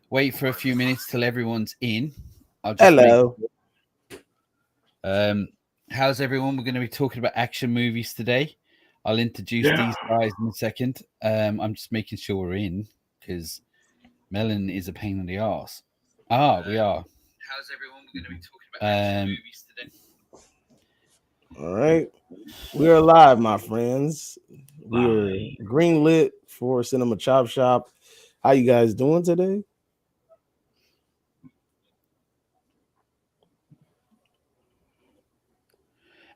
Wait for a few minutes till everyone's in. I'll just make. Hello. Um, how's everyone? We're going to be talking about action movies today. I'll introduce these guys in a second. I'm just making sure we're in because Melon is a pain in the ass. We are. How's everyone? We're going to be talking about action movies today. All right. We're live, my friends. We're greenlit for Cinema Chop Shop. How you guys doing today?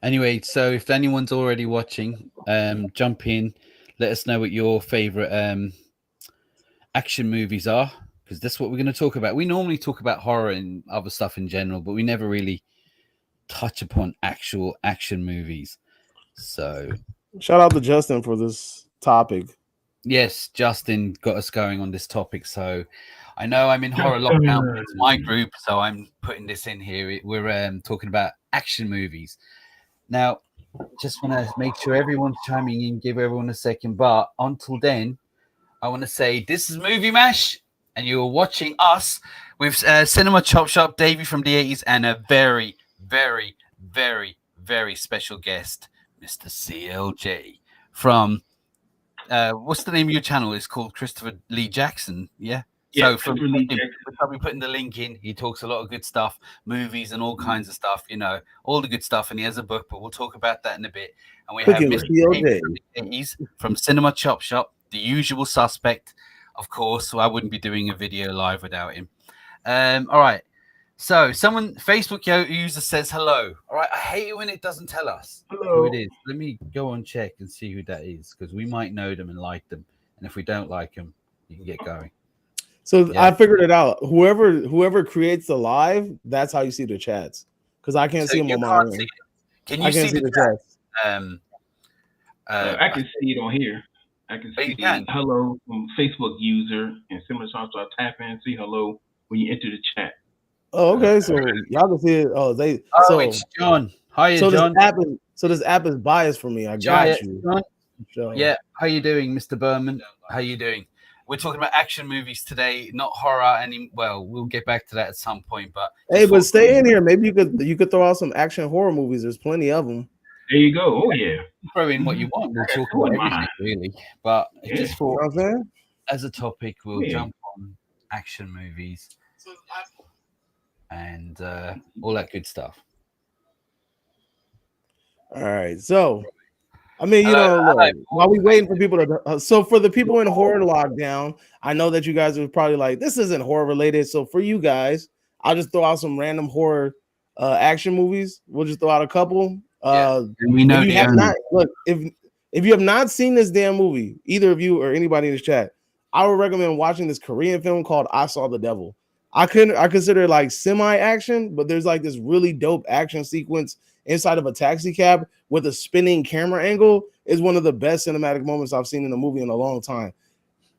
Anyway, so if anyone's already watching, jump in. Let us know what your favorite action movies are, because that's what we're going to talk about. We normally talk about horror and other stuff in general, but we never really touch upon actual action movies. So, shout out to Justin for this topic. Yes, Justin got us going on this topic. So, I know I'm in horror lockdown, but it's my group, so I'm putting this in here. We're talking about action movies. Now, just want to make sure everyone's chiming in, give everyone a second. But until then, I want to say this is Movie Mash, and you're watching us with Cinema Chop Shop, Davey from the 80s, and a very, very, very, very special guest, Mr. CLJ from, what's the name of your channel? It's called Christopher Lee Jackson, yeah? Yeah, so from him, we'll be putting the link in. He talks a lot of good stuff, movies and all kinds of stuff, all the good stuff. And he has a book, but we'll talk about that in a bit. And we have Mr. Davey from Cinema Chop Shop, the usual suspect, of course. So I wouldn't be doing a video live without him. All right. So someone, Facebook user says hello. All right. I hate it when it doesn't tell us who it is. Let me go on check and see who that is, because we might know them and like them. And if we don't like them, you can get going. So I figured it out. Whoever creates the live, that's how you see the chats. Because I can't see them on my end. Can you see the chats? I can see it on here. I can see hello from Facebook user and similar stuff. So I tap in, see hello when you enter the chat. Oh, okay. So y'all can see it. It's John. Hi, John. This app is biased for me. I got you. John. Yeah. How you doing, Mr. Berman? How you doing? We're talking about action movies today, not horror. We'll get back to that at some point. But but stay in here. Maybe you could throw out some action horror movies. There's plenty of them. There you go. Oh yeah. Throw in what you want. We'll talk about everything really. But just for as a topic, we'll jump on action movies and all that good stuff. All right, so. I mean, look, while we waiting for people to, so for the people in horror lockdown, I know that you guys are probably like, this isn't horror related. So for you guys, I'll just throw out some random horror action movies. We'll just throw out a couple. We know if you have not, look, if you have not seen this damn movie, either of you or anybody in this chat, I would recommend watching this Korean film called I Saw the Devil. I consider it like semi-action, but there's like this really dope action sequence inside of a taxi cab with a spinning camera angle. Is one of the best cinematic moments I've seen in a movie in a long time.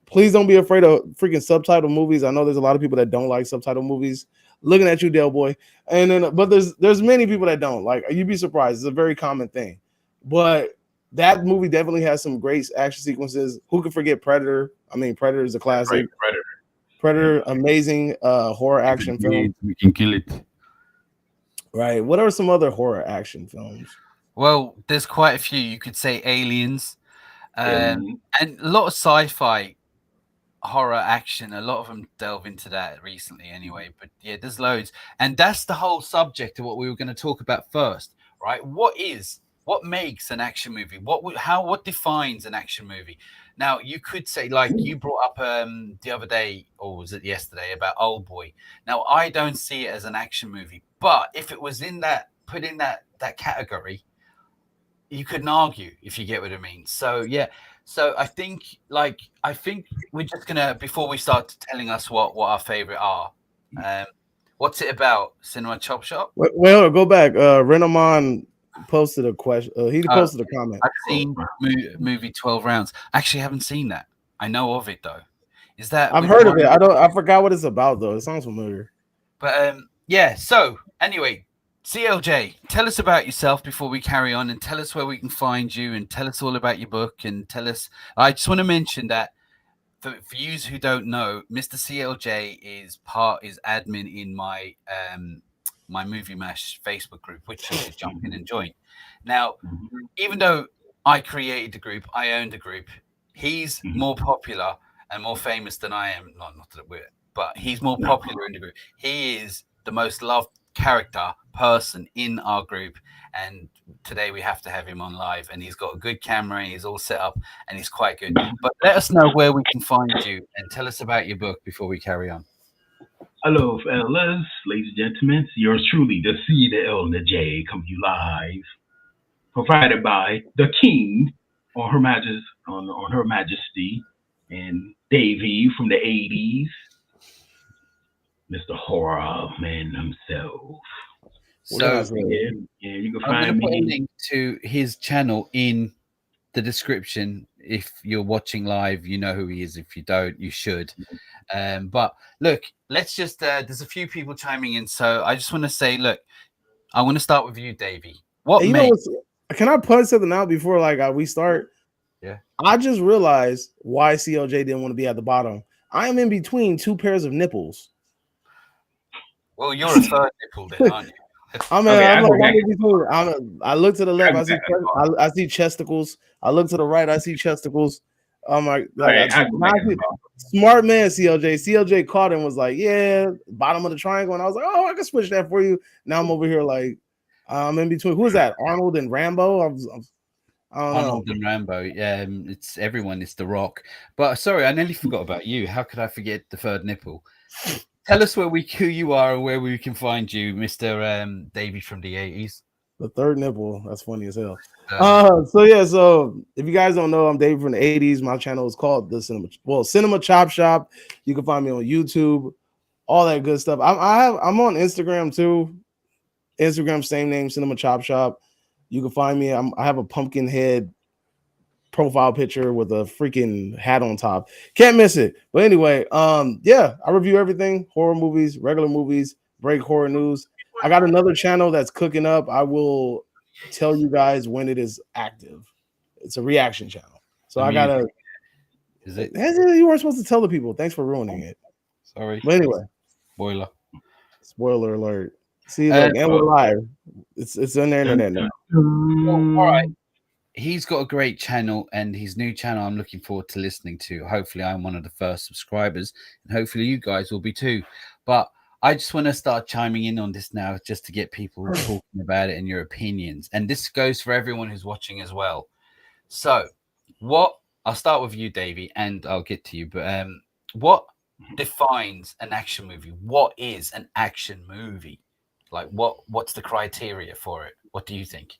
Please don't be afraid of freaking subtitle movies. I know there's a lot of people that don't like subtitle movies. Looking at you, Del Boy. And then, but there's many people that don't like. You'd be surprised. It's a very common thing. But that movie definitely has some great action sequences. Who could forget Predator? I mean, Predator is a classic. Predator, amazing horror action film. We can kill it. Right. What are some other horror action films? Well, there's quite a few. You could say Aliens, and a lot of sci-fi horror action. A lot of them delve into that recently anyway. But yeah, there's loads. And that's the whole subject of what we were going to talk about first, right? What makes an action movie? What defines an action movie? Now, you could say, like you brought up the other day, or was it yesterday, about Old Boy. Now, I don't see it as an action movie, but if it was put in that category, you couldn't argue, if you get what I mean. So, yeah. So I think we're just gonna, before we start telling us what our favorite are, what's it about? Cinema Chop Shop? Well, go back. Renaman posted a question. He posted a comment. I've seen movie 12 Rounds. Actually, I haven't seen that. I know of it though. Is that? I've heard of it. I forgot what it's about though. It sounds familiar. But yeah. So anyway, CLJ, tell us about yourself before we carry on, and tell us where we can find you, and tell us all about your book, and tell us. I just want to mention that for you who don't know, Mr. CLJ is admin in my my Movie Mash Facebook group, which you should jump in and join. Now, even though I created the group, I own the group, he's more popular and more famous than I am. Not that we're, but he's more popular in the group. He is the most loved person in our group, and today we have to have him on live, and he's got a good camera and he's all set up and he's quite good. But let us know where we can find you and tell us about your book before we carry on. Hello, fellas, ladies and gentlemen. It's yours truly, the C, the L, and the J, come to you live, provided by the King on Her Majesty, and Davey from the 80s, Mr. Horror Man himself. So yeah, you can find me. Put a link to his channel in the description. If you're watching live, you know who he is. If you don't, you should. But look, let's just there's a few people chiming in, so I just want to say, look, I want to start with you, Davey. Can I point something out before we start? Yeah. I just realized why CLJ didn't want to be at the bottom. I am in between two pairs of nipples. Well, you're a third nipple then, aren't you? I look to the left, I see chesticles. I look to the right, I see chesticles. Oh my God. Smart man, CLJ. CLJ caught it and was like, yeah, bottom of the triangle. And I was like, oh, I can switch that for you. Now I'm over here I'm in between. Who is that? Arnold and Rambo? I don't know. Arnold and Rambo. Yeah, it's everyone. It's The Rock. But sorry, I nearly forgot about you. How could I forget the third nipple? Tell us who you are and where we can find you, Mr. Davey from the 80s. The third nipple. That's funny as hell. So if you guys don't know, I'm Davey from the 80s. My channel is called Cinema Chop Shop. You can find me on YouTube, all that good stuff. I'm on Instagram too. Instagram, same name, Cinema Chop Shop. You can find me. I have a pumpkin head profile picture with a freaking hat on top. Can't miss it. But anyway, I review everything: horror movies, regular movies, break horror news. I got another channel that's cooking up. I will tell you guys when it is active. It's a reaction channel. So I gotta. Is it? You weren't supposed to tell the people. Thanks for ruining it. Sorry. But anyway, spoiler alert. See, and we're live. It's on the internet now. All right. He's got a great channel, and his new channel I'm looking forward to listening to. Hopefully I'm one of the first subscribers, and hopefully you guys will be too. But I just want to start chiming in on this now, just to get people talking about it and your opinions. And this goes for everyone who's watching as well. So I'll start with you, Davey, and I'll get to you. But what defines an action movie? What is an action movie? What's the criteria for it? What do you think?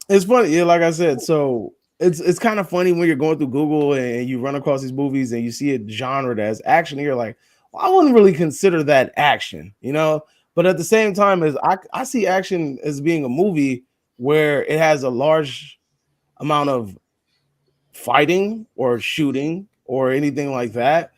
It's funny, yeah, like I said. So it's kind of funny when you're going through Google and you run across these movies and you see a genre that's action. And you're like, well, I wouldn't really consider that action, But at the same time, I see action as being a movie where it has a large amount of fighting or shooting or anything like that.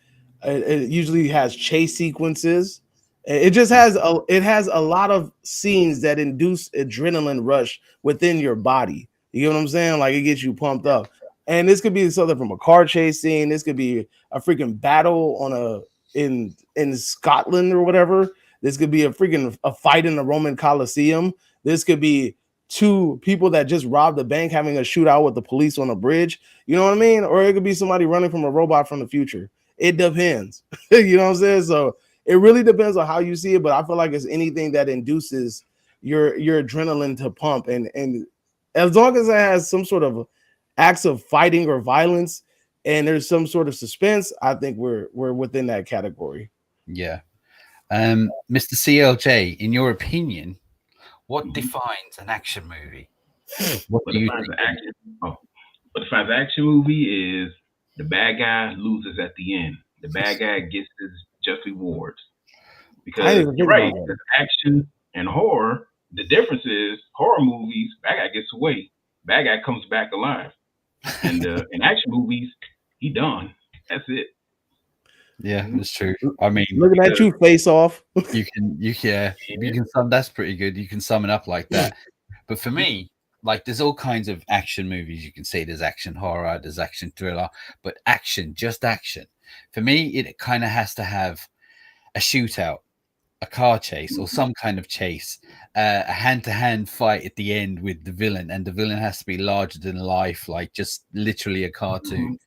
It usually has chase sequences. It just has a lot of scenes that induce adrenaline rush within your body. You get what I'm saying? Like, it gets you pumped up. And this could be something from a car chase scene. This could be a freaking battle in Scotland or whatever. This could be a fight in the Roman Colosseum. This could be two people that just robbed a bank having a shootout with the police on a bridge. You know what I mean? Or it could be somebody running from a robot from the future. It depends. You know what I'm saying? So it really depends on how you see it, but I feel like it's anything that induces your adrenaline to pump, and as long as it has some sort of acts of fighting or violence, and there's some sort of suspense, I think we're within that category. Yeah. Mr. CLJ, in your opinion, what defines an action movie? What defines an action movie is the bad guy loses at the end. The bad guy gets his just rewards. Because you're right, action and horror, the difference is horror movies, bad guy gets away, bad guy comes back alive. And in action movies, he done. That's it. Yeah, that's true. I mean, looking at you, Face Off. you can sum. That's pretty good. You can sum it up like that. But for me, there's all kinds of action movies. You can say there's action horror, there's action thriller, but action, just action. For me, it kind of has to have a shootout, a car chase, or some kind of chase, a hand-to-hand fight at the end with the villain, and the villain has to be larger than life, like just literally a cartoon.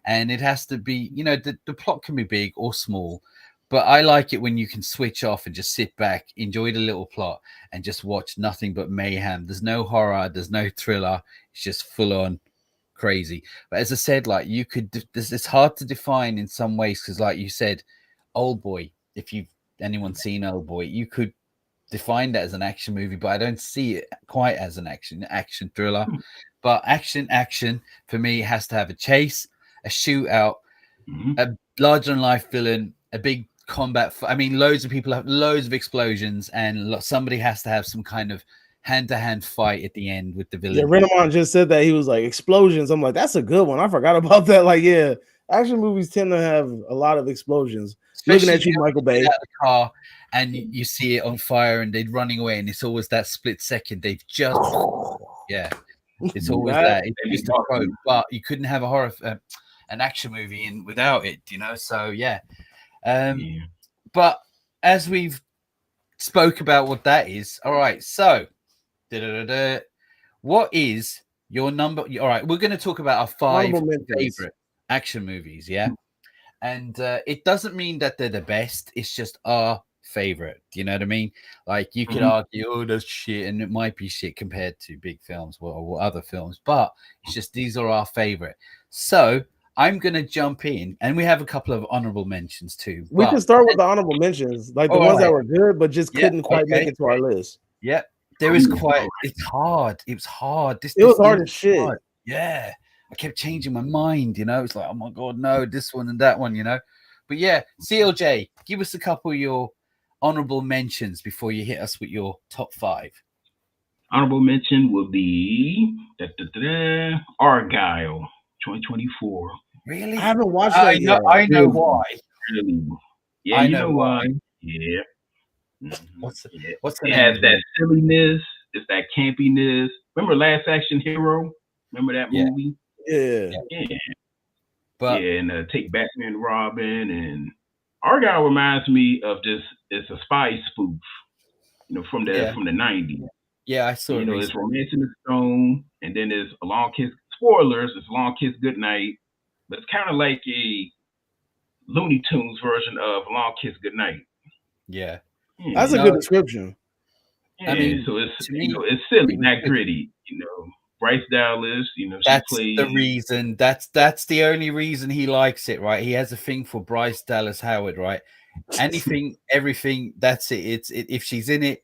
And it has to be, you know, the plot can be big or small, but I like it when you can switch off and just sit back, enjoy the little plot, and just watch nothing but mayhem. There's no horror, there's no thriller. It's just full on crazy. But as I said, like you could, it's hard to define in some ways because, like you said, Old Boy. If you've anyone seen Old Boy, you could define that as an action movie, but I don't see it quite as an action thriller. But action for me has to have a chase, a shootout, a larger than life villain, a big combat. I mean, loads of people have loads of explosions, and somebody has to have some kind of hand-to-hand fight at the end with the villain. Yeah, Renamon just said that he was like explosions. I'm like, that's a good one. I forgot about that. Like, yeah, action movies tend to have a lot of explosions. Especially looking at you, Michael Bay. Out of the car and you see it on fire and they're running away, and it's always that split second. They've just, it's always that. It's just a quote, but you couldn't have a horror, an action movie in without it, you know. So but as we've spoke about what that is, all right. So, what is your number? All right, we're going to talk about our 5 favorite action movies, yeah. And it doesn't mean that they're the best. It's just our favorite. Do you know what I mean? Like you could argue, oh, that's shit, and it might be shit compared to big films or other films, but it's just these are our favorite. So I'm gonna jump in, and we have a couple of honorable mentions too. We can start with the honorable mentions, like the ones that were good, but just couldn't quite make it to our list. Yeah, there is quite. It's hard. It was hard. It was hard as shit. Hard. Yeah. I kept changing my mind, you know. It's like, oh my god, no, this one and that one, you know. But yeah, CLJ, give us a couple of your honorable mentions before you hit us with your top 5. Honorable mention would be Argyle 2024. Really? I haven't watched that yet. I know why. Really? Yeah, you know why. Yeah. What's the it has that silliness, it's that campiness. Remember Last Action Hero? Remember that movie? Yeah. But and take Batman and Robin, and Argyle reminds me of it's a spy spoof, you know, from the 90s. Yeah, I saw it. You know, it's Romance in the Stone, and then there's A Long Kiss. Spoilers, it's A Long Kiss Goodnight, but it's kind of like a Looney Tunes version of A Long Kiss Goodnight. Yeah. That's a good description. Yeah, I mean, so it's it's silly, not gritty, you know. Bryce Dallas, you know, that's the reason. That's the only reason he likes it, right? He has a thing for Bryce Dallas Howard, right? Anything, everything. That's it. It's if she's in it,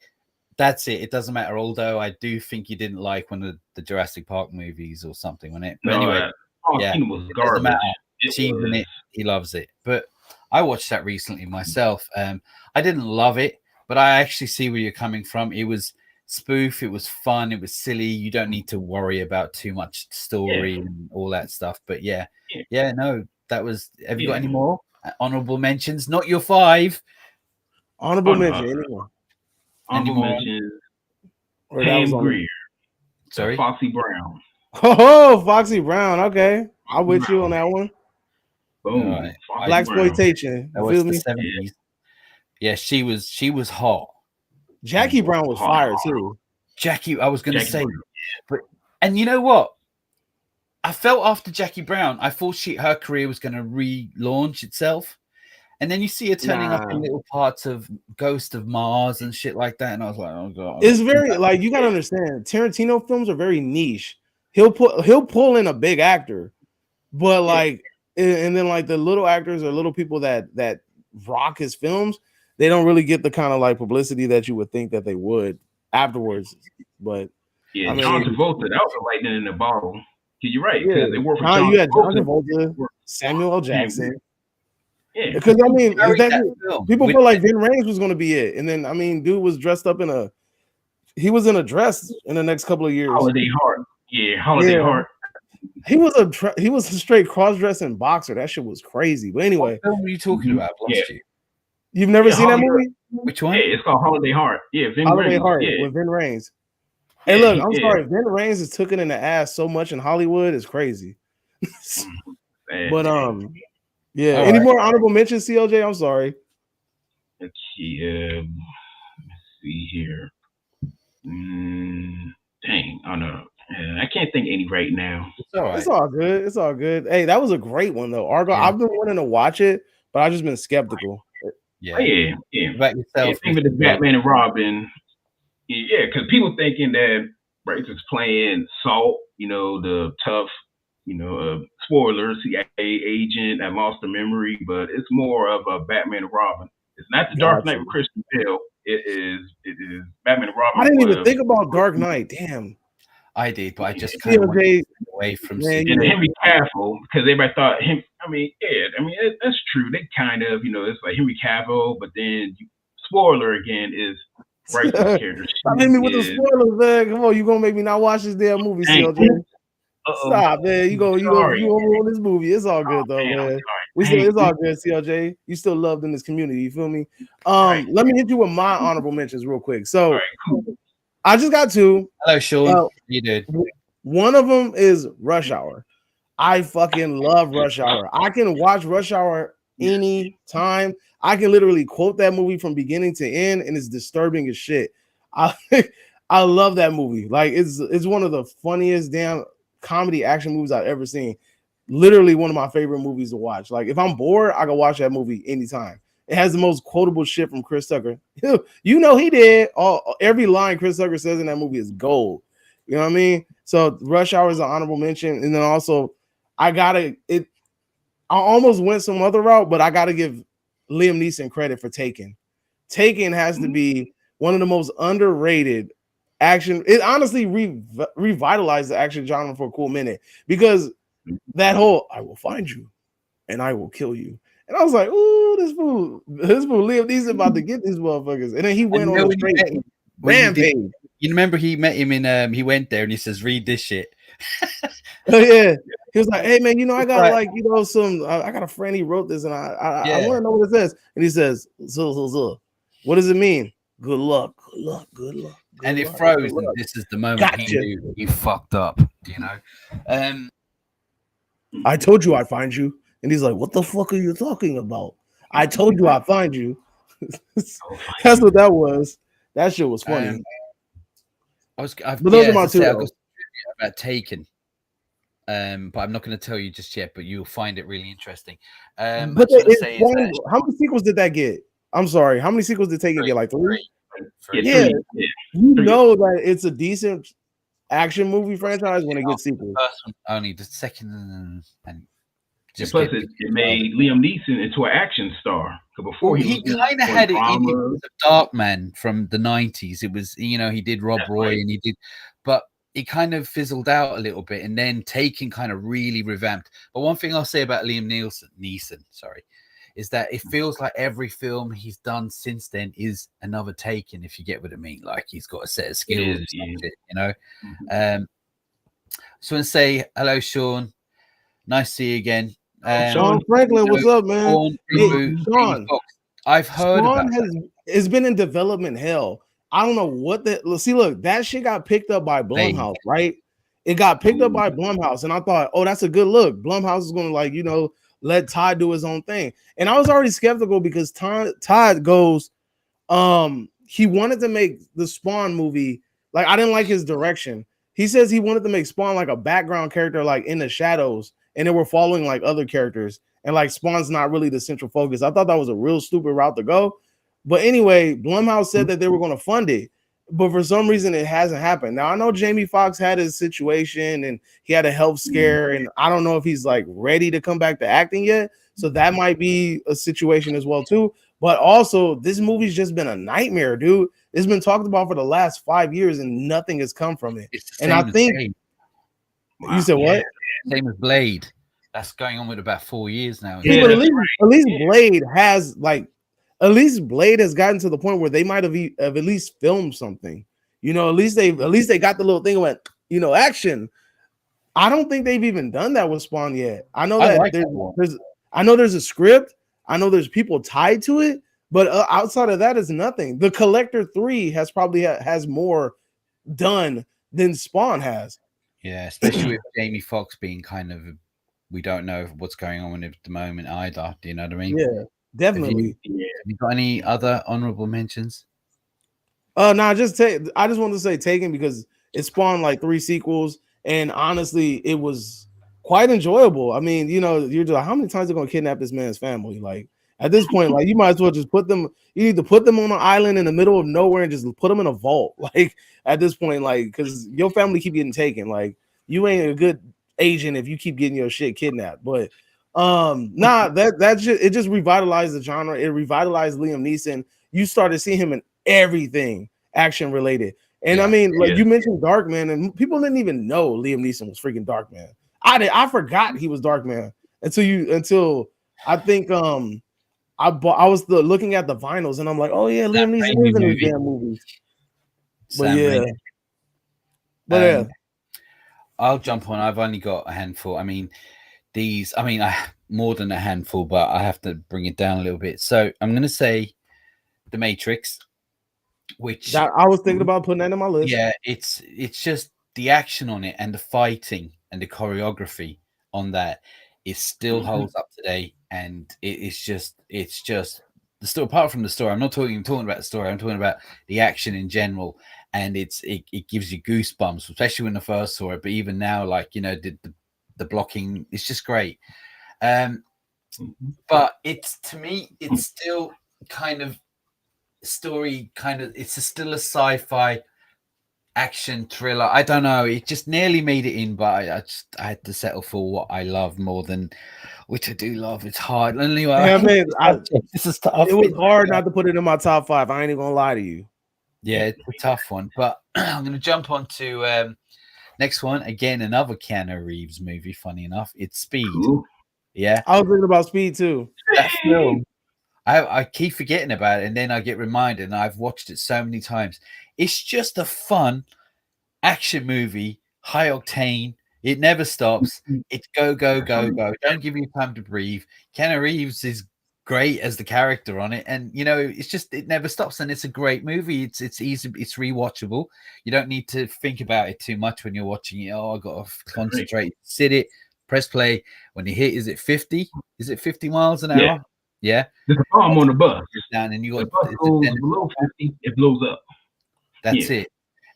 that's it. It doesn't matter. Although I do think he didn't like one of the Jurassic Park movies or something, wasn't it? But anyway, it was garbage. She's in it. He loves it. But I watched that recently myself. I didn't love it, but I actually see where you're coming from. It was spoof, it was fun, it was silly. You don't need to worry about too much story and all that stuff. But no, that was. Have you got any more honorable mentions? Not your 5. Honorable mention. Anyone? Honorable mentions. Pam Grier. Sorry, Foxy Brown. Oh, Foxy Brown. Okay, I'm with you on that one. Boom. Right. Blaxploitation. That was the 70s. Yeah, she was hot. Jackie Brown was fire too. Jackie, I was going to say, and you know what? I felt after Jackie Brown, I thought her career was going to relaunch itself, and then you see her turning up in little parts of Ghost of Mars and shit like that, and I was like, oh god. It's very like you got to understand. Tarantino films are very niche. He'll pull in a big actor, but like, and then like the little actors or little people that rock his films. They don't really get the kind of like publicity that you would think that they would afterwards. But John Travolta, that was a lightning in the bottle. You're right. Yeah, they work for John you had John Travolta, Samuel L. Jackson. Yeah, because I mean, people feel like Vin Rames was going to be it, and then I mean, dude was dressed up in a dress in the next couple of years. Holiday Heart, Heart. He was a straight cross-dressing boxer. That shit was crazy. But anyway, what film are you talking about? You've never seen that movie? Which one? Yeah, it's called Holiday Heart. Yeah, Holiday Heart with Vin Rames. Hey, look, I'm sorry. Vin Rames is taken in the ass so much in Hollywood. It's crazy. But Yeah. All Any right. more honorable mentions, CLJ? I'm sorry. Let's see here. Dang, I don't know. I can't think any right now. It's all right. It's all good. It's all good. Hey, that was a great one though. Argo. Yeah. I've been wanting to watch it, but I've just been skeptical. Yeah. Oh, yeah. About yourself, Think of the Batman and Robin. Yeah, because people thinking that Bryce is playing Salt, the tough, spoiler CIA agent that lost the memory, but it's more of a Batman and Robin. It's not the Dark Knight with Christian Bale. It is Batman and Robin. I didn't even think about Dark Knight. Damn. I did, but I just kind of went away from and Henry Cavill because everybody thought him. That's true. They kind of, it's like Henry Cavill, but then spoiler again is Bryce's character. Stop hitting me with the spoilers, man. Come on, you gonna make me not watch this damn movie, CLJ. Stop, man. You over this movie. It's all good though, man. It's all good, CLJ. You still loved in this community. You feel me? Let me hit you with my honorable mentions real quick. So I just got two. Hello, Sean. You did. One of them is Rush Hour. I fucking love Rush Hour. I can watch Rush Hour any time. I can literally quote that movie from beginning to end, and it's disturbing as shit. I love that movie. Like it's one of the funniest damn comedy action movies I've ever seen. Literally one of my favorite movies to watch. Like if I'm bored, I can watch that movie anytime. It has the most quotable shit from Chris Tucker. He did. Every line Chris Tucker says in that movie is gold. You know what I mean? So Rush Hour is an honorable mention, and then also I almost went some other route, but I gotta give Liam Neeson credit for Taken. Taken has to be one of the most underrated action. It honestly revitalized the action genre for a cool minute because that whole "I will find you and I will kill you," and I was like, "Ooh, this fool Liam Neeson about to get these motherfuckers," and then he went on a straight rampage. You remember he met him in he went there and he says, "Read this shit." Oh yeah, he was like, "Hey man, I got I got a friend. He wrote this, and I want to know what it says." And he says, "So, what does it mean? Good luck, good luck, good luck." And it froze, and this is the moment he knew he fucked up. I told you I'd find you, and he's like, "What the fuck are you talking about? I told you I'd find you." That's what that was. That shit was funny. But those are my two. I got about Taken, but I'm not going to tell you just yet. But you'll find it really interesting. How many sequels did that get? I'm sorry. How many sequels did Taken get? Like three? Yeah. You know that it's a decent action movie franchise when it gets sequels. The first one only, the second, and just plus it made Liam Neeson into an action star. Before he kind of had it in him. It was a Darkman from the 90s. It was, he did Rob Roy and he did, but it kind of fizzled out a little bit, and then Taken kind of really revamped. But one thing I'll say about Liam Neeson, is that it feels like every film he's done since then is another Taken, if you get what I mean. Like he's got a set of skills, So I want to say hello, Sean. Nice to see you again. Sean Franklin, what's up, man? Sean, I've heard about it's been in development hell. I don't know what look, that shit got picked up by Blumhouse, right? It got picked up by Blumhouse, and I thought, oh, that's a good look. Blumhouse is gonna let Todd do his own thing. And I was already skeptical because Todd goes, he wanted to make the Spawn movie. Like, I didn't like his direction. He says he wanted to make Spawn like a background character, like in the shadows, and they were following like other characters, and like Spawn's not really the central focus. I thought that was a real stupid route to go. But anyway, Blumhouse said that they were going to fund it, but for some reason it hasn't happened. Now I know Jamie Foxx had his situation and he had a health scare, and I don't know if he's like ready to come back to acting yet. So that might be a situation as well too. But also, this movie's just been a nightmare, dude. It's been talked about for the last 5 years and nothing has come from it. And I think you said what? Same as Blade. That's going on with about 4 years now. Yeah, but at least Blade has gotten to the point where they might have at least filmed something. At least they got the little thing went, action. I don't think they've even done that with Spawn yet. I know that there's a script. I know there's people tied to it, but outside of that is nothing. The Collector 3 has probably has more done than Spawn has. Yeah, especially with Jamie Foxx being kind of we don't know what's going on at the moment either. Do you know what I mean? Yeah, definitely. Have you got any other honorable mentions? No, I just wanted to say Taken because it spawned like 3 sequels, and honestly, it was quite enjoyable. I mean, you're just like, how many times are they gonna kidnap this man's family? Like at this point, like you might as well just put them. You need to put them on an island in the middle of nowhere and just put them in a vault. Like at this point, like because your family keep getting taken. Like you ain't a good agent if you keep getting your shit kidnapped. But it just revitalized the genre. It revitalized Liam Neeson. You started seeing him in everything action related. And I mean, like you mentioned Darkman, and people didn't even know Liam Neeson was freaking Darkman. I forgot he was Darkman until I think I was looking at the vinyls and I'm like, oh yeah, Liam Neeson is in these damn movies. But I'll jump on. I've only got a handful. I mean, more than a handful, but I have to bring it down a little bit. So I'm going to say The Matrix, which I was thinking about putting that in my list. Yeah, it's just the action on it and the fighting and the choreography on that. It still holds up today, and it's just the story. Apart from the story, I'm not talking about the story. I'm talking about the action in general, and it gives you goosebumps, especially when I first saw it. But even now, like the blocking, it's just great. But to me, it's still kind of story. It's still a sci-fi action thriller. I don't know. It just nearly made it in, but I had to settle for what I love more than, which I do love. It's hard. Anyway, this is tough. It was hard not to put it in my top 5. I ain't even gonna lie to you. Yeah, it's a tough one. But I'm gonna jump on to next one. Again, another Keanu Reeves movie. Funny enough, it's Speed. Ooh. Yeah, I was thinking about Speed too. That film. I keep forgetting about it, and then I get reminded, and I've watched it so many times. It's just a fun action movie, high octane. It never stops. It's go, go, go, go. Don't give you time to breathe. Keanu Reeves is great as the character on it, and it never stops, and it's a great movie. It's easy, it's rewatchable. You don't need to think about it too much when you're watching it. Oh, I got to concentrate. Sit it, press play. When you hit, is it 50? Is it 50 miles an hour? Yeah. There's a bomb on the bus. Down and you got the bus goes below 50, it blows up. That's it.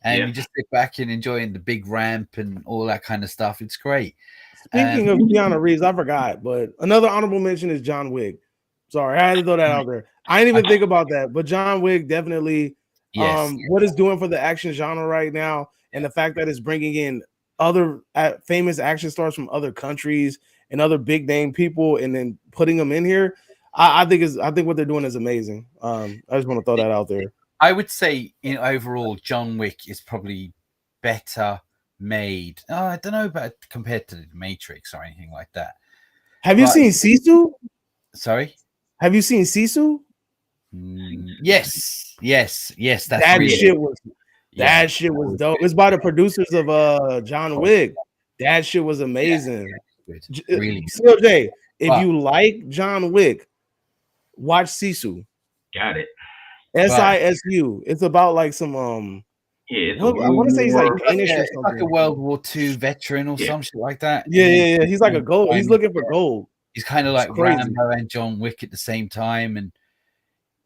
And you just sit back and enjoying the big ramp and all that kind of stuff. It's great. Speaking of Keanu Reeves, I forgot, but another honorable mention is John Wick. Sorry, I had to throw that out there. I didn't even think about that, but John Wick definitely what it's doing for the action genre right now, and the fact that it's bringing in other famous action stars from other countries and other big name people, and then putting them in here. I think what they're doing is amazing. I just want to throw that out there. I would say, overall, John Wick is probably better made. Oh, I don't know about compared to the Matrix or anything like that. Have you seen Sisu? Sorry, have you seen Sisu? Yes. That shit was dope. It's by the producers of John Wick. That shit was amazing. Yeah. Really, CJ, if you like John Wick, watch Sisu. Got it. SISU. It's about like some I want to say he's like Danish or something. Like a World War II veteran or some shit like that. Yeah. He's like a gold. He's looking for gold. He's kind of like Rambo and John Wick at the same time, and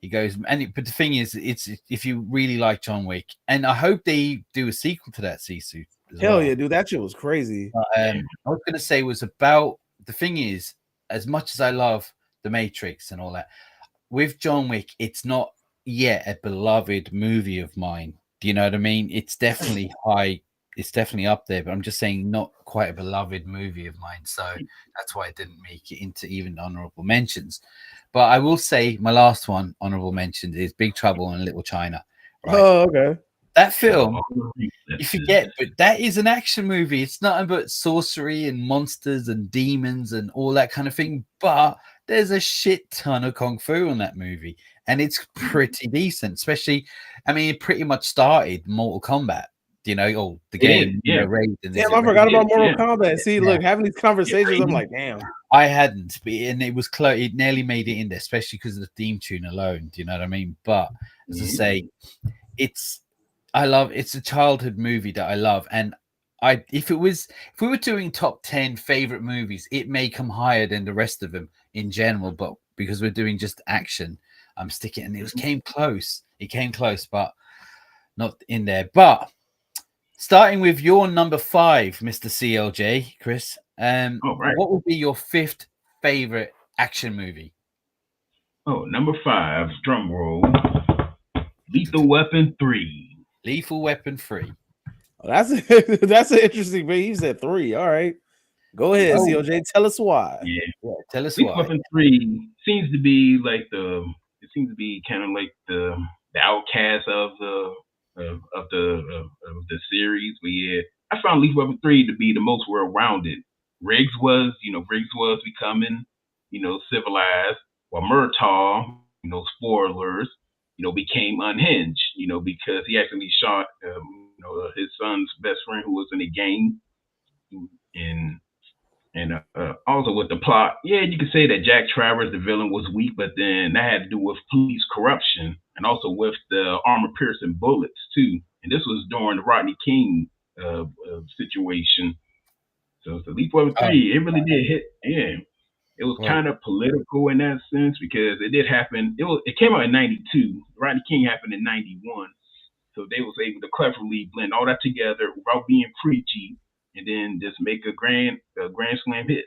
he goes. But the thing is, it's if you really like John Wick, and I hope they do a sequel to that Sisu. Hell yeah, dude, that shit was crazy. I was gonna say was about the thing is, as much as I love The Matrix and all that, with John Wick, it's not yet a beloved movie of mine. Do you know what I mean? It's definitely high. It's definitely up there, but I'm just saying not quite a beloved movie of mine. So that's why it didn't make it into even honorable mentions. But I will say my last one honorable mention is Big Trouble in Little China. Right? Oh, okay. That film, you forget, but that is an action movie. It's nothing but sorcery and monsters and demons and all that kind of thing. But there's a shit ton of kung fu in that movie, and it's pretty decent. Especially, I mean, it pretty much started Mortal Kombat. The game. Damn, I forgot about Mortal Kombat. See, look, having these conversations, I'm like, damn. I hadn't, and it was close. It nearly made it in there, especially because of the theme tune alone. Do you know what I mean? But as I say, it's a childhood movie that I love, and if we were doing top 10 favorite movies, it may come higher than the rest of them in general, but because we're doing just action, I'm sticking, and it came close. It came close, but not in there. But starting with your number 5, Mr. CLJ, Chris, what would be your 5th favorite action movie? Oh, number 5, drum roll. Lethal Weapon 3. Lethal Weapon 3. Oh, that's an interesting. But you said 3. All right, go ahead, CLJ. Tell us why. Yeah, tell us Lethal why. Weapon 3 seems to be like kind of like the outcast of the series. But yeah, I found Lethal Weapon 3 to be the most well-rounded. Riggs was becoming, civilized, while Murtaugh, spoilers, became unhinged, because he actually shot, his son's best friend who was in a gang, and also with the plot, yeah, you could say that Jack Travers, the villain, was weak, but then that had to do with police corruption and also with the armor-piercing bullets too. And this was during the Rodney King situation. So the Lethal Weapon 3, it really did hit. Yeah, it was kind of political in that sense because it did happen. It came out in '92. Rodney King happened in '91. So they was able to cleverly blend all that together without being preachy, and then just make a grand slam hit.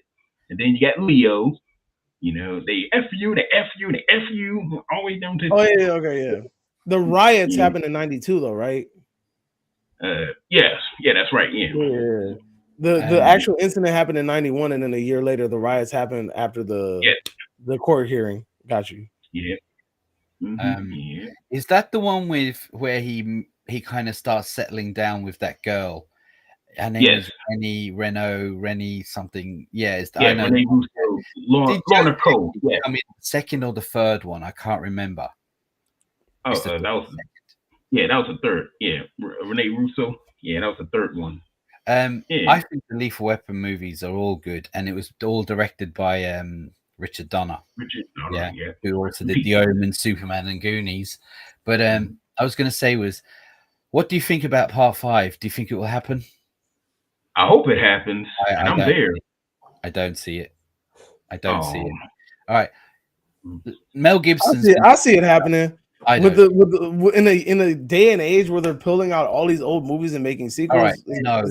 And then you got Leo. They F you, they F you, they F you, always down to. Oh yeah, okay, yeah. The riots happened in '92, though, right? Yes, yeah, that's right. Yeah. The actual incident happened in '91, and then a year later, the riots happened after the court hearing. Got you. Yeah. Mm-hmm. Is that the one where he kind of starts settling down with that girl? Her name is Rennie something. Yeah, I know. Renee Russo, Lorna Cole. Yeah. I mean, the second or the third one, I can't remember. Oh, that was the third. Yeah, Renee Russo. Yeah, that was the third one. I think the Lethal Weapon movies are all good, and it was all directed by Richard Donner. Who also did The Omen, Superman, and Goonies. But I was going to say what do you think about Part 5? Do you think it will happen? I hope it happens. I'm there. I don't see it. I don't see it. All right, Mel Gibson. I see it happening. In a day and age where they're pulling out all these old movies and making sequels. All right. No,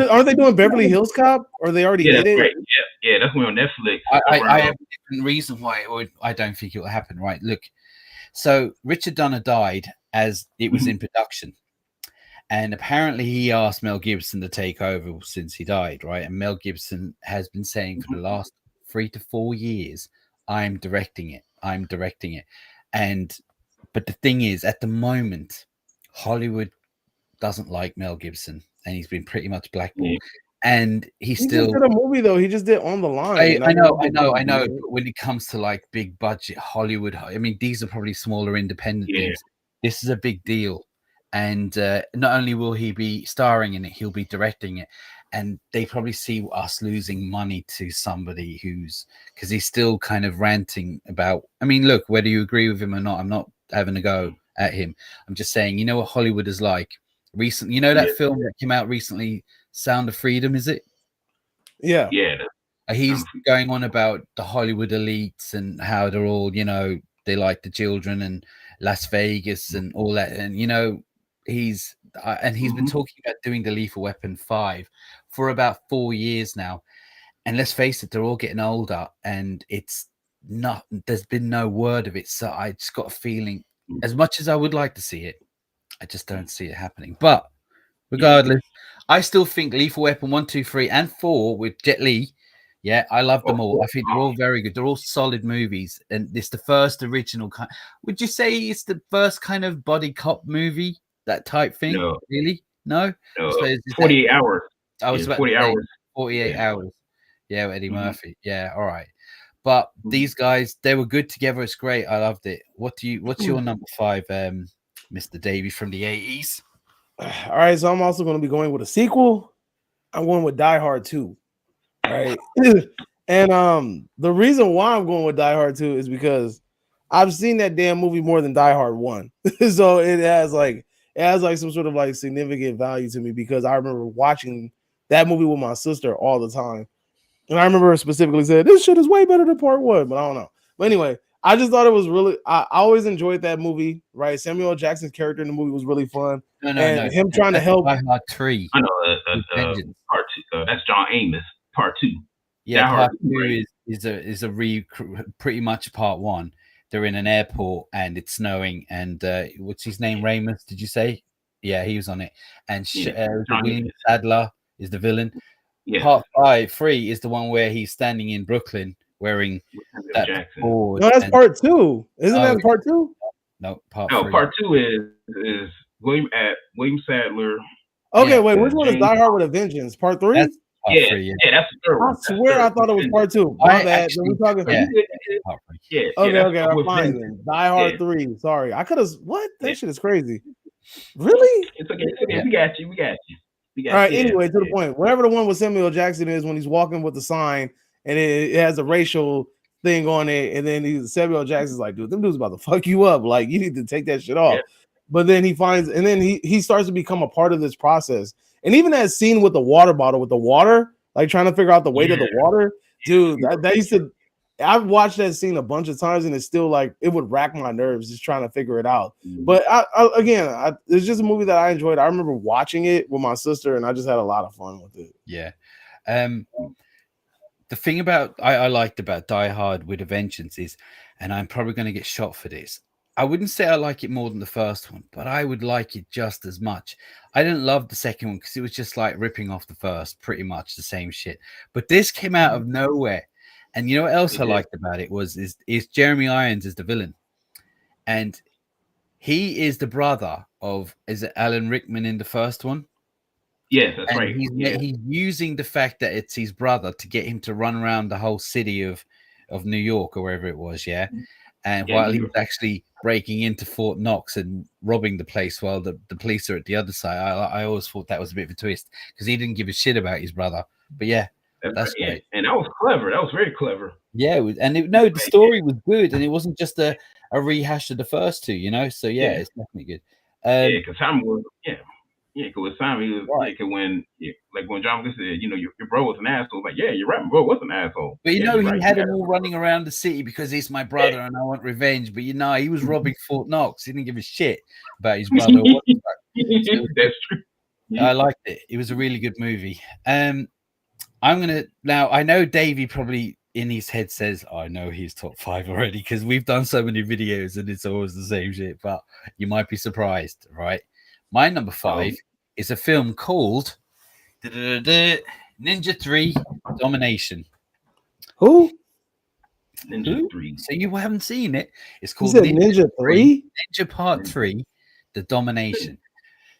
aren't they doing Beverly Hills Cop? Or they already did it? Right. Yeah, that's on Netflix. I have a different reason why I don't think it will happen. Right. Look, so Richard Donner died as it was in production. And apparently he asked Mel Gibson to take over since he died, right? And Mel Gibson has been saying for the last 3 to 4 years, I'm directing it. But the thing is, at the moment, Hollywood doesn't like Mel Gibson, and he's been pretty much blackballed. And he still just did a movie though. He just did On the Line. I know. But when it comes to like big budget Hollywood, I mean, these are probably smaller independent things. This is a big deal, and not only will he be starring in it, he'll be directing it. And they probably see us losing money to somebody because he's still kind of ranting about. I mean, look, whether you agree with him or not, I'm not having a go at him. I'm just saying, what Hollywood is like. Recently, that film that came out recently, Sound of Freedom, is it? Yeah. He's going on about the Hollywood elites and how they're all, they like the children and Las Vegas and all that. And, he's been talking about doing the Lethal Weapon 5 for about 4 years now. And let's face it, they're all getting older, and there's been no word of it. So I just got a feeling, as much as I would like to see it, I just don't see it happening. But regardless, I still think Lethal Weapon 1, 2, 3, and 4 with Jet Li. Yeah, I love them all. I think they're all very good. They're all solid movies. And it's the first original kind. Would you say it's the first kind of buddy cop movie, that type thing? No. Really? No? 48 hours. I was about 40 hours. 48 hours. Yeah, Eddie Murphy. Yeah, all right. But these guys, they were good together. It's great. I loved it. What's your number 5, Mr. Davey from the 80s? All right, so I'm also going to be going with a sequel. I'm going with Die Hard 2. All right. And the reason why I'm going with Die Hard 2 is because I've seen that damn movie more than Die Hard 1. So it it has like some sort of like significant value to me because I remember watching that movie with my sister all the time. And I remember her specifically said, this shit is way better than part one, but I don't know. But anyway, I just thought it was really, I always enjoyed that movie, right? Samuel L. Jackson's character in the movie was really fun. No, him trying to help. Die Hard 3. I know, part two. That's John Amos, part 2. Yeah, part 2 is pretty much part 1. They're in an airport and it's snowing, and what's his name? Ramus, did you say? Yeah, he was on it. And William Sadler is the villain. Yeah. Part 3 is the one where he's standing in Brooklyn wearing that board. No, that's part 2. Isn't that part 2? No, part 3. Part 2 is William Sadler. Okay, wait, which one is Die Hard with a Vengeance? Part 3? That's part 3, that's the third one. I swear I thought it was part 2. My bad. We're talking. Okay, I'm fine then. Die Hard 3. Sorry, I could have. What? That shit is crazy. Really? It's okay. We got you. All right. Anyway, to the point. Whatever the one with Samuel Jackson is when he's walking with the sign and it has a racial thing on it, and then Samuel Jackson's like, dude, them dudes about to fuck you up. Like, you need to take that shit off. Yeah. But then he finds, and then he starts to become a part of this process. And even that scene with the water bottle, with the water, like trying to figure out the weight of the water, dude, that used to. I've watched that scene a bunch of times, and it's still like it would rack my nerves just trying to figure it out. But it's just a movie that I enjoyed. I remember watching it with my sister, and I just had a lot of fun with it. Yeah. The thing I liked about Die Hard with a Vengeance is, and I'm probably going to get shot for this, I wouldn't say I like it more than the first one, but I would like it just as much. I didn't love the second one because it was just like ripping off the first, pretty much the same shit. But this came out of nowhere. And you know what else I liked about it is Jeremy Irons is the villain. And he is the brother of, is it Alan Rickman in the first one? Yes, that's and right. He's using the fact that it's his brother to get him to run around the whole city of New York or wherever it was, And while he was actually breaking into Fort Knox and robbing the place while the police are at the other side, I always thought that was a bit of a twist because he didn't give a shit about his brother. But that's great. And that was clever. That was very clever. Yeah, the story was good, and it wasn't just a rehash of the first two, So it's definitely good. Because Simon was because Simon was like when John said, your bro was an asshole. Like, yeah, you're right, my bro was an asshole. But he had them all running around the city because he's my brother and I want revenge. But he was robbing Fort Knox. He didn't give a shit about his brother. That's true. I liked it. It was a really good movie. I know Davey probably in his head says, I know he's top 5 already because we've done so many videos and it's always the same shit, but you might be surprised, right? My number 5 is a film called Ninja 3 Domination. Who? Ninja 3. So you haven't seen it. It's called Ninja 3? Ninja Part 3, The Domination.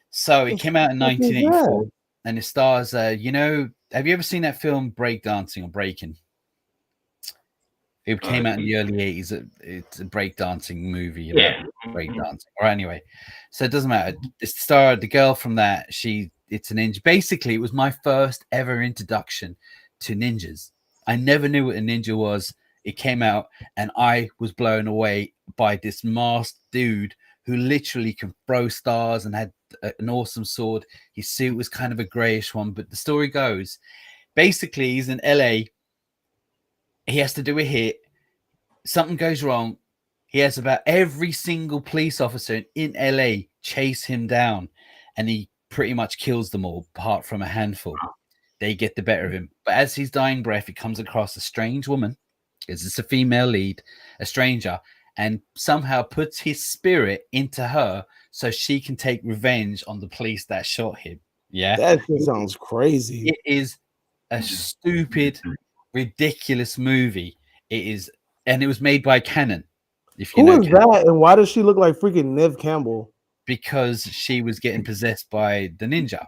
So it came out in 1984 and it stars, have you ever seen that film Breakdancing or Breaking? It came out in the early 80s. It's a breakdancing movie about breakdancing. Or anyway, so it doesn't matter. The girl from that, it's a ninja. Basically, it was my first ever introduction to ninjas. I never knew what a ninja was. It came out and I was blown away by this masked dude who literally can throw stars and had an awesome sword. His suit was kind of a grayish one, but the story goes, basically he's in LA. He has to do a hit. Something goes wrong. He has about every single police officer in LA chase him down, and he pretty much kills them all, apart from a handful. They get the better of him. But as he's dying breath, he comes across a strange woman. It's a female lead, a stranger, and somehow puts his spirit into her so she can take revenge on the police that shot him. Yeah. That sounds crazy. It is a stupid, ridiculous movie. It is, and it was made by Canon. Who is that, and why does she look like freaking Neve Campbell? Because she was getting possessed by the ninja.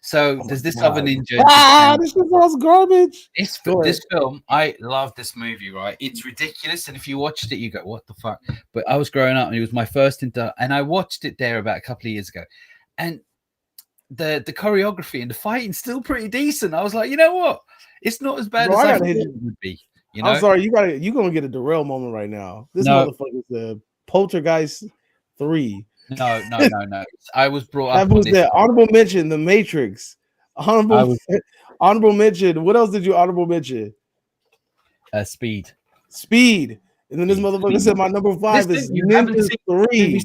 So there's this other ninja. This sounds garbage. This film, I love this movie, right? It's ridiculous, and if you watched it, you go, "What the fuck?" But I was growing up, and it was my first and I watched it there about a couple of years ago, and the choreography and the fighting still pretty decent. I was like, you know what? It's not as bad as I thought it would be. I'm sorry, you're gonna get a derail moment right now. This motherfucker said Poltergeist 3. No. I was brought That up on was this. that honorable mention, The Matrix. Honorable mention. What else did you honorable mention? Speed. And then this motherfucker said my number 5 is Ninja 3.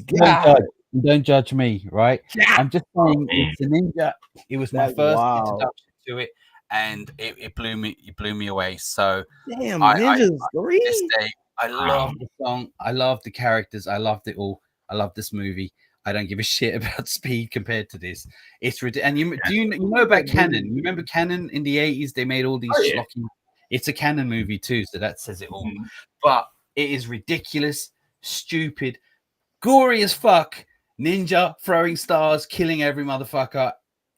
Don't judge me, right? I'm just saying it's a Ninja. It was my first introduction to it, and it blew me away. So damn, Ninja 3. This day, I love the song. I love the characters. I loved it all. I love this movie. I don't give a shit about Speed compared to this. It's ridiculous. And you know about Canon? You remember Canon in the 80s? They made all these schlocky. It's a Canon movie too, so that says it all. But it is ridiculous, stupid, gory as fuck. Ninja throwing stars, killing every motherfucker.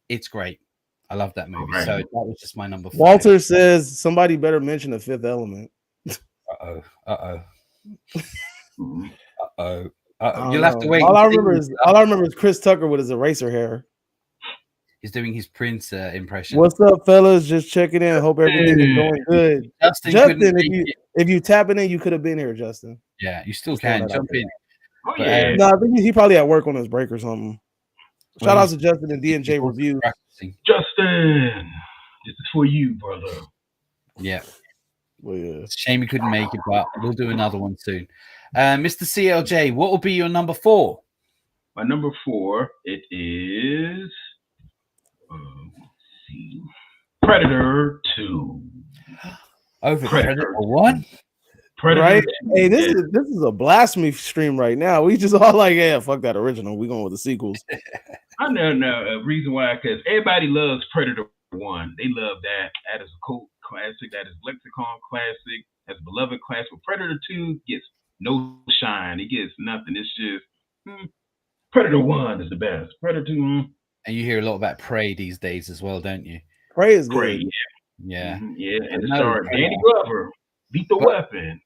It's great. I love that movie. So that was just my number 5. Walter says somebody better mention The Fifth Element. Uh-oh. You'll have to wait. All I remember is Chris Tucker with his eraser hair. He's doing his Prince impression. What's up, fellas? Just checking in. Hope everything is going good. Justin, if you tapping in, you could have been here, Justin. Yeah, you still can jump in. No, I think he probably at work on his break or something. Shout out to Justin and D&J Review. Justin, this is for you, brother. Yeah. Well, yeah. It's a shame you couldn't make it, but we'll do another one soon. Mr. CLJ, what will be your number 4? My number 4, it is let's see, Predator 2. Over Predator 1? Predator right? 2. Hey, this is a blasphemy stream right now. We just all like, yeah, fuck that original. We going with the sequels. I know. A reason why, because everybody loves Predator 1. They love that. That is a cult classic. That is lexicon classic. That's beloved classic. But Predator 2 gets no shine. It gets nothing. It's just Predator 1 is the best. Predator 2. And you hear a lot about Prey these days as well, don't you? Prey is good. Prey, yeah. Yeah, and the star Danny Glover, Lethal Weapon.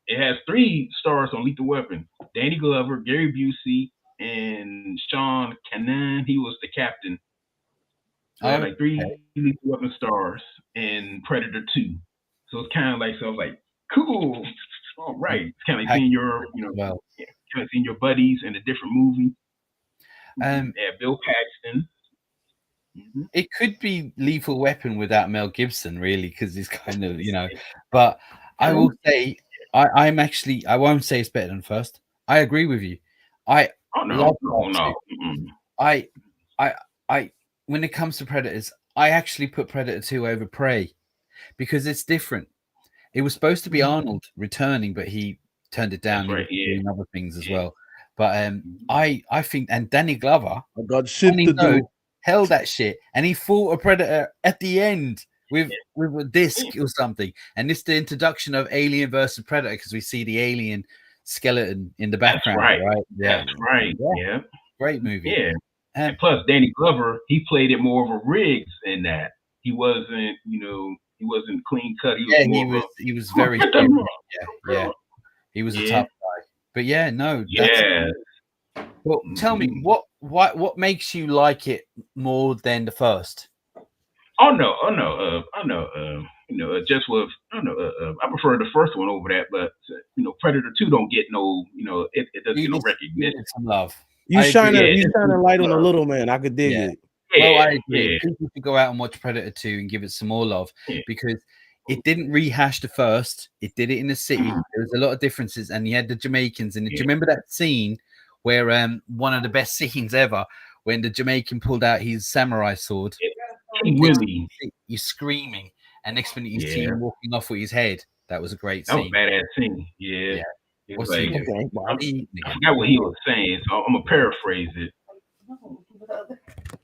It has 3 stars on Lethal Weapon. Danny Glover, Gary Busey, and Sean Kanan. He was the captain. So like 3 Lethal Weapon stars in Predator 2. So it's kind of like, so I was like, cool. All right. It's kind of like seeing your, kind of seeing your buddies in a different movie. Bill Paxton. It could be Lethal Weapon without Mel Gibson, really, because he's kind of, But I will say, I won't say it's better than first. I agree with you. When it comes to Predators, I actually put Predator 2 over Prey because it's different. It was supposed to be Arnold returning, but he turned it down doing other things as well. But I think, and Danny Glover, I got shit to do. Held that shit, and he fought a Predator at the end with a disc or something. And this is the introduction of Alien versus Predator because we see the alien skeleton in the background. That's right? Yeah. That's right. Yeah. Great movie. Yeah. And plus, Danny Glover, he played it more of a Riggs in that. He wasn't, he wasn't clean cut. He was very yeah. He was a tough guy. But Well, tell me what makes you like it more than the first? I prefer the first one over that, but Predator 2 don't get no, it doesn't get no recognition. Some love. You shine a light on the little man. I could dig it. Well, I agree. People should go out and watch Predator 2 and give it some more love because it didn't rehash the first. It did it in the city. There was a lot of differences, and you had the Jamaicans in it. Do you remember that scene where one of the best scenes ever, when the Jamaican pulled out his samurai sword? Really? You're screaming, and next minute you see him walking off with his head. That was a great scene. That was a badass scene. Yeah. What's he doing? I forgot what he was saying, so I'm gonna paraphrase it.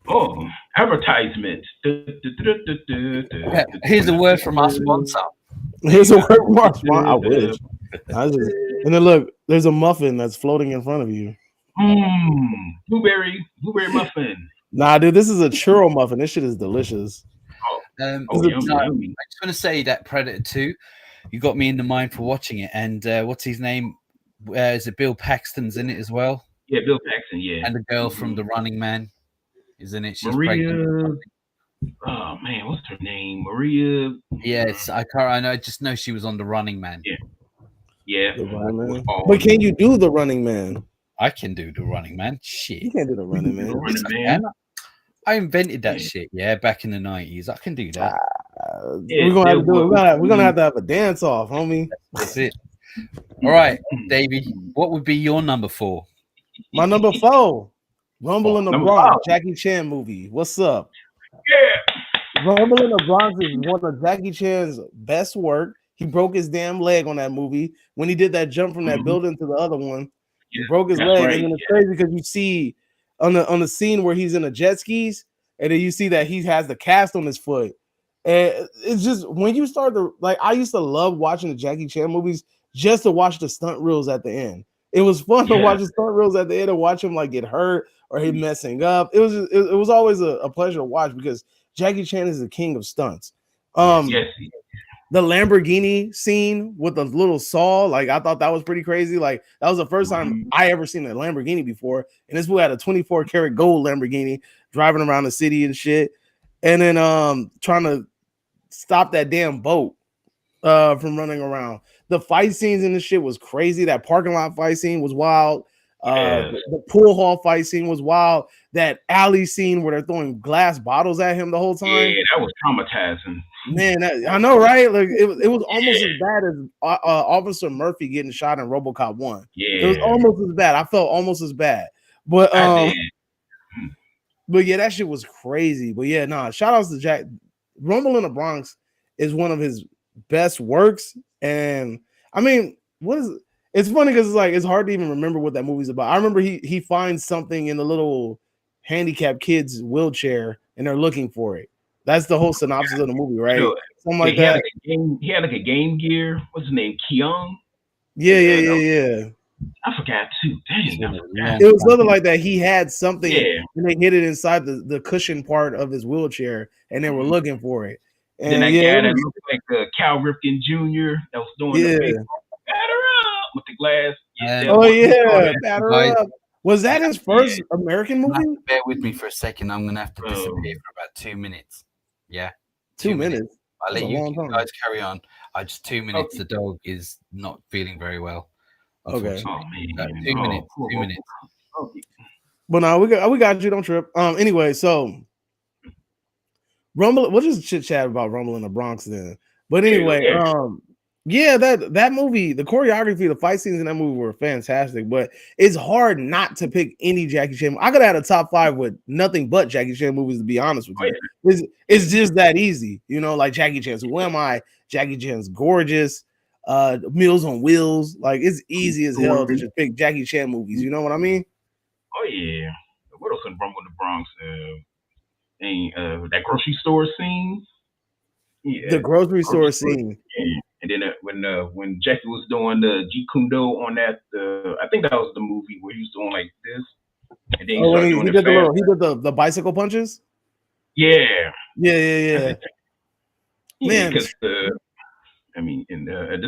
Oh, advertisements. Here's a word from our sponsor. Here's a word from our sponsor. I wish. And then look, there's a muffin that's floating in front of you. Blueberry muffin. Nah, dude, this is a churro muffin. This shit is delicious. I just want to say that Predator 2, you got me in the mind for watching it. And what's his name? Is it Bill Paxton's in it as well? Yeah, Bill Paxton, yeah. And the girl from The Running Man is in it. She's Maria. pregnant. Oh man, what's her name? Maria. Yes, I can't. I know. I just know she was on The Running Man. Yeah. But can you do The Running Man? I can do the Running Man. Shit. You can't do the Running Man. I invented that shit, back in the 90s. I can do that. We're gonna have to do it. We're gonna have to have a dance off, homie. That's it. All right, Davey, what would be your number 4? My number 4, Rumble in the Bronx, Jackie Chan movie. What's up? Yeah. Rumble in the Bronx is one of Jackie Chan's best work. He broke his damn leg on that movie when he did that jump from that building to the other one. He broke his leg, and then it's crazy because you see on the scene where he's in the jet skis, and then you see that he has the cast on his foot. And it's just when you start to I used to love watching the Jackie Chan movies just to watch the stunt reels at the end. It was fun to watch the stunt reels at the end and watch him get hurt or him messing up. It was always a pleasure to watch because Jackie Chan is the king of stunts. The Lamborghini scene with the little saw, I thought that was pretty crazy. That was the first time I ever seen a Lamborghini before. And this boy had a 24 karat gold Lamborghini driving around the city and shit. And then trying to stop that damn boat from running around. The fight scenes in this shit was crazy. That parking lot fight scene was wild. The pool hall fight scene was wild. That alley scene where they're throwing glass bottles at him the whole time. Yeah, that was traumatizing. Man, I know, right? It was almost as bad as Officer Murphy getting shot in RoboCop 1. Yeah, it was almost as bad. I felt almost as bad. But but yeah, that shit was crazy. But yeah, shout outs to Jack. Rumble in the Bronx is one of his best works. And I mean, it's funny because it's hard to even remember what that movie's about. I remember he finds something in the little handicapped kid's wheelchair and they're looking for it. That's the whole synopsis of the movie, right? Something like that. He had a Game Gear. What's his name? Keong? Yeah. I forgot too. Dang, it was something like that. He had something and they hid it inside the cushion part of his wheelchair and they were looking for it. And then that guy that looked like Cal Ripken Jr. that was doing the big batter up with the glass. Batter up. Was that his first American movie? Bear with me for a second. I'm gonna have to disappear for about 2 minutes. Yeah, 2 minutes. I'll let you guys carry on. Just 2 minutes. The dog is not feeling very well. Okay. 2 minutes. 2 minutes. Okay. But now we got you. Don't trip. Anyway, so Rumble. We'll just chit chat about Rumble in the Bronx then. But anyway, that movie, the choreography, the fight scenes in that movie were fantastic. But it's hard not to pick any Jackie Chan. I could have had a top 5 with nothing but Jackie Chan movies, to be honest with you. It's just that easy, like Jackie Chan's Who Am I? Jackie Chan's Gorgeous, Meals on Wheels. It's easy as hell to just pick Jackie Chan movies. You know what I mean? Oh yeah. What else in Rumble in the Bronx? That grocery store scene. Yeah. The grocery store scene. Yeah. And then when Jackie was doing the Jeet Kune Do on that, I think that was the movie where he was doing like this. And then he did the bicycle punches. Yeah. Man, because this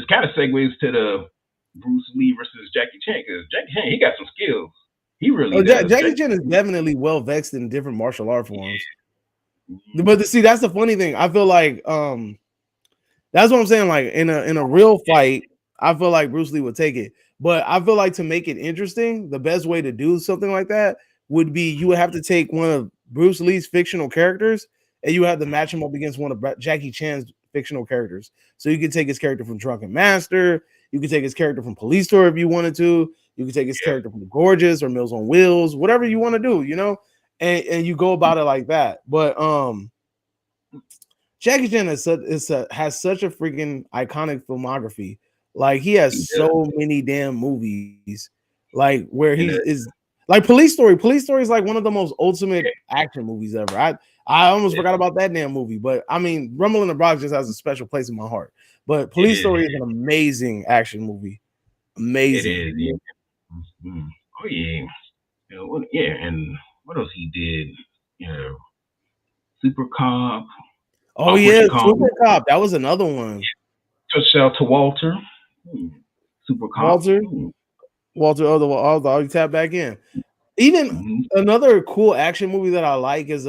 kind of segues to the Bruce Lee versus Jackie Chan, because Jackie Chan, he got some skills. He really does. Jackie Chan is definitely well vexed in different martial art forms. Yeah. But see, that's the funny thing. I feel like that's what I'm saying. In a real fight, I feel like Bruce Lee would take it. But I feel like to make it interesting, the best way to do something like that would be you would have to take one of Bruce Lee's fictional characters and you have to match him up against one of Jackie Chan's fictional characters. So you could take his character from Drunken Master. You could take his character from Police Story if you wanted to. You could take his character from Gorgeous or Meals on Wheels, whatever you want to do, and you go about it like that. But Jackie Chan has such a freaking iconic filmography. He has so many damn movies. Where he is Police Story. Police Story is one of the most ultimate action movies ever. I almost forgot about that damn movie. But I mean, Rumble in the Bronx just has a special place in my heart. But Police Story is an amazing action movie. Amazing. It is. Yeah. Mm-hmm. Oh yeah. And what else he did? Super Cop. Oh yeah, Super Cop. That was another one. Touchdown to Walter. Super Cop. Walter. Oh, you tap back in. Even another cool action movie that I like is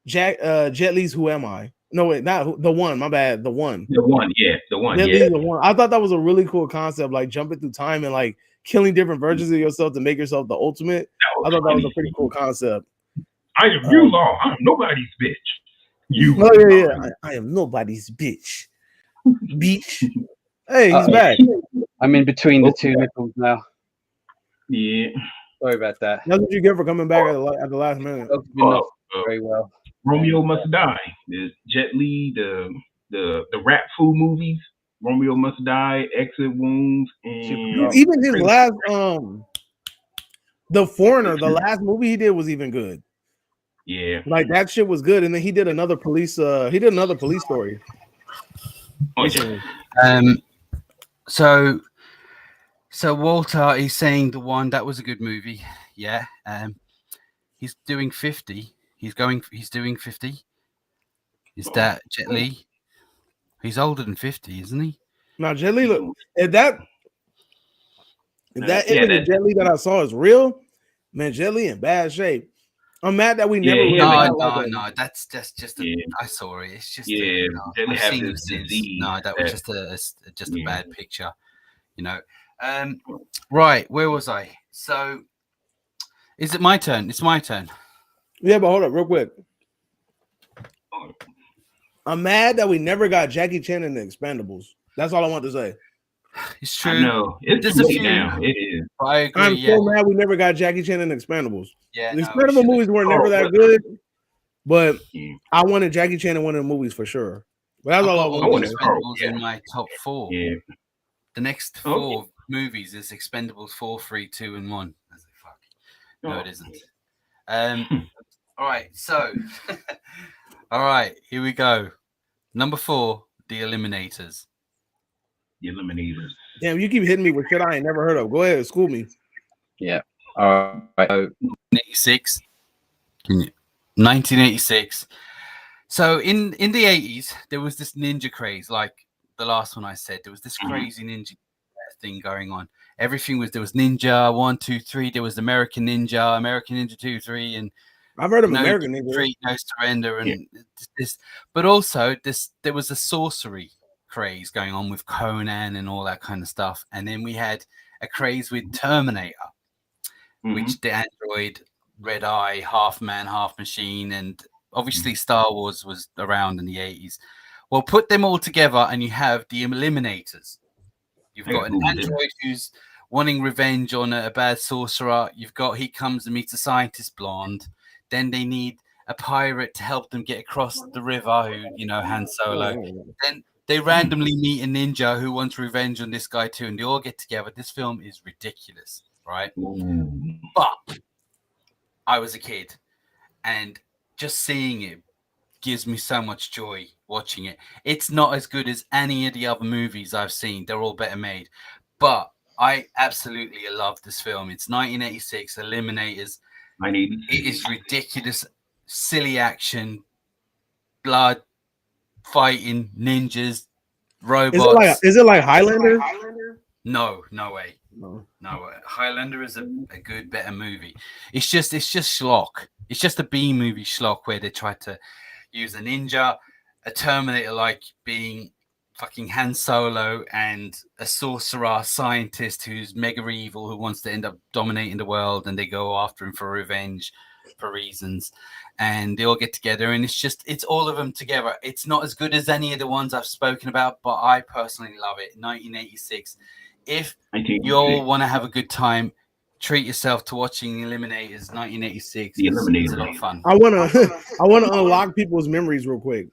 Jet Li's Who Am I? No, wait, not The One. My bad. The One. The One. Yeah, The One. Jet Li's The One. I thought that was a really cool concept, jumping through time and killing different versions of yourself to make yourself the ultimate. I thought that was a pretty cool concept. I am you law. I am nobody's bitch. You. Oh yeah. I am nobody's bitch. Beach. Hey, he's back. I'm in between the two nipples now. Yeah. Sorry about that. That's what you get for coming back at the last minute. Very well. Romeo Must Die. There's Jet Li, the rap food movies. Romeo Must Die, Exit Wounds, and even his last The Foreigner, the last movie he did was even good. Yeah, like that shit was good. And then he did another police story. Oh, yeah. So Walter is saying the one that was a good movie. Yeah. He's doing 50. He's doing 50. Is that Jet Li? He's older than 50, isn't he? Now Jet Li, look, if that image of Jet Li that I saw is real, man, Jet Li in bad shape. I'm mad that we never. No. That's just. I saw it. It's just. I've seen this disease. No, that was just a bad picture. You know. Right. Where was I? So, is it my turn? It's my turn. Yeah, but hold up, real quick. I'm mad that we never got Jackie Chan in the Expendables. That's all I want to say. It's true. I know. It's a few now. It is. I agree. I'm so mad we never got Jackie Chan in the Expendables. Yeah, the Expendables movies were never that good, but I wanted Jackie Chan in one of the movies for sure. But that's all I wanted. Expendables in my top 4. Yeah. The next 4 movies is Expendables 4, 3, 2, and 1. I was like, fuck. No, it isn't. All right, so all right, here we go. Number 4, The Eliminators. The Eliminators. Damn, you keep hitting me with shit I ain't never heard of. Go ahead, school me. Yeah. All right. 1986. So in the 80s, there was this ninja craze, like the last one I said. There was this crazy ninja thing going on. Everything was, there was Ninja 1, 2, 3. There was American Ninja 2, 3, and I've heard of American Ninja 3, No Surrender, and this. But also there was a sorcery craze going on with Conan and all that kind of stuff. And then we had a craze with Terminator, which the android, red eye, half man, half machine, and obviously Star Wars was around in the 80s. Well, put them all together and you have the Eliminators. You've got an android who's wanting revenge on a bad sorcerer. You've got he comes and meets a scientist blonde. Then they need a pirate to help them get across the river, who, you know, Han Solo. Then they randomly meet a ninja who wants revenge on this guy too, and they all get together. This film is ridiculous, right? But I was a kid, and just seeing it gives me so much joy watching it. It's not as good as any of the other movies I've seen. They're all better made. But I absolutely love this film. It's 1986, Eliminators. It is ridiculous, silly action, blood, fighting, ninjas, robots. Is it like Highlander? No way. No way. Highlander is a good, better movie. It's just schlock. It's just a B movie schlock where they try to use a ninja, a Terminator like being fucking Han Solo, and a sorcerer scientist who's mega evil who wants to end up dominating the world, and they go after him for revenge for reasons, and they all get together, and it's all of them together. It's not as good as any of the ones I've spoken about, but I personally love it. 1986. If you all want to have a good time, treat yourself to watching Eliminators. 1986. It's a lot of fun. I wanna unlock people's memories real quick.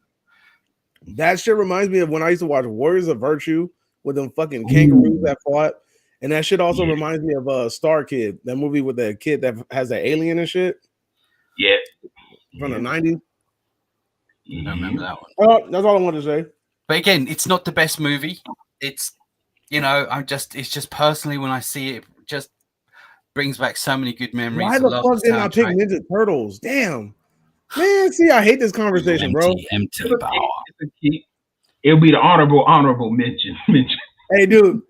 That shit reminds me of when I used to watch Warriors of Virtue with them fucking kangaroos that fought. And that shit also reminds me of Star Kid, that movie with the kid that has the alien and shit. Yeah. From the 90s. I don't remember that one. Oh, that's all I wanted to say. But again, it's not the best movie. It's, you know, it's just personally when I see it, just brings back so many good memories. Why the fuck didn't I pick Ninja Turtles? Damn. Man, see, I hate this conversation, bro. Empty power. It'll be the honorable mention. Hey, dude,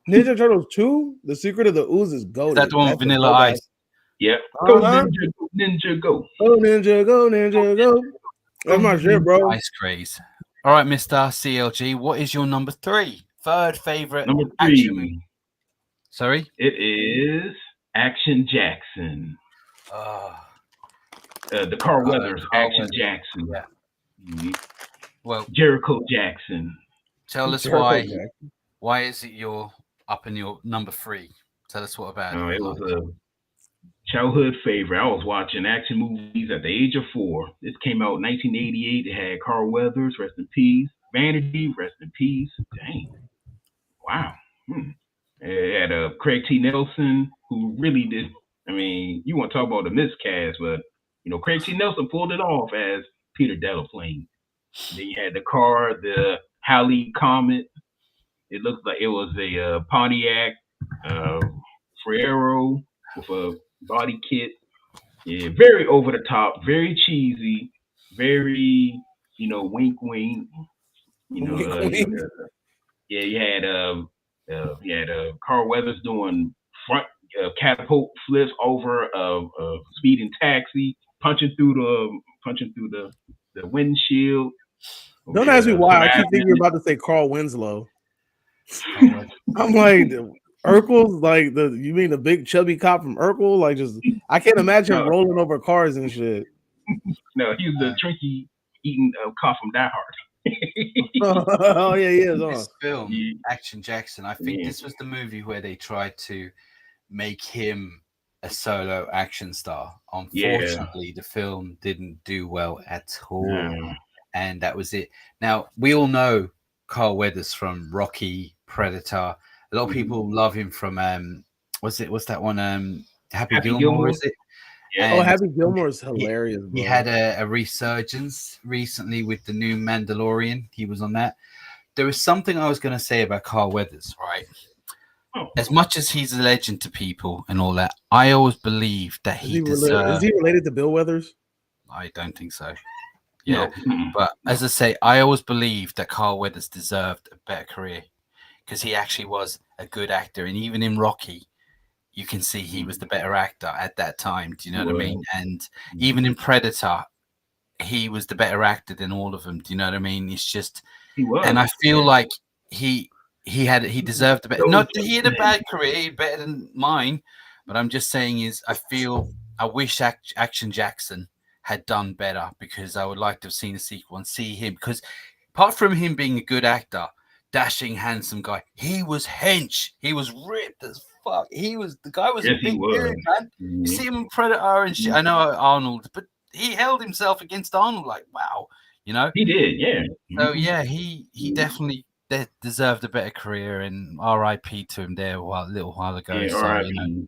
Ninja Turtles 2, The Secret of the Ooze is gold. That's the one with Vanilla Ice. Yeah. Go Ninja, go. Go Ninja, go Ninja, go. That's my shit, bro. Ice craze. All right, Mr. CLG, what is your number 3? Third favorite number 3. action movie? Sorry? It is Action Jackson. The Carl Weathers Action Weathers. Jackson. Yeah. Mhm. Well, Jericho Jackson. tell us Jericho why is it you're up in your number 3? Tell us what about it. It was a childhood favorite. I was watching action movies at the age of 4. This came out in 1988. It had Carl Weathers, rest in peace. Vanity, rest in peace. Dang. Wow. It had Craig T. Nelson, who really did. I mean, you want to talk about the miscast, but Craig T. Nelson pulled it off as Peter Delaplane. Then you had the car, the Halley Comet. It looked like it was a Pontiac Fiero with a body kit. Yeah, very over the top, very cheesy, very wink wink. Yeah, you had Carl Weathers doing front catapult flips over a speeding taxi, punching through the windshield. Don't ask me why. I keep thinking you're about to say Carl Winslow. I'm like Urkel's like you mean the big chubby cop from Urkel? Like I can't imagine rolling over cars and shit. No, he was the Trinky eating cop from Die Hard. Oh yeah, he is. This film, Action Jackson. I think this was the movie where they tried to make him a solo action star. Unfortunately, the film didn't do well at all, and that was it. Now we all know Carl Weathers from Rocky, Predator. A lot of people love him from what's that one? Happy Gilmore, is it? Yeah. Happy Gilmore is hilarious. He had a resurgence recently with the new Mandalorian. He was on that. There was something I was going to say about Carl Weathers, right? As much as he's a legend to people and all that, I always believe that he deserves. Is he related to Bill Weathers? I don't think so. Yeah, but as I say, I always believe that Carl Weathers deserved a better career because he actually was a good actor, and even in Rocky, you can see he was the better actor at that time. Do you know what I mean? And even in Predator, he was the better actor than all of them. Do you know what I mean? It's just, and I feel like he deserved a better. Not that he had a bad career, better than mine, but I'm just saying I wish Action Jackson had done better because I would like to have seen a sequel and see him, because apart from him being a good actor, dashing, handsome guy, he was hench. He was ripped as fuck. The guy was a big dude, man. You see him in Predator and shit. I know Arnold, but he held himself against Arnold like, wow, he did, yeah. So yeah, he definitely deserved a better career, and R.I.P. to him there a little while ago. Yeah, so,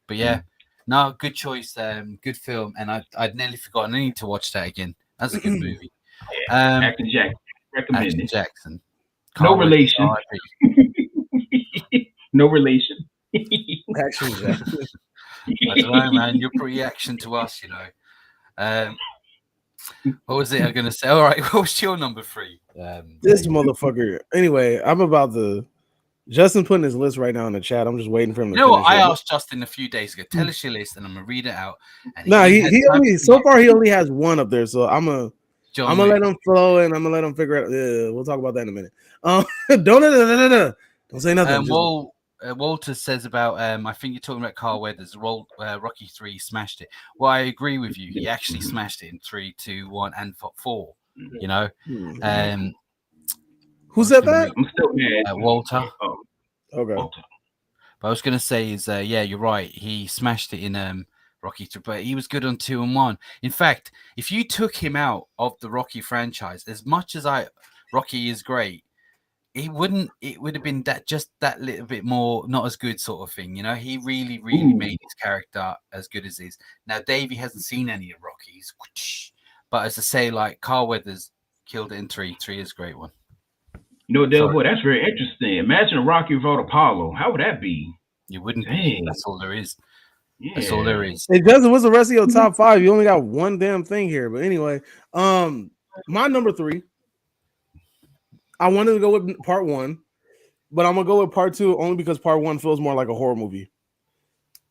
but yeah, no, good choice, good film, and I'd nearly forgotten. I need to watch that again. That's a good movie. Action Jackson, recommended. Action Jackson. No relation. No relation. Action Jackson. I don't know, man. You're pretty action to us, What was it I'm going to say? All right, what was your number 3? This motherfucker. Anyway, I'm about to. Justin putting his list right now in the chat. I'm just waiting for him to. You know what? I asked Justin a few days ago. Tell us your list, and I'm gonna read it out. He only so far he only has one up there, so I'm gonna let him flow and I'm gonna let him figure out. We'll talk about that in a minute. Don't say nothing. Walter says about I think you're talking about Carl Weathers. Rocky 3 smashed it. Well, I agree with you. He actually smashed it in 3, 2, 1, and 4. Who said that? I'm still mad. Walter. Okay. Walter. But I was gonna say is yeah, you're right. He smashed it in Rocky 3, but he was good on 2 and 1. In fact, if you took him out of the Rocky franchise, as much as Rocky is great, it would have been that little bit more not as good sort of thing. He really made his character as good as is. Now Davey hasn't seen any of Rocky's, but as I say, like Carl Weathers killed it in 3. 3 is a great one. Del Boy, that's very interesting. Imagine a Rocky without Apollo. How would that be? You wouldn't be. That's all there is. Yeah. That's all there is. It doesn't. What's the rest of your top 5? You only got one damn thing here. But anyway, my number 3. I wanted to go with part 1, but I'm gonna go with part 2 only because part 1 feels more like a horror movie.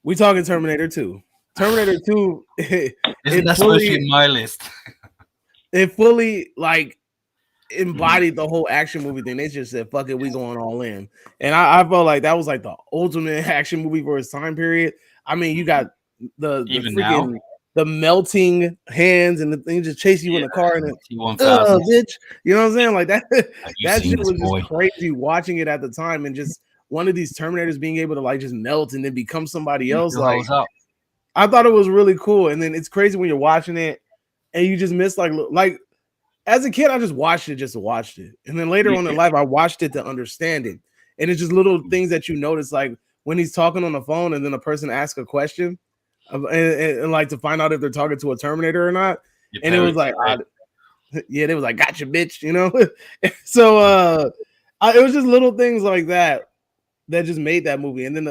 We talking Terminator 2. Terminator 2. Isn't that supposed to be in my list? It fully like embodied the whole action movie thing. They just said, "Fuck it, we going all in." And I felt like that was like the ultimate action movie for its time period. I mean, you got the freaking the melting hands and the thing just chase you in the car and bitch. You know what I'm saying? Like that. That shit was just crazy watching it at the time, and just one of these Terminators being able to like just melt and then become somebody else. Like I thought it was really cool. And then it's crazy when you're watching it and you just miss like as a kid, I just watched it just to watch it. And then later on in life, I watched it to understand it. And it's just little things that you notice, like when he's talking on the phone and then a person asks a question and like to find out if they're talking to a Terminator or not. And it was like, yeah, they was like, gotcha, bitch, you know? So it was just little things like that just made that movie. And then,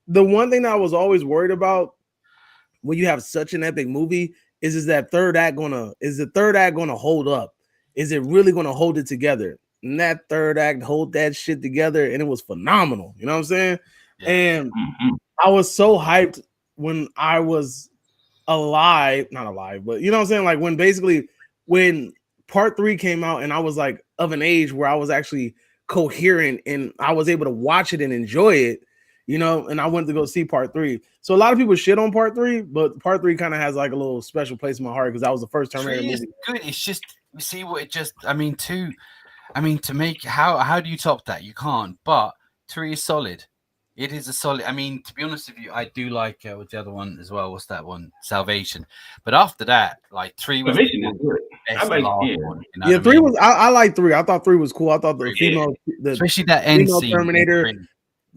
the one thing that I was always worried about when you have such an epic movie is the third act gonna hold up? Is it really gonna hold it together? And that third act hold that shit together, and it was phenomenal. You know what I'm saying? Yeah. And I was so hyped when I was not alive, but you know what I'm saying? Like when part 3 came out and I was like of an age where I was actually coherent and I was able to watch it and enjoy it, you know, and I went to go see part 3. So a lot of people shit on part 3, but part 3 kind of has like a little special place in my heart because that was the first Terminator movie. Good. It's just, you see what it just, to make, how do you top that? You can't, but 3 is solid. It is a solid, to be honest with you, I do like what's the other one as well? What's that one? Salvation. But after that, like 3 was good. I like one, you know 3 was, I like 3. I thought 3 was cool. I thought the female, especially that end scene, Terminator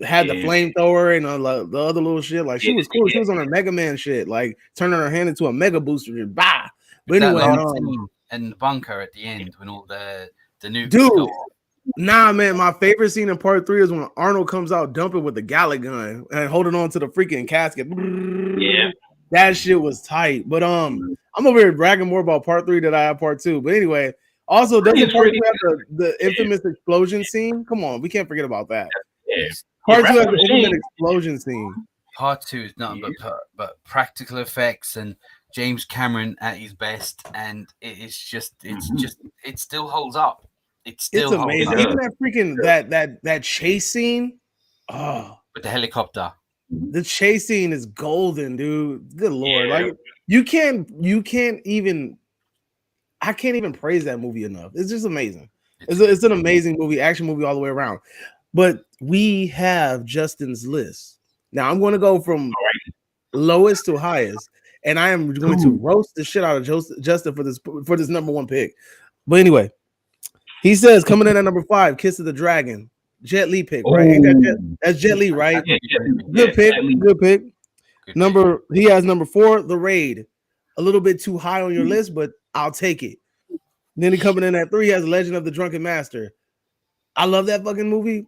had the flamethrower and the other little shit. Like she was cool. She was on her Mega Man shit, like turning her hand into a Mega Booster. Bah. But anyway, and the bunker at the end when all the nukes dude. Nah, man, my favorite scene in part 3 is when Arnold comes out dumping with the Gallic gun and holding on to the freaking casket. Yeah, that shit was tight. But I'm over here bragging more about part 3 than I have part 2. But anyway, also doesn't part 2 have the infamous explosion scene? Come on, we can't forget about that. Yeah. Part 2 has the infamous explosion scene. Part 2 is nothing but practical effects and James Cameron at his best, and it still holds up. It's amazing. Even that freaking that chase scene. Oh, with the helicopter. The chase scene is golden, dude. Good lord. Yeah. Like you can't even, I can't even praise that movie enough. It's just amazing. It's an amazing movie, action movie all the way around. But we have Justin's list. Now I'm going to go from lowest to highest, and I am going to roast the shit out of Justin for this number 1 pick. But anyway, he says coming in at number 5, Kiss of the Dragon, Jet Li pick, right? That's Jet Li, right? Good pick. He has number 4, The Raid. A little bit too high on your list, but I'll take it. Then he coming in at 3, he has Legend of the Drunken Master. I love that fucking movie.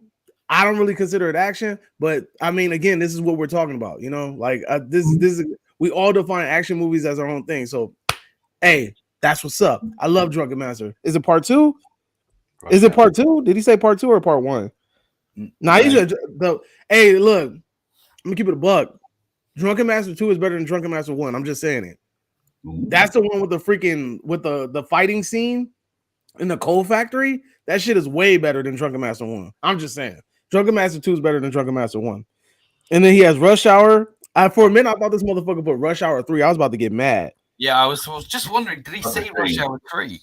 I don't really consider it action, but again, this is what we're talking about, you know? Like this is, we all define action movies as our own thing. So, hey, that's what's up. I love Drunken Master. Is it part 2? Is it part 2? Did he say part 2 or part 1? Nah, he said hey, look, I'm gonna keep it a buck. Drunken Master 2 is better than Drunken Master 1. I'm just saying it. That's the one with the freaking the fighting scene in the coal factory. That shit is way better than Drunken Master 1. I'm just saying. Drunken Master 2 is better than Drunken Master 1. And then he has Rush Hour. For a minute, I thought this motherfucker put Rush Hour 3. I was about to get mad. Yeah, I was just wondering, did he say Rush Hour 3?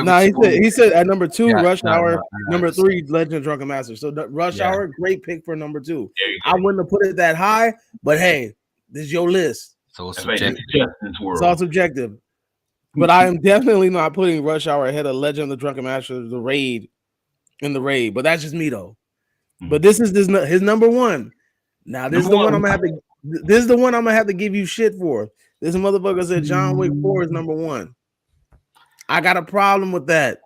No, he said at number 2, Rush Hour, number 3, Legend of Drunken Master. So Rush Hour, great pick for number 2. I wouldn't have put it that high, but hey, this is your list. It's all subjective. It's all subjective. But I am definitely not putting Rush Hour ahead of Legend of the Drunken Master, The Raid. But that's just me though. But this is his number 1. Now this is the one I'm gonna have to. This is the one I'm gonna have to give you shit for. This motherfucker said John Wick 4 is number 1. I got a problem with that.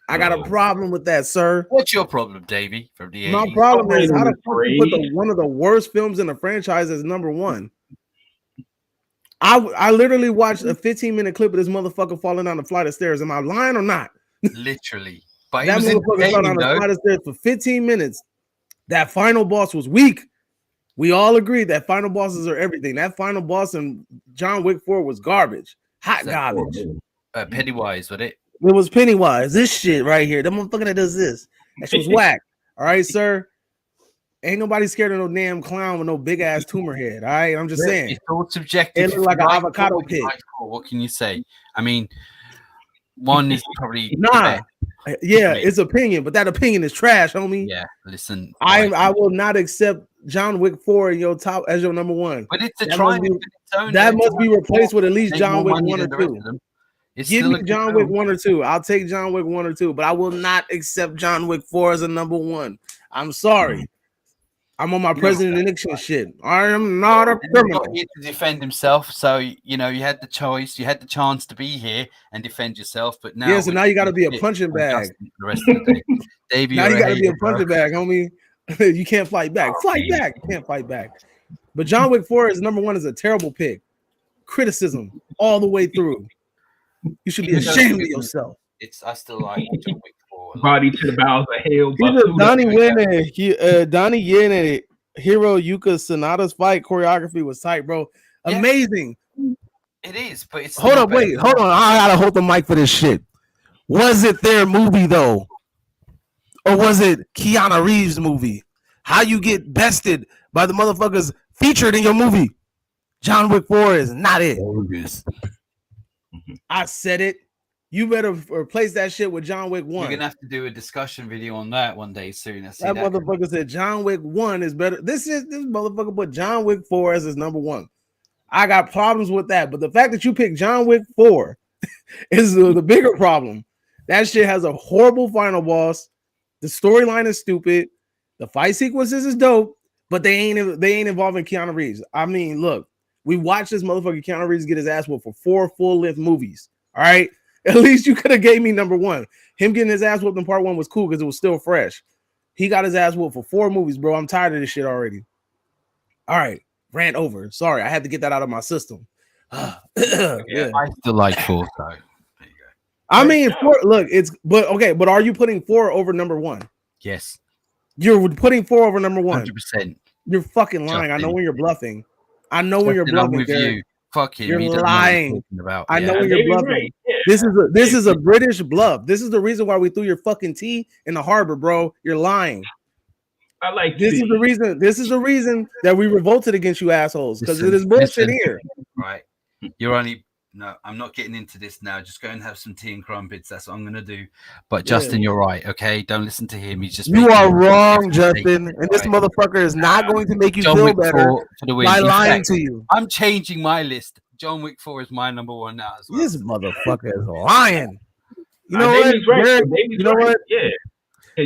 I got a problem with that, sir. What's your problem, Davey? From the 80s? My problem is how the fuck you put one of the worst films in the franchise as number 1. I literally watched a 15-minute clip of this motherfucker falling down the flight of stairs. Am I lying or not? Literally. But that motherfucker fell down the flight of stairs for 15 minutes. That final boss was weak. We all agree that final bosses are everything. That final boss in John Wick 4 was garbage. Hot garbage. Pennywise, was it? It was Pennywise. This shit right here. The motherfucker that does this. That shit was whack. All right, sir. Ain't nobody scared of no damn clown with no big ass tumor head. All right, I'm just saying. It's all subjective. It looked like an avocado pig. What can you say? I mean, one is probably nah. Yeah, it's opinion, but that opinion is trash, homie. Yeah, listen. I will not accept John Wick 4 in your top as your number one. But it's a try. That must be replaced with at least John Wick 1 or 2. Give me John Wick 1 or 2. I'll take John Wick 1 or 2, but I will not accept John Wick 4 as a number one. I'm sorry. I'm on my President Nixon shit. I am not a criminal. He had to defend himself, so you had the choice, you had the chance to be here and defend yourself. But now, so now you got to be a punching bag. The rest of the day, Davey, now you got to be a punching bag, homie. You can't fight back. Fight back. You can't fight back. But John Wick 4 is number one is a terrible pick. Criticism all the way through. You should be ashamed of yourself. I still like John Wick 4. Body to the bowels of hell. Donnie Yen and Hiro Yuka Sanada's fight choreography was tight, bro. Amazing. It is, but it's hold on. I gotta hold the mic for this shit. Was it their movie though? Or was it Keanu Reeves' movie? How you get bested by the motherfuckers featured in your movie? John Wick 4 is not it. I said it. You better replace that shit with John Wick 1. You're gonna have to do a discussion video on that one day soon. That motherfucker said John Wick 1 is better. This motherfucker put John Wick 4 as his number one. I got problems with that, but the fact that you picked John Wick 4 is the bigger problem. That shit has a horrible final boss. The storyline is stupid. The fight sequences is dope, but they ain't involving Keanu Reeves. I mean, look, we watched this motherfucker Keanu Reeves get his ass whooped for 4 full-length movies. All right. At least you could have gave me number one. Him getting his ass whooped in part 1 was cool because it was still fresh. He got his ass whooped for 4 movies, bro. I'm tired of this shit already. All right. Rant over. Sorry. I had to get that out of my system. I still like 4, so there you go. I mean, 4, look, but are you putting 4 over number 1? Yes. You're putting 4 over number 1. 100%. You're fucking lying. I know when you're bluffing. I know when you're bluffing. With you. Fuck him. You're lying. I know when you're bluffing. Right. Yeah. This is a British bluff. This is the reason why we threw your fucking tea in the harbor, bro. You're lying. I like this. Is the reason. This is the reason that we revolted against you assholes because it is bullshit here. Right. You're only. No, I'm not getting into this now. Just go and have some tea and crumpets. That's what I'm gonna do. But Justin, you're right. Okay, don't listen to him. He's just. You are wrong, Justin. And this motherfucker is not going to make you feel better by lying to you. I'm changing my list. John Wick 4 is my number one now as well. This motherfucker is lying. You know what? You know what? Yeah.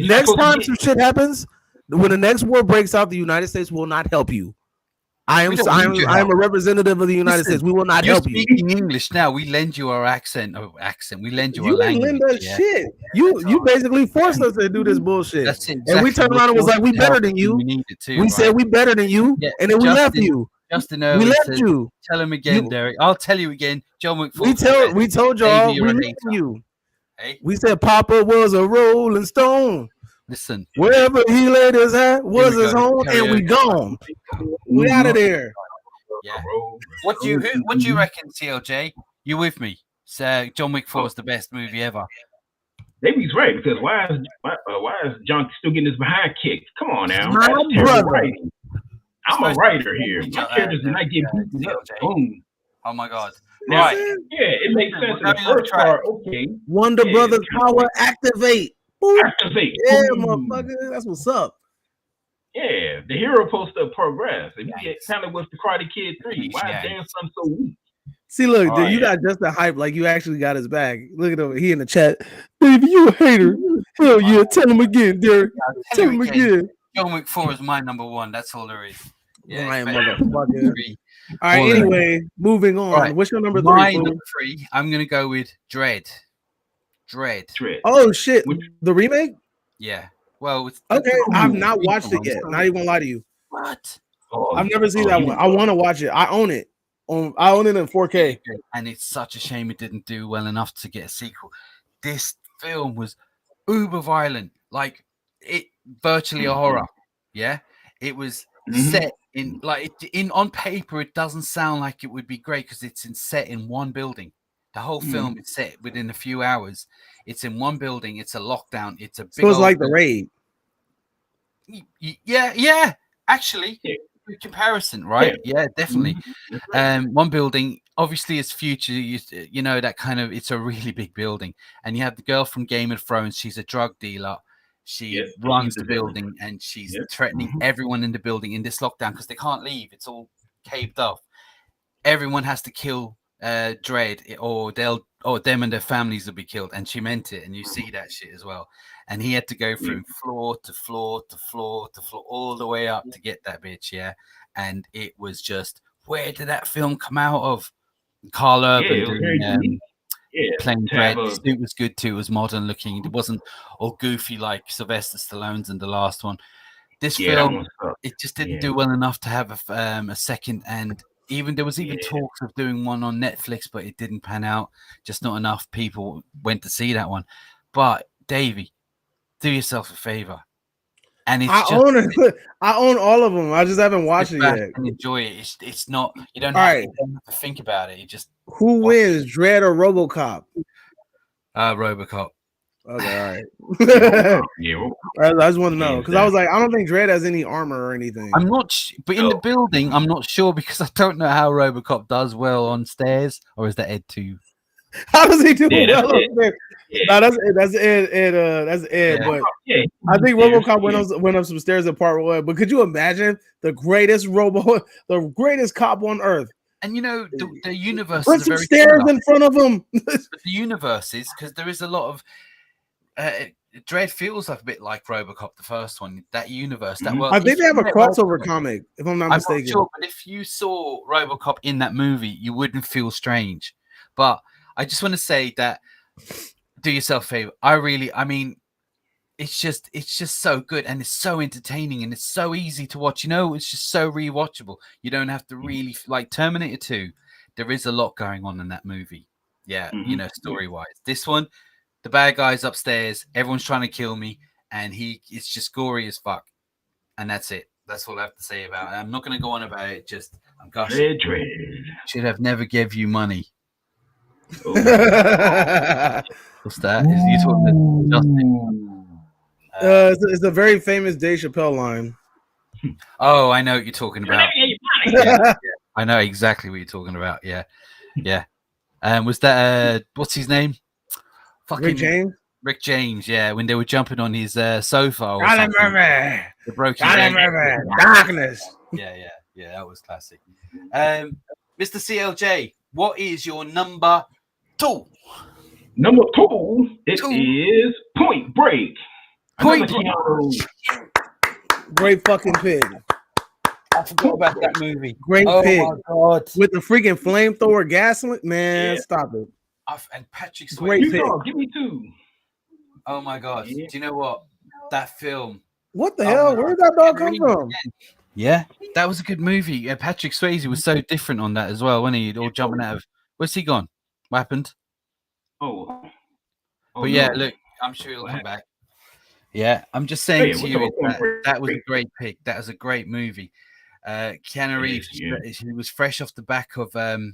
Next time some shit happens, when the next war breaks out, the United States will not help you. I am a representative of the United States. We will not help you. You're speaking English now. We lend you our accent. We lend you our language. You lend us shit. You basically forced us to do this bullshit. Exactly, and we turned around and was like, we better than you. We said we better than you. Yeah, and then we left you. Justin we left you. Tell him again, Derek. I'll tell you again. John Wick 4. We told y'all we left you. Hey? We said Papa was a Rolling Stone. Listen, wherever he laid his hat was his home, and we gone. We out of there. Yeah. What do you reckon, CLJ? You with me? So John Wick 4 is the best movie ever. Davey's right because why is John still getting his behind kicked? Come on now, my brother. I'm a writer here. My characters did not get beaten up. Boom. Oh my god. Now, right. Yeah, it makes sense in the first part. Okay. Wonder Brothers power activate. Activate. Yeah, motherfucker. That's what's up. Yeah, the hero supposed to progress. If you get kind of with the Karate Kid 3, why is Dan Son so weak? See, look, dude, you got just the hype like you actually got his back. Look at him. He in the chat. Baby, you a hater. Hell yeah. Tell him again, Derek. Tell him again. John Wick 4 is my number one. That's all there is. Yeah, motherfucker. All right, anyway, moving on. Right. What's your number 3? My number 3, I'm going to go with Dredd. Oh, shit. The remake? Yeah. Well, okay. I've not watched it yet. Not even gonna lie to you. What? I've never seen that one. I want to watch it. I own it. I own it in 4K. And it's such a shame it didn't do well enough to get a sequel. This film was uber violent. Like, it virtually a horror. Yeah. It was set in on paper. It doesn't sound like it would be great because it's set in one building. The whole film is set within a few hours. It's in one building. It's a lockdown. It's a big. So it's like The Raid. Yeah. Actually, good comparison, right? Yeah, definitely. One building, obviously, it's future. You know that kind of. It's a really big building, and you have the girl from Game of Thrones. She's a drug dealer. She runs the building, and she's threatening everyone in the building in this lockdown because they can't leave. It's all caved off. Everyone has to kill Dredd, or them and their families will be killed. And she meant it, and you see that shit as well. And he had to go from floor to floor to floor to floor, all the way up to get that bitch. Yeah, and it was just, where did that film come out of? Carl Urban playing Dredd. The suit was good too. It was modern looking. It wasn't all goofy like Sylvester Stallone's in the last one. This film, it just didn't do well enough to have a second. And even there was even talks of doing one on Netflix, but it didn't pan out. Just not enough people went to see that one. But Davey, do yourself a favor. And it's I own it. I own all of them. I just haven't watched it yet. And enjoy it. It's not. You don't have to think about it. You just. Who wins, Dredd or RoboCop? RoboCop. Okay, all right. I just want to know because I was like, I don't think Dredd has any armor or anything. I'm not, but in the building, I'm not sure because I don't know how RoboCop does well on stairs, or is that Ed too? How does he do well on stairs? No, that's Ed. That's Ed. But I think RoboCop went up some stairs at part one. But could you imagine the greatest the greatest cop on earth? And you know the universe. Put some stairs in front of him. The universes, because there is a lot of. Dredd feels like a bit like RoboCop, the first one. That universe, that world. I think they have a crossover comic, if I'm not mistaken. Not sure, but if you saw RoboCop in that movie, you wouldn't feel strange. But I just want to say that, do yourself a favor. I mean, it's just so good, and it's so entertaining, and it's so easy to watch. You know, it's just so rewatchable. You don't have to really like Terminator 2. There is a lot going on in that movie. Yeah, you know, story wise. This one. The bad guy's upstairs. Everyone's trying to kill me, and it's just gory as fuck. And that's it. That's all I have to say about it. I'm not going to go on about it. Just I'm gushing. Dredd. Should have never give you money. Oh. What's that? Is you talking to Justin? It's a very famous Dave Chappelle line. Oh, I know what you're talking about. Yeah. I know exactly what you're talking about. Yeah. Was that what's his name? Fucking Rick James, yeah, when they were jumping on his sofa. Or something. They broke his darkness. Yeah, that was classic. Mr. CLJ, what is your number 2? Number 2, is Point Break. Point Great fucking pig. I forgot about that movie. Great pig. My God. With the freaking flamethrower gasoline. Man, stop it. And Patrick Swayze. Great pick. Give me 2. Oh my God. Do you know what? That film. What the hell? Where did that dog come from? Yeah, that was a good movie. Yeah, Patrick Swayze was so different on that as well, wasn't he? All jumping out of. Where's he gone? What happened? But yeah, look, I'm sure he'll come back. Yeah, I'm just saying to you that was a great pick. That was a great movie. Keanu Reeves, he was fresh off the back of Bill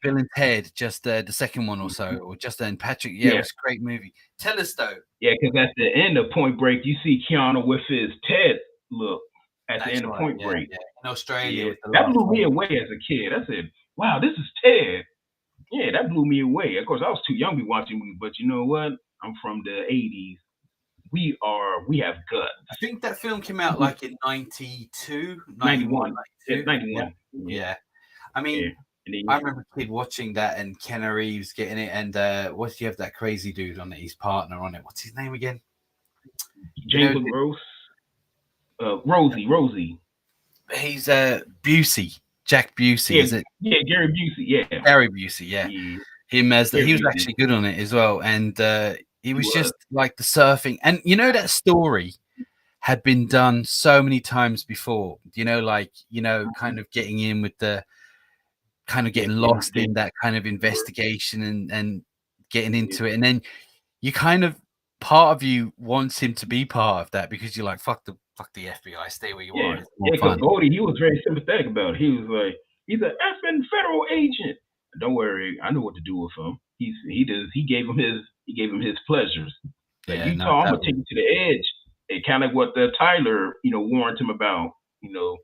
and Ted, just the second one or so, or just then Patrick. Yeah, it was a great movie. Tell us though. Yeah, because at the end of Point Break, you see Keanu with his Ted look at the end of Point Break. Yeah. In Australia, that blew me away as a kid. I said, "Wow, this is Ted." Yeah, that blew me away. Of course, I was too young to be watching movies, but you know what? I'm from the '80s. We have guts. I think that film came out like in 92, 91. 91. Yeah. I mean, I remember a kid watching that and Keanu Reeves getting it, and what do you have that crazy dude on it? His partner on it. What's his name again? James Rose. Rosie. He's Busey. Jack Busey, is it? Yeah, Gary Busey. Yeah. Gary Busey. Yeah. Him as he was actually good on it as well, and he was just like the surfing, and you know that story had been done so many times before. You know, like kind of getting in with the. Kind of getting lost in that kind of investigation and getting into it, and then you kind of part of you wants him to be part of that because you're like fuck the FBI, stay where you are. Yeah, because Goldie, he was very sympathetic about it. He was like, he's an effing federal agent. don't worry, I know what to do with him. He gave him his pleasures. Like I'm gonna take you to the edge. It kind of what the Tyler, warned him about. You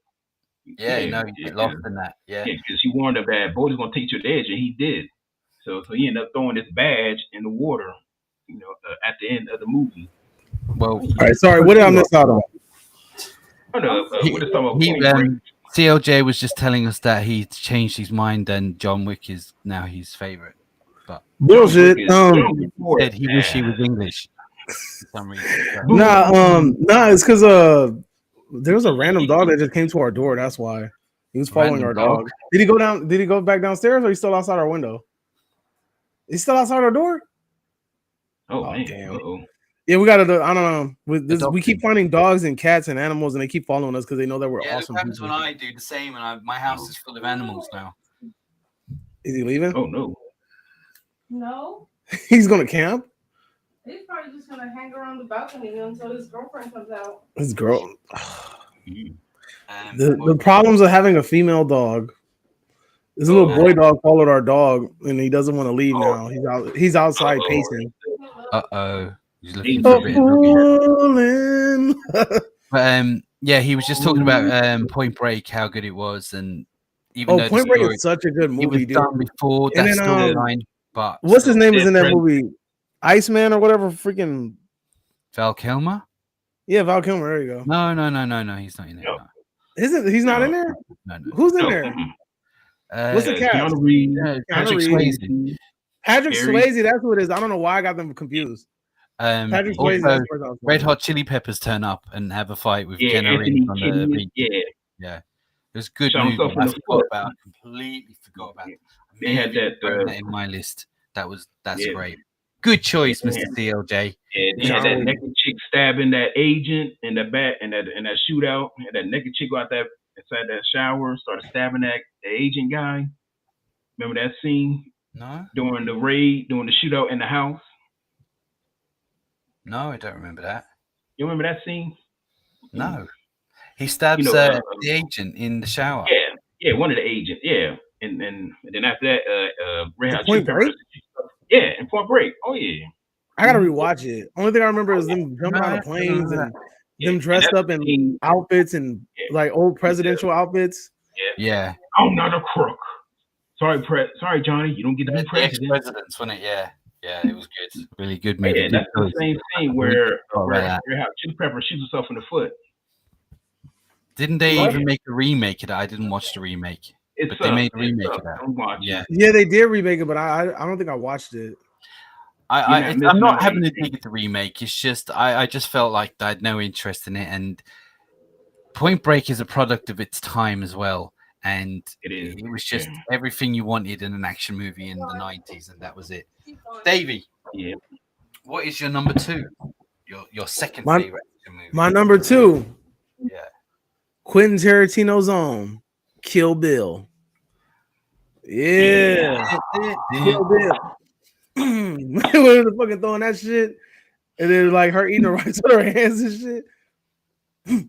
get lost in that. Yeah, because he warned him that Bodhi's gonna take you to the edge, and he did. So he ended up throwing this badge in the water. At the end of the movie. Well, all right. Sorry, what did I miss out on? CLJ was just telling us that he changed his mind and John Wick is now his favorite. But bullshit. Said he wished he was English for some reason. Nah, it's because there was a random dog that just came to our door. That's why he was following our dog. Did he go down? Did he go back downstairs, or he's still outside our window? He's still outside our door. Oh man. Damn. Uh-oh. Yeah, we gotta do. I don't know. We keep finding dogs and cats and animals, and they keep following us because they know that we're awesome. That happens when I do the same, and my house is full of animals now. Is he leaving? Oh no. No. He's gonna camp. He's probably just gonna hang around the balcony until his girlfriend comes out. His girl. The problems of having a female dog. This little boy dog followed our dog, and he doesn't want to leave now. He's outside pacing. He's looking for a bit of But yeah, he was just talking about Point Break, how good it was, and even though Point Break is such a good movie, it was done before that storyline. But what's his name is in that movie? Iceman or whatever, freaking Val Kilmer. Yeah, Val Kilmer. There you go. No, he's not in there. No. Isn't he's not in there? No. Who's in there? What's the cast? Patrick Swayze. Patrick Swayze, that's who it is. I don't know why I got them confused. Patrick Swayze. Red Hot Chili Peppers turn up and have a fight with Keanu Reeves on the beach. Yeah. It was good movie. I completely forgot about it. They had that in my list. That's great. Good choice, Mr. CLJ. Yeah, they had that naked chick stabbing that agent in the back and that shootout. And that naked chick go out there inside that shower, started stabbing the agent guy. Remember that scene? No. During the raid, during the shootout in the house. No, I don't remember that. You remember that scene? No. He stabs the agent in the shower. Yeah, one of the agents. Yeah, and then after that, Red Hot Point Break. Yeah, in Point Break. Oh yeah. I gotta rewatch it. Only thing I remember is them jumping out of planes and them dressed up in outfits and like old presidential outfits. Yeah. I'm not a crook. Sorry, Johnny. You don't get to be president. Presidents, wasn't it? Yeah, it was good. Really good movie. Yeah, that's the same thing where Red Hot Chili Pepper shoots himself in the foot. Didn't they even make a remake of that? I didn't watch the remake. But they made a remake of that. Yeah, they did remake it, but I don't think I watched it. I'm not having to dig at the remake. It's just I just felt like I had no interest in it. And Point Break is a product of its time as well. And it was just everything you wanted in an action movie in the 90s, and that was it. Davey, what is your number 2? Your second favorite action movie? My number 2. Yeah. Quentin Tarantino's own Kill Bill. Yeah. Kill Bill. When they're fucking throwing that shit, and then like her eating the rice with her hands and shit.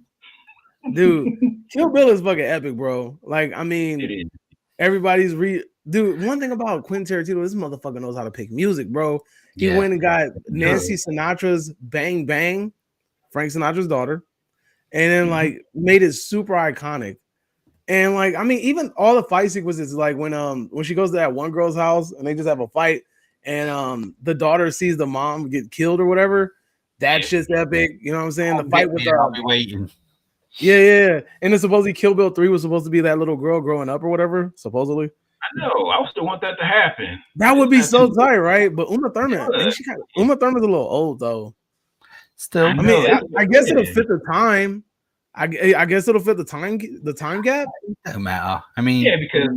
Dude, Kill Bill is fucking epic, bro. Like, I mean, everybody's dude. One thing about Quentin Tarantino, this motherfucker knows how to pick music, bro. He went and got Nancy Sinatra's "Bang Bang," Frank Sinatra's daughter, and then like made it super iconic. And like, I mean, even all the fight sequences, like when she goes to that one girl's house and they just have a fight, and the daughter sees the mom get killed or whatever. That shit's epic. You know what I'm saying? The fight with her. I'll be waiting. Yeah. And then supposedly Kill Bill 3 was supposed to be that little girl growing up or whatever, supposedly. I know. I still want that to happen. That would be so tight, right? But Uma Thurman, Uma Thurman's a little old though. Still, I mean, I guess it'll fit the time. I guess it'll fit the time gap. It doesn't matter. I mean, because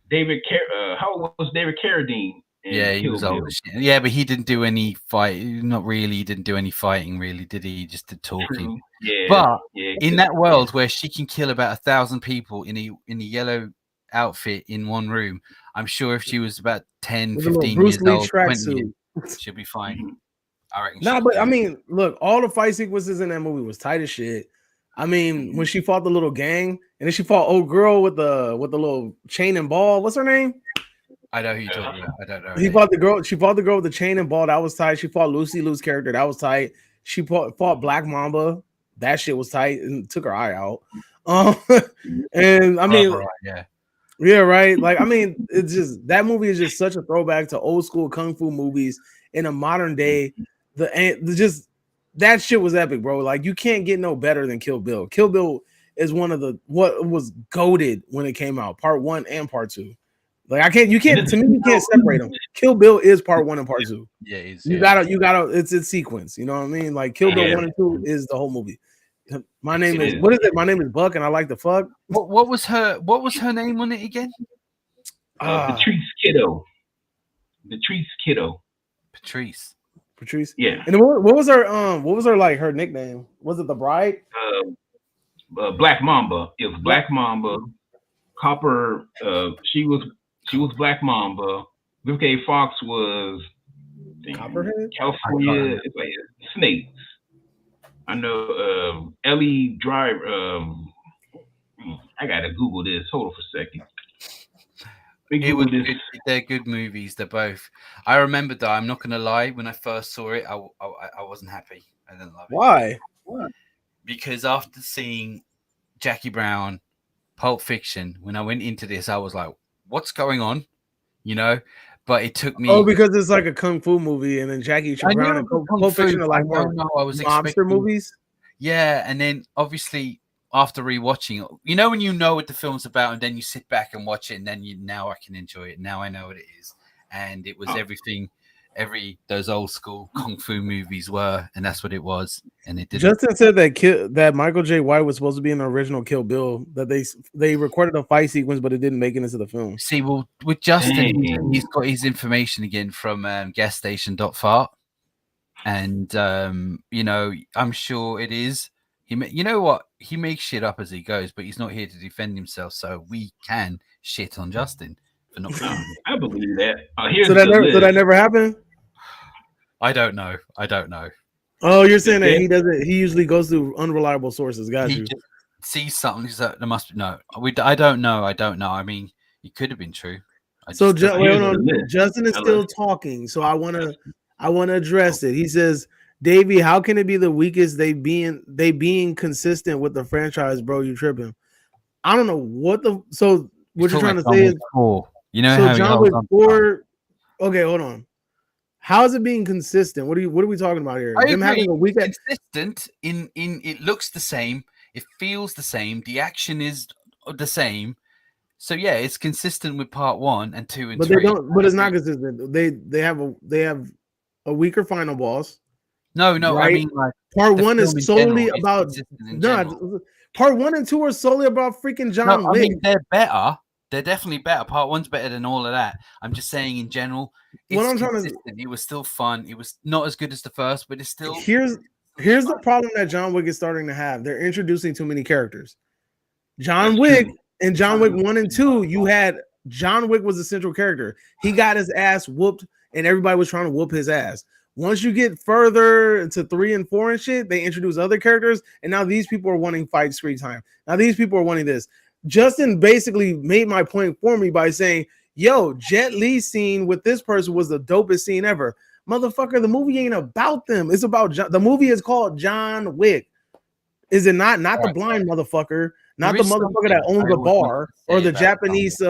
David how was David Carradine? Yeah, he was old. Yeah, but he didn't do any fight. Not really. He didn't do any fighting, really, did he? He just did talking. Yeah. But in that world where she can kill about 1,000 people in a yellow outfit in one room, I'm sure if she was about 10, 15 years old, 20, she'll be fine. I reckon. But I mean, look, all the fight sequences in that movie was tight as shit. I mean, when she fought the little gang, and then she fought old girl with the little chain and ball. What's her name? I know who you're talking about. I don't know. He fought the girl. She fought the girl with the chain and ball. That was tight. She fought Lucy Liu's character. That was tight. She fought Black Mamba. That shit was tight and took her eye out. And I mean, yeah, right. Like, I mean, it's just that movie is just such a throwback to old school kung fu movies in a modern day. Just that shit was epic, bro. Like, you can't get no better than Kill Bill. Kill Bill is one of what was goated when it came out, part 1 and part 2. Like, you can't separate them. Kill Bill is part 1 and part 2. Yeah, you gotta it's a sequence. You know what I mean? Like, Kill Bill 1 and 2 is the whole movie. My name is what is it? My name is Buck, and I like to fuck. What was her name on it again? Patrice Kiddo. Patrice. Yeah. And what was her like her nickname? Was it the Bride? Black Mamba. It was Black Mamba. Copper. She was Black Mamba. Vivica Fox was Copperhead. California. It's like Snakes. I know Ellie Driver. I gotta Google this. Hold on for a second. They're good movies. They're both. I remember though. I'm not gonna lie. When I first saw it, I wasn't happy. I didn't love it. Why? Because after seeing Jackie Brown, Pulp Fiction, when I went into this, I was like, "What's going on?" You know. But it took me. Oh, because it's like a kung fu movie, and then Jackie Brown and Pulp Fiction are like more mobster movies. Yeah, and then obviously after rewatching it, you know when you know what the film's about, and then you sit back and watch it, and then now I can enjoy it. Now I know what it is, and it was everything. Those old school kung fu movies were, and that's what it was. And it did. Justin said that Michael J. White was supposed to be in the original Kill Bill. That they recorded a fight sequence, but it didn't make it into the film. See, well, with Justin, he's got his information again from gasstation.fart, and you know, I'm sure it is. You know what? He makes shit up as he goes, but he's not here to defend himself, so we can shit on Justin. I believe that. So that never happened? I don't know. Oh, you're saying that he doesn't. He usually goes through unreliable sources. Got you. Just sees something. So there must be no. I don't know. I mean, it could have been true. Justin is still talking, so I want to address it. He says, "Davey, how can it be the weakest? They being consistent with the franchise, bro. You tripping? I don't know what the so." What you're trying to say is, you know, so John Wick 4. Okay, hold on. How is it being consistent? What are we talking about here? Them having a weekend consistent in it looks the same, it feels the same, the action is the same. So yeah, it's consistent with part 1 and 2 and 3. But they don't. But it's not consistent. They have a weaker final boss. No, right? I mean, like, part 1 is solely about part 1 and 2 are solely about freaking John Wick. I mean, they're better. They're definitely better. Part 1's better than all of that. I'm just saying in general. It was still fun. It was not as good as the first, but it's still. Here's the problem that John Wick is starting to have. They're introducing too many characters. John Wick and John Wick 1 and 2, you had John Wick was the central character. He got his ass whooped, and everybody was trying to whoop his ass. Once you get further into 3 and 4 and shit, they introduce other characters, and now these people are wanting fight screen time. Now these people are wanting this. Justin basically made my point for me by saying, yo, Jet Li's scene with this person was the dopest scene ever. Motherfucker, the movie ain't about them. It's about the movie is called John Wick. Is it not? Not the blind motherfucker, not the motherfucker that owns the bar or the Japanese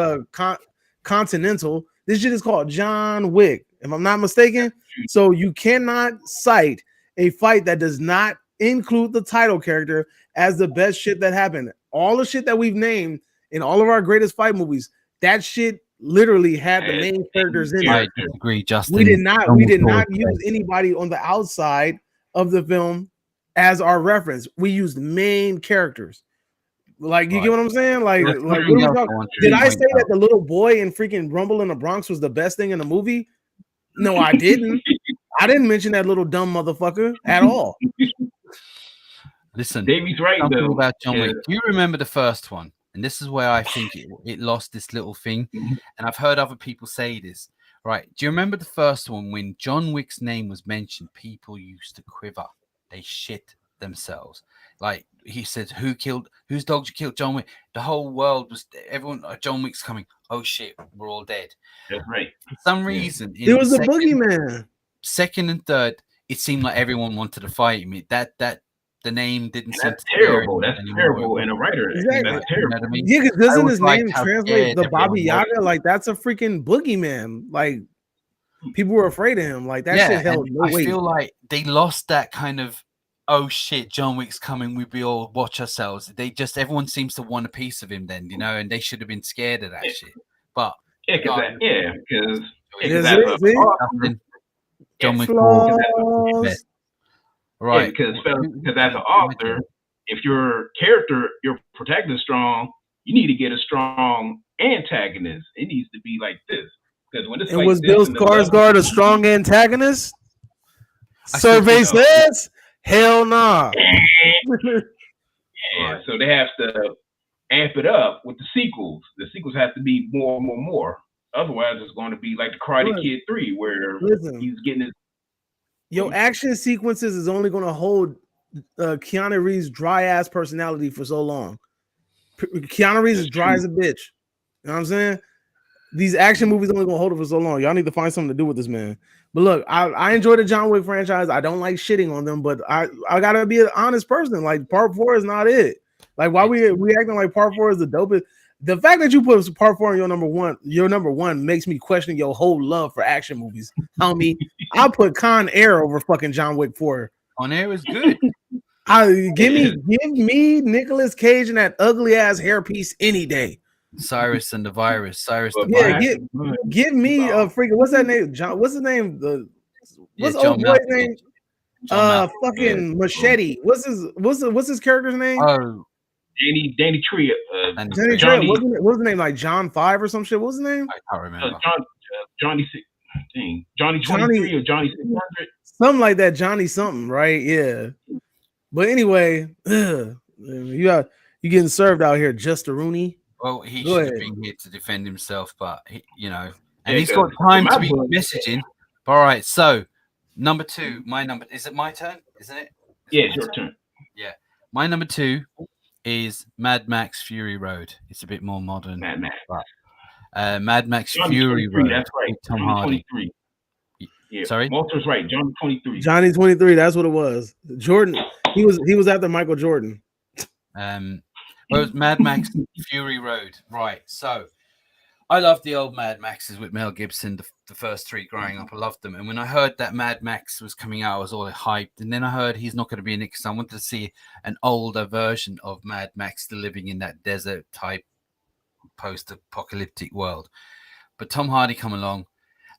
Continental. This shit is called John Wick, if I'm not mistaken. So you cannot cite a fight that does not include the title character as the best shit that happened. All the shit that we've named in all of our greatest fight movies, that shit literally had the main characters in it. I disagree, Justin. We did not use anybody on the outside of the film as our reference. We used main characters. Like, you get what I'm saying? Like what are we talking? Did I say that the little boy in freaking Rumble in the Bronx was the best thing in the movie? No, I didn't. I didn't mention that little dumb motherfucker at all. Listen, Davey's right though. About John Wick. Do you remember the first one? And this is where I think it lost this little thing. And I've heard other people say this. Right? Do you remember the first one when John Wick's name was mentioned? People used to quiver. They shit themselves. Like he said, whose dog killed John Wick? The whole world was everyone. John Wick's coming. Oh shit, we're all dead. That's right. For some reason, It was the boogeyman. Second and third, it seemed like everyone wanted to fight him. That the name didn't. That's terrible. That's terrible. And a writer, exactly. That's terrible. You know what I mean? Yeah, because doesn't his name how translate the scared Baba everyone was. Yaga? Like that's a freaking boogeyman. Like people were afraid of him. Like that shit held no weight. I feel like they lost that kind of, oh shit, John Wick's coming. We all watch ourselves. Everyone seems to want a piece of him then, you know, and they should have been scared of that shit. But because John Wick. Right, because as an author, if your character, your protagonist is strong, you need to get a strong antagonist. It needs to be like this. Because when it's and like was Bill Skarsgård a strong antagonist? I Survey says, hell nah. Yeah, so they have to amp it up with the sequels. The sequels have to be more. Otherwise, it's going to be like the Karate Kid 3, where he's getting his. Your action sequences is only going to hold Keanu Reeves' dry ass personality for so long. Keanu Reeves is dry as a bitch. You know what I'm saying? These action movies only going to hold it for so long. Y'all need to find something to do with this, man. But look, I enjoy the John Wick franchise. I don't like shitting on them, but I gotta be an honest person. Like Part 4 is not it. Like why we acting like Part 4 is the dopest. The fact that you put Part 4 in your number one makes me question your whole love for action movies. Homie, I'll put Con Air over fucking John Wick 4. Con Air is good. Give me Nicolas Cage and that ugly ass hairpiece any day. Cyrus and the Virus. Cyrus the Virus. Yeah, give me a freaking what's that name? John. What's his name? What's old boy's name? Fucking Machete. What's his character's name? Oh, Danny Trio. Danny Trio. What's his name? Like John 5 or some shit. What's his name? I can't remember. Johnny 23 or Johnny 600. Something like that. Johnny something, right? Yeah. But anyway, you getting served out here, Just a Rooney. Well, he should have been here to defend himself, but he's got time to be messaging. All right, so number 2, is it my turn? Isn't it? Yeah, it's your turn. Yeah, my number 2 is Mad Max Fury Road. It's a bit more modern. Mad Max. But, Mad Max Fury Road. That's right. Tom Hardy. 23. Yeah. Sorry, Walter's right. Johnny 23. Johnny 23. That's what it was. Jordan. He was after Michael Jordan. Well, it was Mad Max Fury Road. Right. So I loved the old Mad Maxes with Mel Gibson, the first 3 growing up. I loved them. And when I heard that Mad Max was coming out, I was all hyped. And then I heard he's not going to be in it because I wanted to see an older version of Mad Max still living in that desert type post-apocalyptic world. But Tom Hardy come along,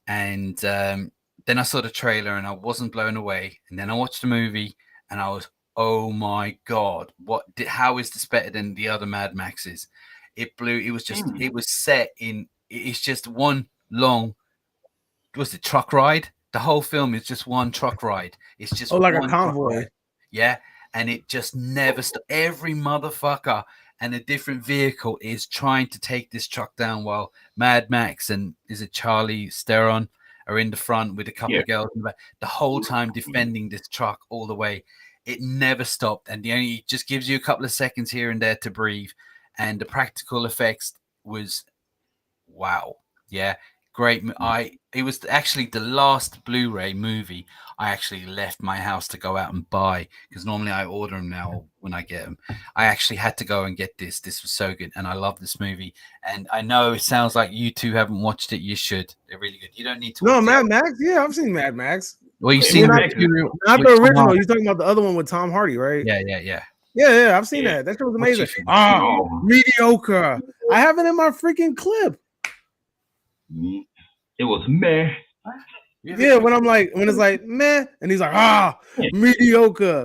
and then I saw the trailer and I wasn't blown away. And then I watched the movie and I was, oh my God, how is this better than the other Mad Maxes? It blew. It was just, it was set in, it's just one long, what's it, truck ride? The whole film is just one truck ride. It's just like a convoy. Yeah. And it just never stopped. Every motherfucker and a different vehicle is trying to take this truck down while Mad Max and is it Charlie Theron are in the front with a couple of girls in the back, the whole time defending this truck all the way. It never stopped, and it just gives you a couple of seconds here and there to breathe. And the practical effects was wow, yeah, great. It was actually the last Blu-ray movie I actually left my house to go out and buy, because normally I order them now when I get them. I actually had to go and get this. This was so good, and I love this movie. And I know it sounds like you two haven't watched it. You should. They're really good. You don't need to. No, Mad Max. Yeah, I've seen Mad Max. Well, you've seen not the original. You're talking about the other one with Tom Hardy, right? Yeah. I've seen that. That shit was amazing. Mediocre. I have it in my freaking clip. It was meh. Yeah, when it's like meh, and he's like mediocre.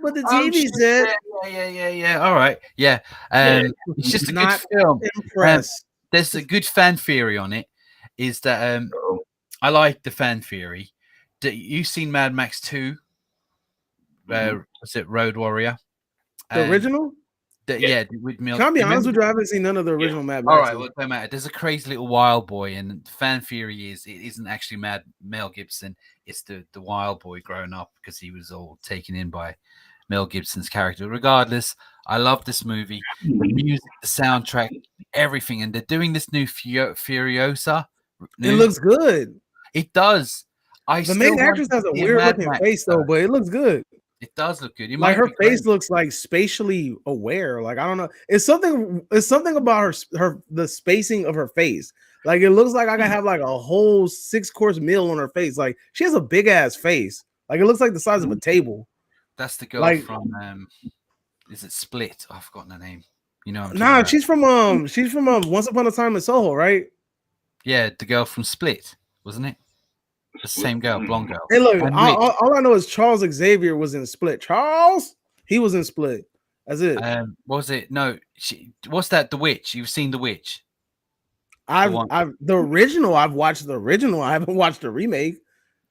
But the TV said, yeah. All right, yeah. It's just a good film. There's a good fan theory on it. Is that I like the fan theory. You've seen Mad Max 2? Was it Road Warrior? The original? With Mel. Can I be honest with you? I haven't seen none of the original Mad Max. All right, well, it don't matter. There's a crazy little wild boy, and the fan theory is it isn't actually Mel Gibson. It's the wild boy growing up because he was all taken in by Mel Gibson's character. Regardless, I love this movie. The music, the soundtrack, everything. And they're doing this new Furiosa. It looks good. It does. The main actress has a weird looking face though, but it looks good. It does look good. Like her face looks like spatially aware. Like I don't know. It's something about the spacing of her face. Like it looks like I can have like a whole 6-course meal on her face. Like she has a big ass face. Like it looks like the size of a table. That's the girl from is it Split? I've forgotten her name. You know, nah, she's from Once Upon a Time in Soho, right? Yeah, the girl from Split, wasn't it? The same girl, blonde girl. Hey, look, all I know is Charles Xavier was in Split. He was in Split. That's it. Was it? No, what's that? The Witch. You've seen The Witch? The original. I've watched the original. I haven't watched the remake.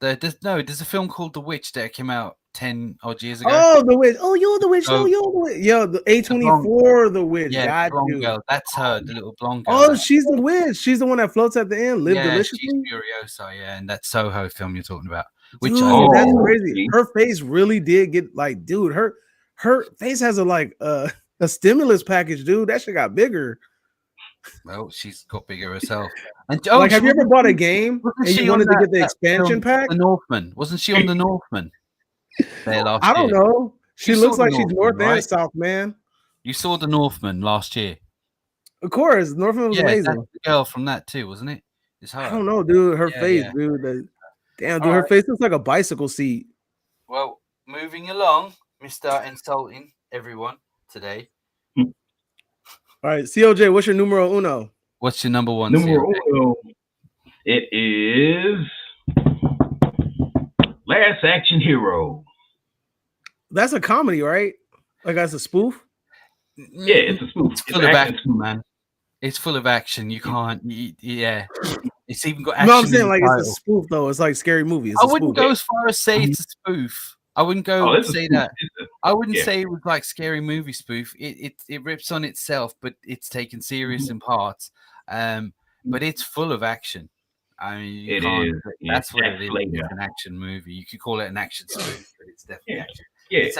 There's a film called The Witch that came out 10 odd years ago. Oh, The Witch. Oh, you're The Witch. Oh, you're The Witch. Yo, the A24, The Witch. Yeah, blonde girl. That's her, the little blonde girl. Oh, she's the witch. She's the one that floats at the end. Live deliciously. She's Furiosa, yeah, and that Soho film you're talking about. Which dude, that's crazy. Her face really did get like, dude. Her face has a stimulus package, dude. That shit got bigger. Well, she's got bigger herself. And have you ever bought a game and you wanted to get the expansion pack? The Northman, wasn't she on the Northman? I don't know. She looks like she's North and South, man. You saw the Northman last year. Of course, Northman was amazing. That's the girl from that too, wasn't it? It's her. I don't know, dude. Her face, dude. Damn, dude, her face looks like a bicycle seat. Well, moving along, Mr. Insulting everyone today. All right, COJ, what's your numero uno? What's your number one? Numero uno. It is Last Action Hero. That's a comedy, right? Like that's a spoof? Yeah, it's a spoof. It's full of action, man. It's full of action. You can't. Yeah, it's even got action. No, I'm saying like it's a spoof though. It's like Scary Movie. I wouldn't go as far as say it's a spoof. I wouldn't go say that. I wouldn't say it was like Scary Movie spoof. It rips on itself, but it's taken serious in parts. But it's full of action. I mean, it is. That's what it is. It's an action movie. You could call it an action spoof, but it's definitely action. Yeah, it's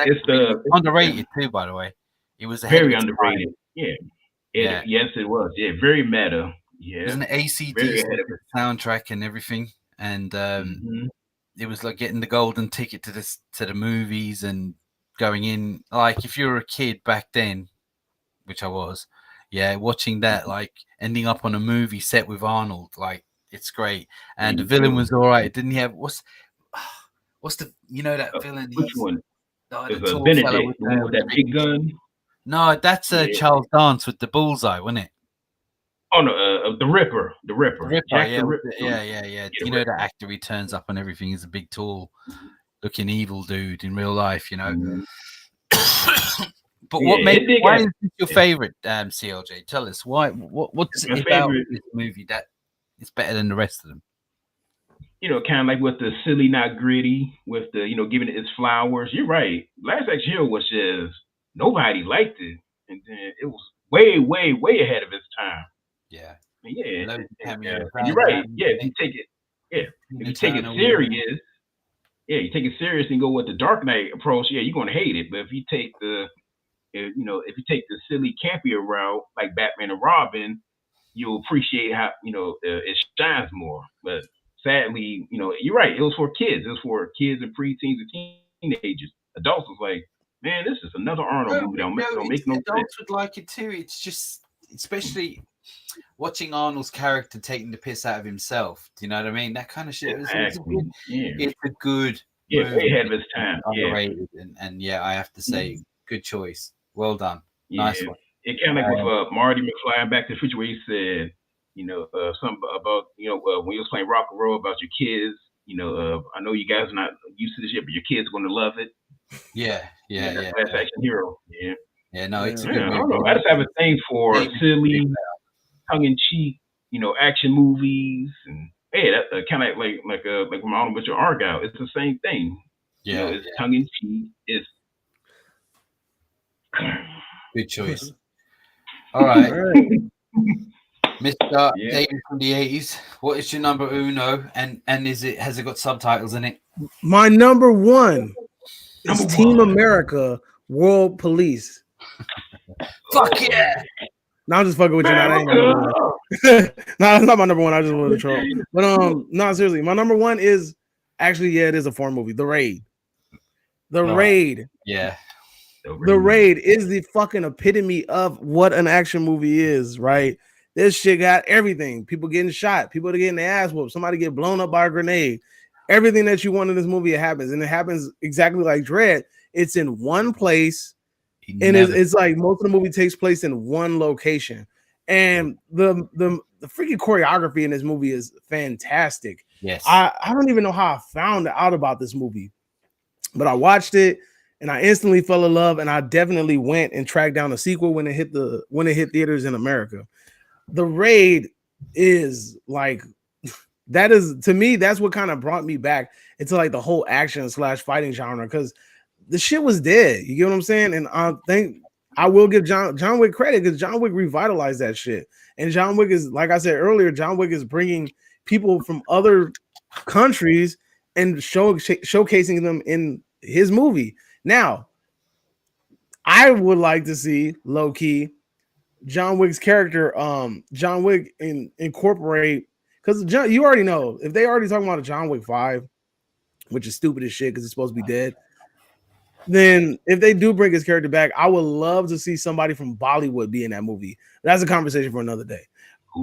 underrated too, by the way. It was very underrated. Yeah. Yes, it was. Yeah, very meta. Yeah, it was an ACDC soundtrack and everything, and it was like getting the golden ticket to the movies and going in. Like if you were a kid back then, which I was, watching that, like ending up on a movie set with Arnold, like it's great. And the villain was all right. Didn't he have what's the that villain? Which one? The Benedict with that big gun. No, that's Charles Dance with the bullseye, wasn't it? Oh no, the Ripper. The Ripper. Yeah. You know that actor, he turns up and everything. He's a big, tall, looking evil dude in real life, you know. Mm-hmm. But why is this your favorite, CLJ? Tell us what's it about this movie that is better than the rest of them? Kind of like with the silly, not gritty, with the giving it its flowers. You're right. Last Action Hero was just nobody liked it, and then it was way, way, way ahead of its time. Yeah. You're right. Yeah, if you take it, if you take it serious, you take it serious and go with the Dark Knight approach, you're gonna hate it. But if you take the silly, campier route like Batman and Robin, you'll appreciate how it shines more. But sadly, you're right. It was for kids. It was for kids and preteens and teenagers. Adults was like, man, this is another Arnold movie. Don't make no sense. Adults would like it too. It's just, especially watching Arnold's character taking the piss out of himself. Do you know what I mean? That kind of shit. It's a good movie. Way ahead of its time. Underrated. And I have to say, good choice. Well done. Nice one. It kind of like with Marty McFly in Back to the Future, where he said, something about, when he was playing rock and roll about your kids, I know you guys are not used to this yet, but your kids are going to love it. Yeah. Last Action Hero. Yeah, no, it's a good movie. I don't know. I just have a thing for silly, tongue-in-cheek, action movies, and that kind of like when Arnold with your Argyle, it's the same thing. Yeah, it's tongue-in-cheek. It's good choice. All right. Mr. David from the 80s, what is your number uno? And has it got subtitles in it? My number one It's Team America World Police. Fuck yeah! No, I'm just fucking with you. Now, that ain't my number one. No, that's not my number one. I just wanted to troll. But no, seriously, my number one is actually, yeah, it is a foreign movie. The Raid. The Raid. Yeah. The Raid is the fucking epitome of what an action movie is, right? This shit got everything. People getting shot, people getting their ass whooped, somebody get blown up by a grenade. Everything that you want in this movie, it happens. And it happens exactly like Dredd. It's in one place. And it's like most of the movie takes place in one location. And the freaking choreography in this movie is fantastic. Yes. I don't even know how I found out about this movie, but I watched it and I instantly fell in love. And I definitely went and tracked down a sequel when it hit theaters in America. The Raid is like, that is, to me, that's what kind of brought me back into like the whole action / fighting genre, because the shit was dead. You get what I'm saying? And I think I will give John Wick credit, because John Wick revitalized that shit. And John Wick is, like I said earlier, John Wick is bringing people from other countries and showcasing them in his movie. Now, I would like to see low key John Wick's character, John Wick incorporate, because you already know if they already talking about a John Wick 5, which is stupid as shit because it's supposed to be dead. Then if they do bring his character back, I would love to see somebody from Bollywood be in that movie. That's a conversation for another day.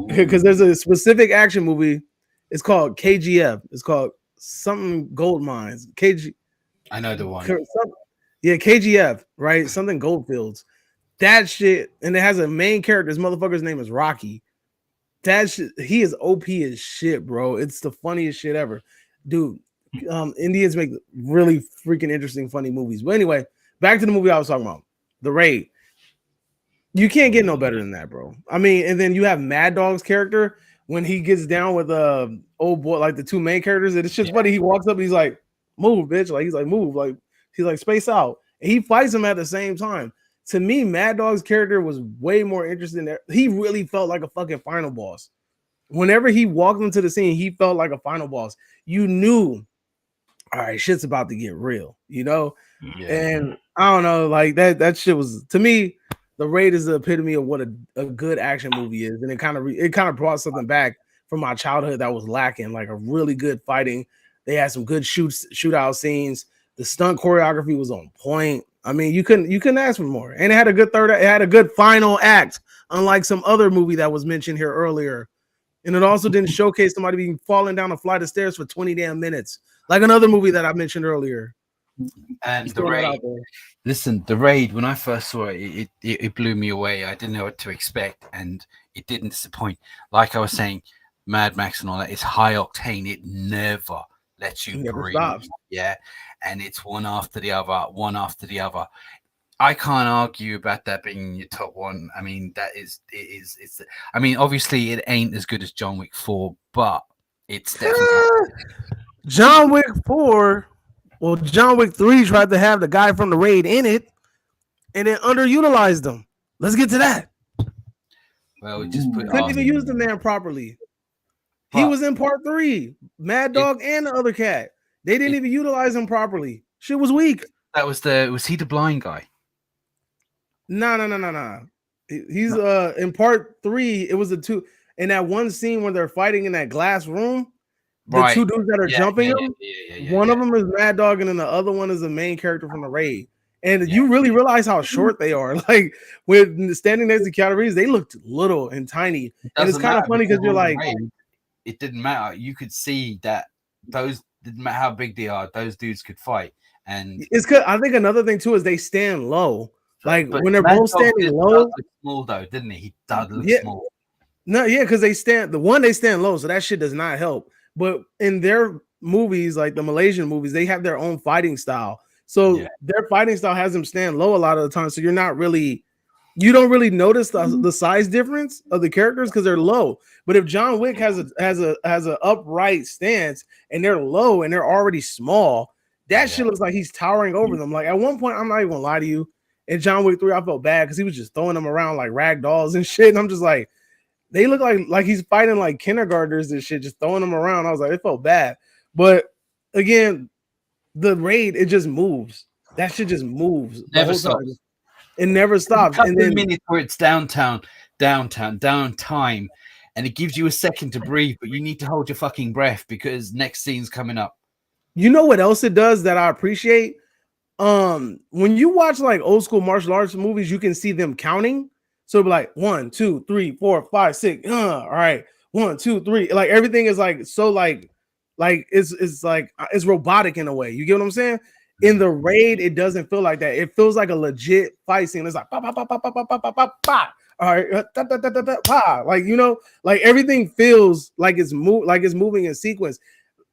Because there's a specific action movie. It's called KGF. It's called something Gold Mines. I know the one. KGF, right? Something Goldfields. That shit, and it has a main character. This motherfucker's name is Rocky. That shit, he is OP as shit, bro. It's the funniest shit ever. Dude, Indians make really freaking interesting, funny movies. But anyway, back to the movie I was talking about, The Raid. You can't get no better than that, bro. I mean, and then you have Mad Dog's character when he gets down with old boy, like the two main characters. And it's just funny. He walks up and he's like, "Move, bitch!" Like he's like, "Move!" Like he's like, "Space out." And he fights him at the same time. To me, Mad Dog's character was way more interesting there. He really felt like a fucking final boss. Whenever he walked into the scene, he felt like a final boss. You knew, all right, shit's about to get real, you know? Yeah. And I don't know, like that shit was, to me, The Raid is the epitome of what a good action movie is. And it kind of brought something back from my childhood that was lacking, like a really good fighting. They had some good shootout scenes. The stunt choreography was on point. I mean, you couldn't ask for more. And it had a good it had a good final act, unlike some other movie that was mentioned here earlier. And it also didn't showcase somebody being falling down a flight of stairs for 20 damn minutes, like another movie that I mentioned earlier. And The Raid. Listen, The Raid, when I first saw it, it blew me away. I didn't know what to expect, and it didn't disappoint. Like I was saying, Mad Max and all that is high octane. It never lets you breathe. Stops. Yeah. And it's one after the other. I can't argue about that being in your top one. I mean, I mean, obviously it ain't as good as John Wick 4, but it's definitely John Wick 4. Well, John Wick 3 tried to have the guy from The Raid in it, and it underutilized him. Let's get to that. Well, we just couldn't even use the man properly. He was in part 3, Mad Dog and the other cat. They didn't even utilize him properly. Shit was weak. Was he the blind guy? No. He's in part 3. It was the two in that one scene where they're fighting in that glass room. The two dudes that are jumping him. One of them is Mad Dog, and then the other one is the main character from The Raid. And you really realize how short they are. Like with standing next to Keanu Reeves, they looked little and tiny. And it's kind of funny because you're like, it didn't matter. You could see that those didn't matter how big they are. Those dudes could fight. And it's good. I think another thing too is they stand low. Like when they're both standing low. Small though, didn't he? He did look small. No, yeah, because they stand low, so that shit does not help. But in their movies, like the Malaysian movies, they have their own fighting style. So their fighting style has them stand low a lot of the time. So you don't really notice the size difference of the characters because they're low. But if John Wick has a upright stance and they're low and they're already small, that shit looks like he's towering over them. Like at one point, I'm not even gonna lie to you, in John Wick 3, I felt bad because he was just throwing them around like rag dolls and shit. And I'm just like, they look like he's fighting like kindergartners and shit, just throwing them around. I was like, it felt bad. But again, The Raid, it just moves. that shit just moves the Never whole stops. time. It never stops. Couple And then of minutes where it's downtime, and it gives you a second to breathe, but you need to hold your fucking breath because next scene's coming up. you know what else it does that I appreciate? When you watch like old school martial arts movies, you can see them counting. So it'll be like 1, 2, 3, 4, 5, 6. All right, 1, 2, 3. Like everything is like so like it's like it's robotic in a way. You get what I'm saying? In the raid, it doesn't feel like that. It feels like a legit fight scene. It's like pa pa pa pa pa pa pa pa pa pa. All right, da, da, da, da, da, pa. Like you know, like everything feels like it's moving in sequence.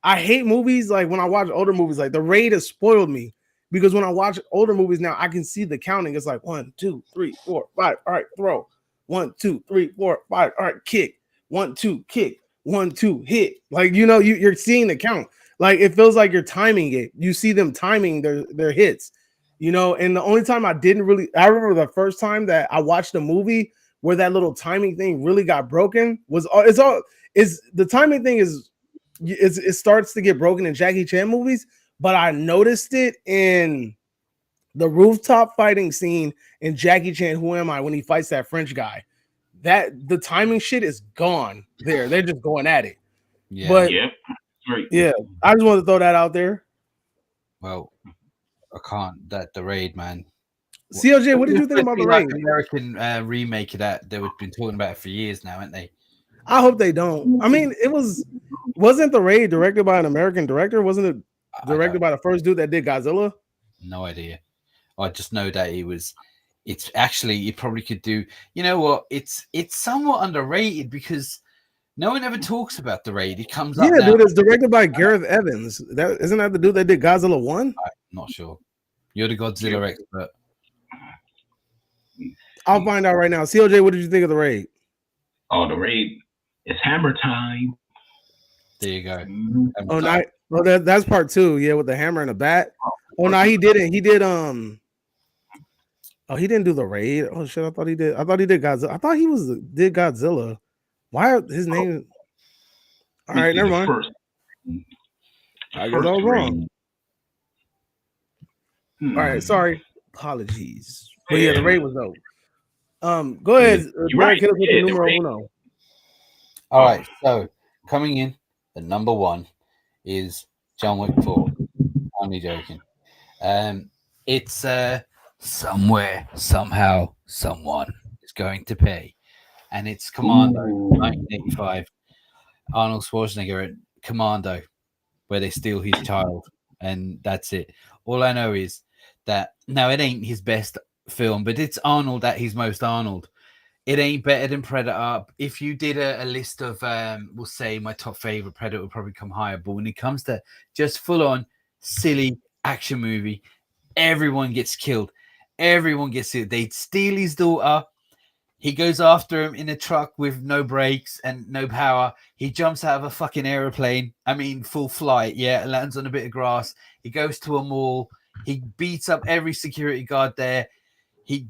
I hate movies like when I watch older movies, like the raid has spoiled me because when I watch older movies now, I can see the counting. It's like 1, 2, 3, 4, 5. All right, throw 1, 2, 3, 4, 5. All right, kick 1, 2, kick 1, 2, hit. Like you know, you're seeing the count. Like it feels like you're timing it. You see them timing their hits, you know. And the only time I remember the first time that I watched a movie where that little timing thing really got broken was the timing thing is. It starts to get broken in Jackie Chan movies, but I noticed it in the rooftop fighting scene in Jackie Chan Who Am I when he fights that French guy. That the timing shit is gone there. They're just going at it. Yeah. But Right. yeah, I just wanted to throw that out there. Well, I can't. The raid, man. CLJ, what did you think about the raid? American remake of that? They've been talking about it for years now, haven't they? I hope they don't. I mean, wasn't the raid directed by an American director? Wasn't it directed by the first dude that did Godzilla? No idea. I just know that it's actually, you probably could do, you know what? It's somewhat underrated because no one ever talks about the raid. It comes up. Yeah, dude, it's directed by Gareth Evans. Isn't that the dude that did Godzilla 1? I'm not sure. You're the Godzilla expert. I'll find out right now. CLJ, what did you think of the raid? Oh, the raid. It's hammer time. There you go. Oh, no, that's part 2. Yeah, with the hammer and the bat. Oh no, he didn't. He did Oh, he didn't do the raid. Oh shit, I thought he did Godzilla. I thought he did Godzilla. Why are his name? All right, never mind. I guess I was wrong. All right, sorry. Apologies. But yeah, the raid was dope. Go ahead. Right. Hit us with the numero uno. All right, so coming in at number 1 is John Wick 4. Only joking. It's somewhere, somehow, someone is going to pay, and it's Commando, 1985. Arnold Schwarzenegger at Commando, where they steal his child, and that's it. All I know is that now it ain't his best film, but it's Arnold at his most Arnold. It ain't better than Predator. If you did a list of, we'll say my top favorite, Predator would probably come higher. But when it comes to just full on silly action movie, everyone gets killed. Everyone gets it. They steal his daughter. He goes after him in a truck with no brakes and no power. He jumps out of a fucking airplane. I mean, full flight. Yeah, lands on a bit of grass. He goes to a mall. He beats up every security guard there. He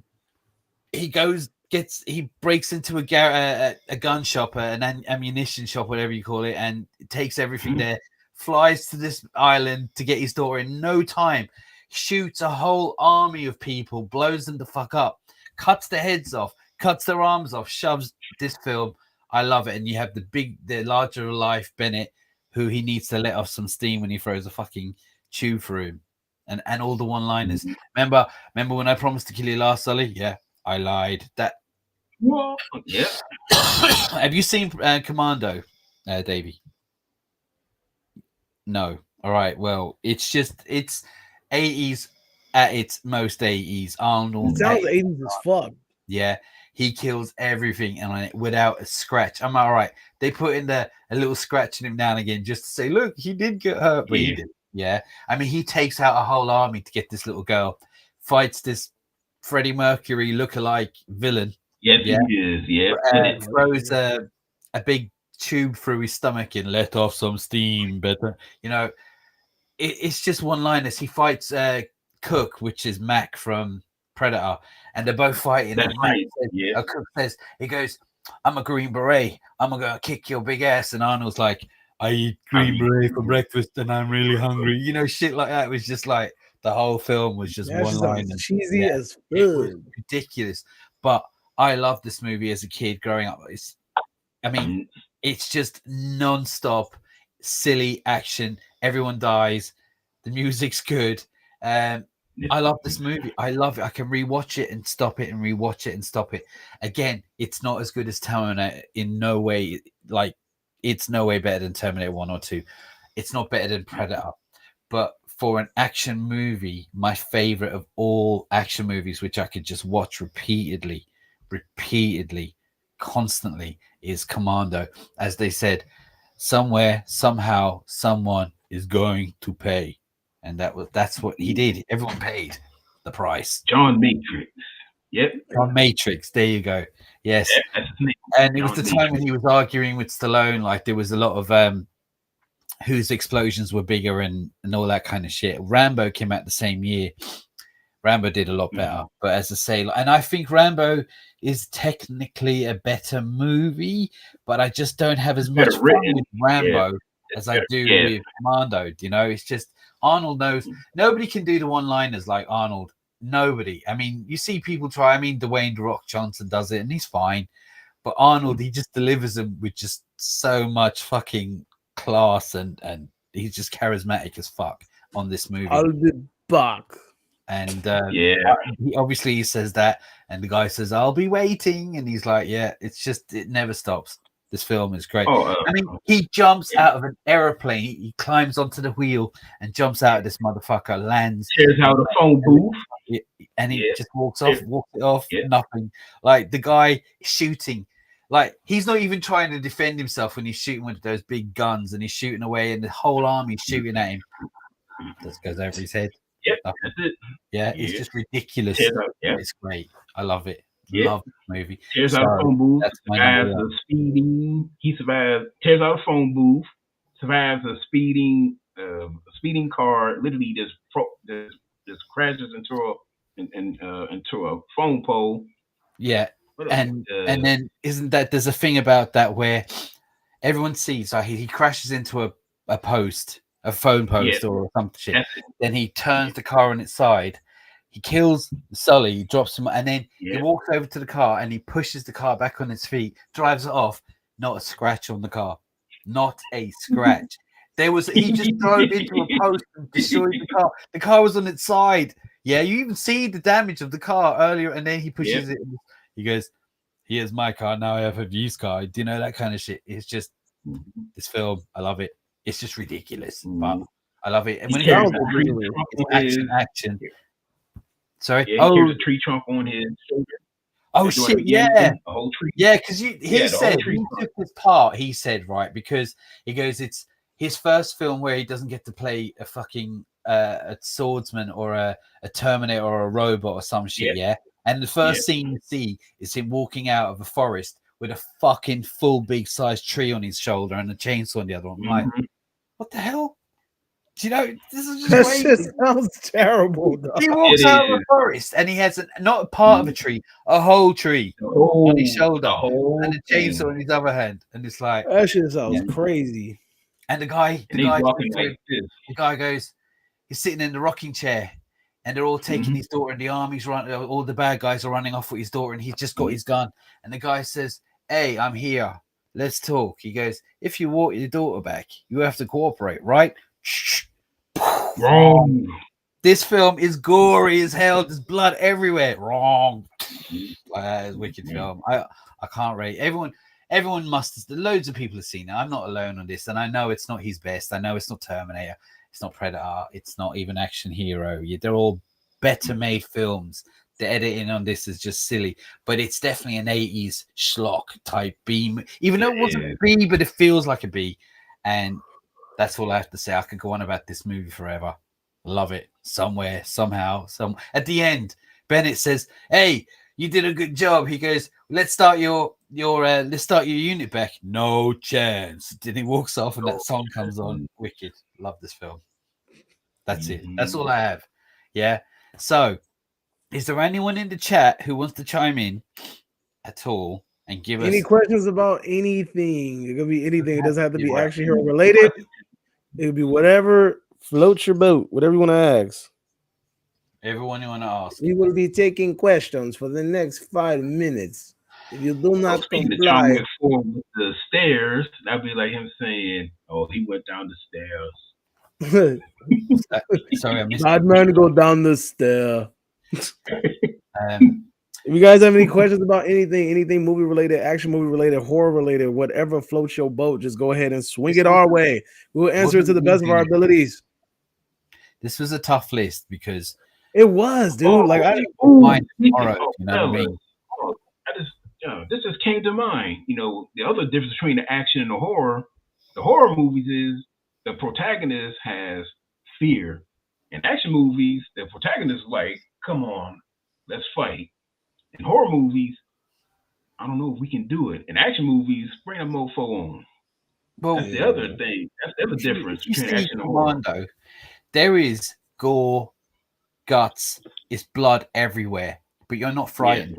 breaks into a gun shop, an ammunition shop, whatever you call it, and takes everything there, flies to this island to get his daughter in no time, shoots a whole army of people, blows them the fuck up, cuts their heads off, cuts their arms off, shoves this film. I love it. And you have the larger life Bennett, who he needs to let off some steam when he throws a fucking tube through him. And all the one-liners. Remember when I promised to kill you last, Sully? Yeah, I lied. That. Well, yeah. Have you seen Commando, Davey? No. All right. Well, it's 80s at its most 80s. Arnold. It sounds 80s as fuck. Yeah. He kills everything and without a scratch. I'm all right. They put in a little scratch in him now and again just to say, look, he did get hurt, but he did. Yeah. I mean, he takes out a whole army to get this little girl, fights this Freddie Mercury lookalike villain. Yes, he is. Yeah. Throws a big tube through his stomach and let off some steam. But, you know, it's just one-liners. He fights Cook, which is Mac from Predator, and they're both fighting. That's right. Cook says, he goes, I'm a Green Beret. I'm going to kick your big ass. And Arnold's like, I eat Green Beret for breakfast and I'm really hungry. You know, shit like that. It was just like, The whole film was just one line. Cheesy as fuck. It was ridiculous. But I loved this movie as a kid growing up. It's just non-stop silly action. Everyone dies. The music's good. I love this movie. I love it. I can rewatch it and stop it and rewatch it and stop it. Again, it's not as good as Terminator in no way. Like, it's no way better than Terminator 1 or 2. It's not better than Predator. But for an action movie, my favorite of all action movies, which I could just watch repeatedly, constantly, is Commando. As they said, somewhere, somehow, someone is going to pay. And that's what he did. Everyone paid the price. John Matrix. Yep. John Matrix. There you go. Yes. Yeah, that's his name. And it was the time when he was arguing with Stallone. Like, there was a lot of whose explosions were bigger and all that kind of shit. Rambo came out the same year. Rambo did a lot better. But as I say, and I think Rambo is technically a better movie, but I just don't have as much fun with Rambo as I do with Commando. You know, it's just Arnold knows. Nobody can do the one-liners like Arnold. Nobody. I mean, you see people try. I mean, Dwayne "The Rock" Johnson does it, and he's fine. But Arnold, he just delivers them with just so much fucking class, and he's just charismatic as fuck on this movie. I'll be back. And he says that, and the guy says, "I'll be waiting," and he's like, "Yeah, it's just it never stops." This film is great. I mean, he jumps out of an aeroplane. He climbs onto the wheel and jumps out of this motherfucker, lands. Tears out the phone booth. And he just walks it off, nothing. Like, the guy shooting. Like, he's not even trying to defend himself when he's shooting with those big guns, and he's shooting away, and the whole army's shooting at him. Just goes over his head. Yep, that's it. Yeah, it's just ridiculous. It's great. I love it. Love the movie. Tears out the phone booth. Survives a speeding. He survives. Tears out the phone booth. Survives a speeding car. Literally, just crashes into a phone pole. Yeah, and then isn't that there's a thing about that where everyone sees he crashes into a post, a phone post or some shit. Then he turns the car on its side. He kills Sully, he drops him, and then he walks over to the car and he pushes the car back on its feet, drives it off. Not a scratch on the car. Not a scratch. He just drove into a post and destroyed the car. The car was on its side. Yeah, you even see the damage of the car earlier, and then he pushes it. He goes, "Here's my car. Now I have a used car." Do you know that kind of shit? It's just this film. I love it. It's just ridiculous, but I love it. And when it's action. Sorry. Yeah, he carries a tree trunk on his shoulder. Oh shit! Yeah, a whole tree. Yeah, because he said he took his part. He said because he goes, it's his first film where he doesn't get to play a fucking a swordsman or a Terminator or a robot or some shit. Yeah, and the first scene you see is him walking out of a forest with a fucking full big sized tree on his shoulder and a chainsaw on the other one. I'm like, what the hell? Do you know, this is just crazy. That shit sounds terrible. Though. He walks out of a forest and he has not a part of a tree, a whole tree on his shoulder and a chainsaw in his other hand. And it's like, that shit sounds crazy. And the guy goes, he's sitting in the rocking chair and they're all taking his daughter, and the army's running, all the bad guys are running off with his daughter, and he's just got his gun. And the guy says, "Hey, I'm here. Let's talk." He goes, "If you want your daughter back, you have to cooperate, right?" Wrong. This film is gory as hell. There's blood everywhere. Wrong. It's a wicked film. I can't rate. Everyone must. Loads of people have seen it. I'm not alone on this, and I know it's not his best. I know it's not Terminator. It's not Predator. It's not even Action Hero. They're all better made films. The editing on this is just silly, but it's definitely an 80s schlock type B. Even though it wasn't a B, but it feels like a B. And that's all I have to say. I could go on about this movie forever. Love it. Somewhere, somehow, at the end, Bennett says, "Hey, you did a good job." He goes, "Let's start your unit back." "No chance." Then he walks off and that song comes on. Wicked. Love this film. That's it. That's all I have. Yeah. So, is there anyone in the chat who wants to chime in at all and give us any questions about anything? It could be anything. It doesn't have to be Action Hero related. It could be whatever floats your boat, whatever you want to ask. Everyone you want to ask. We will be taking questions for the next 5 minutes. If you do not Speaking of comply, John McFord with the stairs, that'd be like him saying, "Oh, he went down the stairs." Sorry, I missed bad man go down the stair. Um, If you guys have any questions about anything movie related, action movie related, horror related, whatever floats your boat, just go ahead and swing it our way. We'll answer it to the best of our abilities. This was a tough list because it was, dude. Like mine tomorrow, you know what I mean? This just came to mind. You know, the other difference between the action and the horror movies is the protagonist has fear. In action movies, the protagonist is like, come on, let's fight. In horror movies, I don't know if we can do it. In action movies, bring a mofo on. Well, that's the other thing. That's the other difference between action and horror. There is gore, guts, it's blood everywhere, but you're not frightened.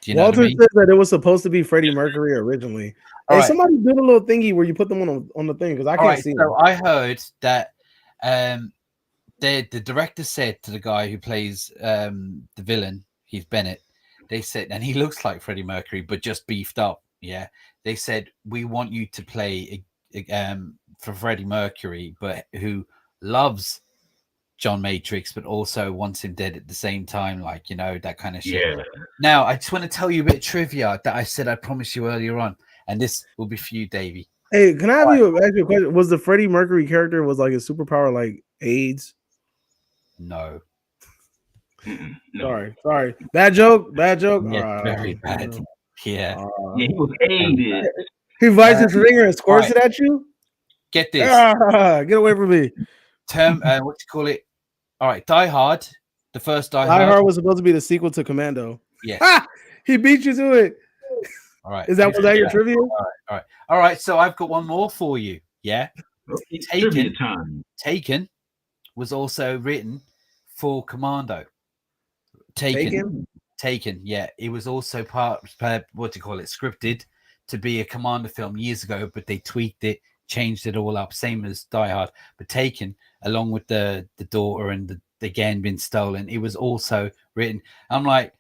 Do you know Walter what I mean? said that it was supposed to be Freddie Mercury originally. Hey, somebody did a little thingy where you put them on the thing because I can't see. So I heard that the director said to the guy who plays the villain, Heath Bennett, they said, and he looks like Freddie Mercury, but just beefed up. Yeah, they said we want you to play for Freddie Mercury, but who loves John Matrix, but also wants him dead at the same time, like, you know, that kind of shit. Yeah. Now, I just want to tell you a bit of trivia that I said I promised you earlier on, and this will be for you, Davey. Hey, can I ask you a question? Was the Freddie Mercury character was like his superpower like AIDS? No. No. Sorry. Bad joke. Yeah, very bad. Yeah. Yeah, he was aided. He bites his finger and squirts it at you? Get this. Get away from me. What you call it? All right, Die Hard. The first Die Hard. Die Hard was supposed to be the sequel to Commando. Yes. He beat you to it. All right. Was that your trivia? All right. So I've got one more for you. Yeah. Taken was also written for Commando. Taken. Yeah. It was also scripted to be a Commando film years ago, but they tweaked it, changed it all up, same as Die Hard. But Taken, along with the daughter and the gun being stolen, it was also written. I'm like,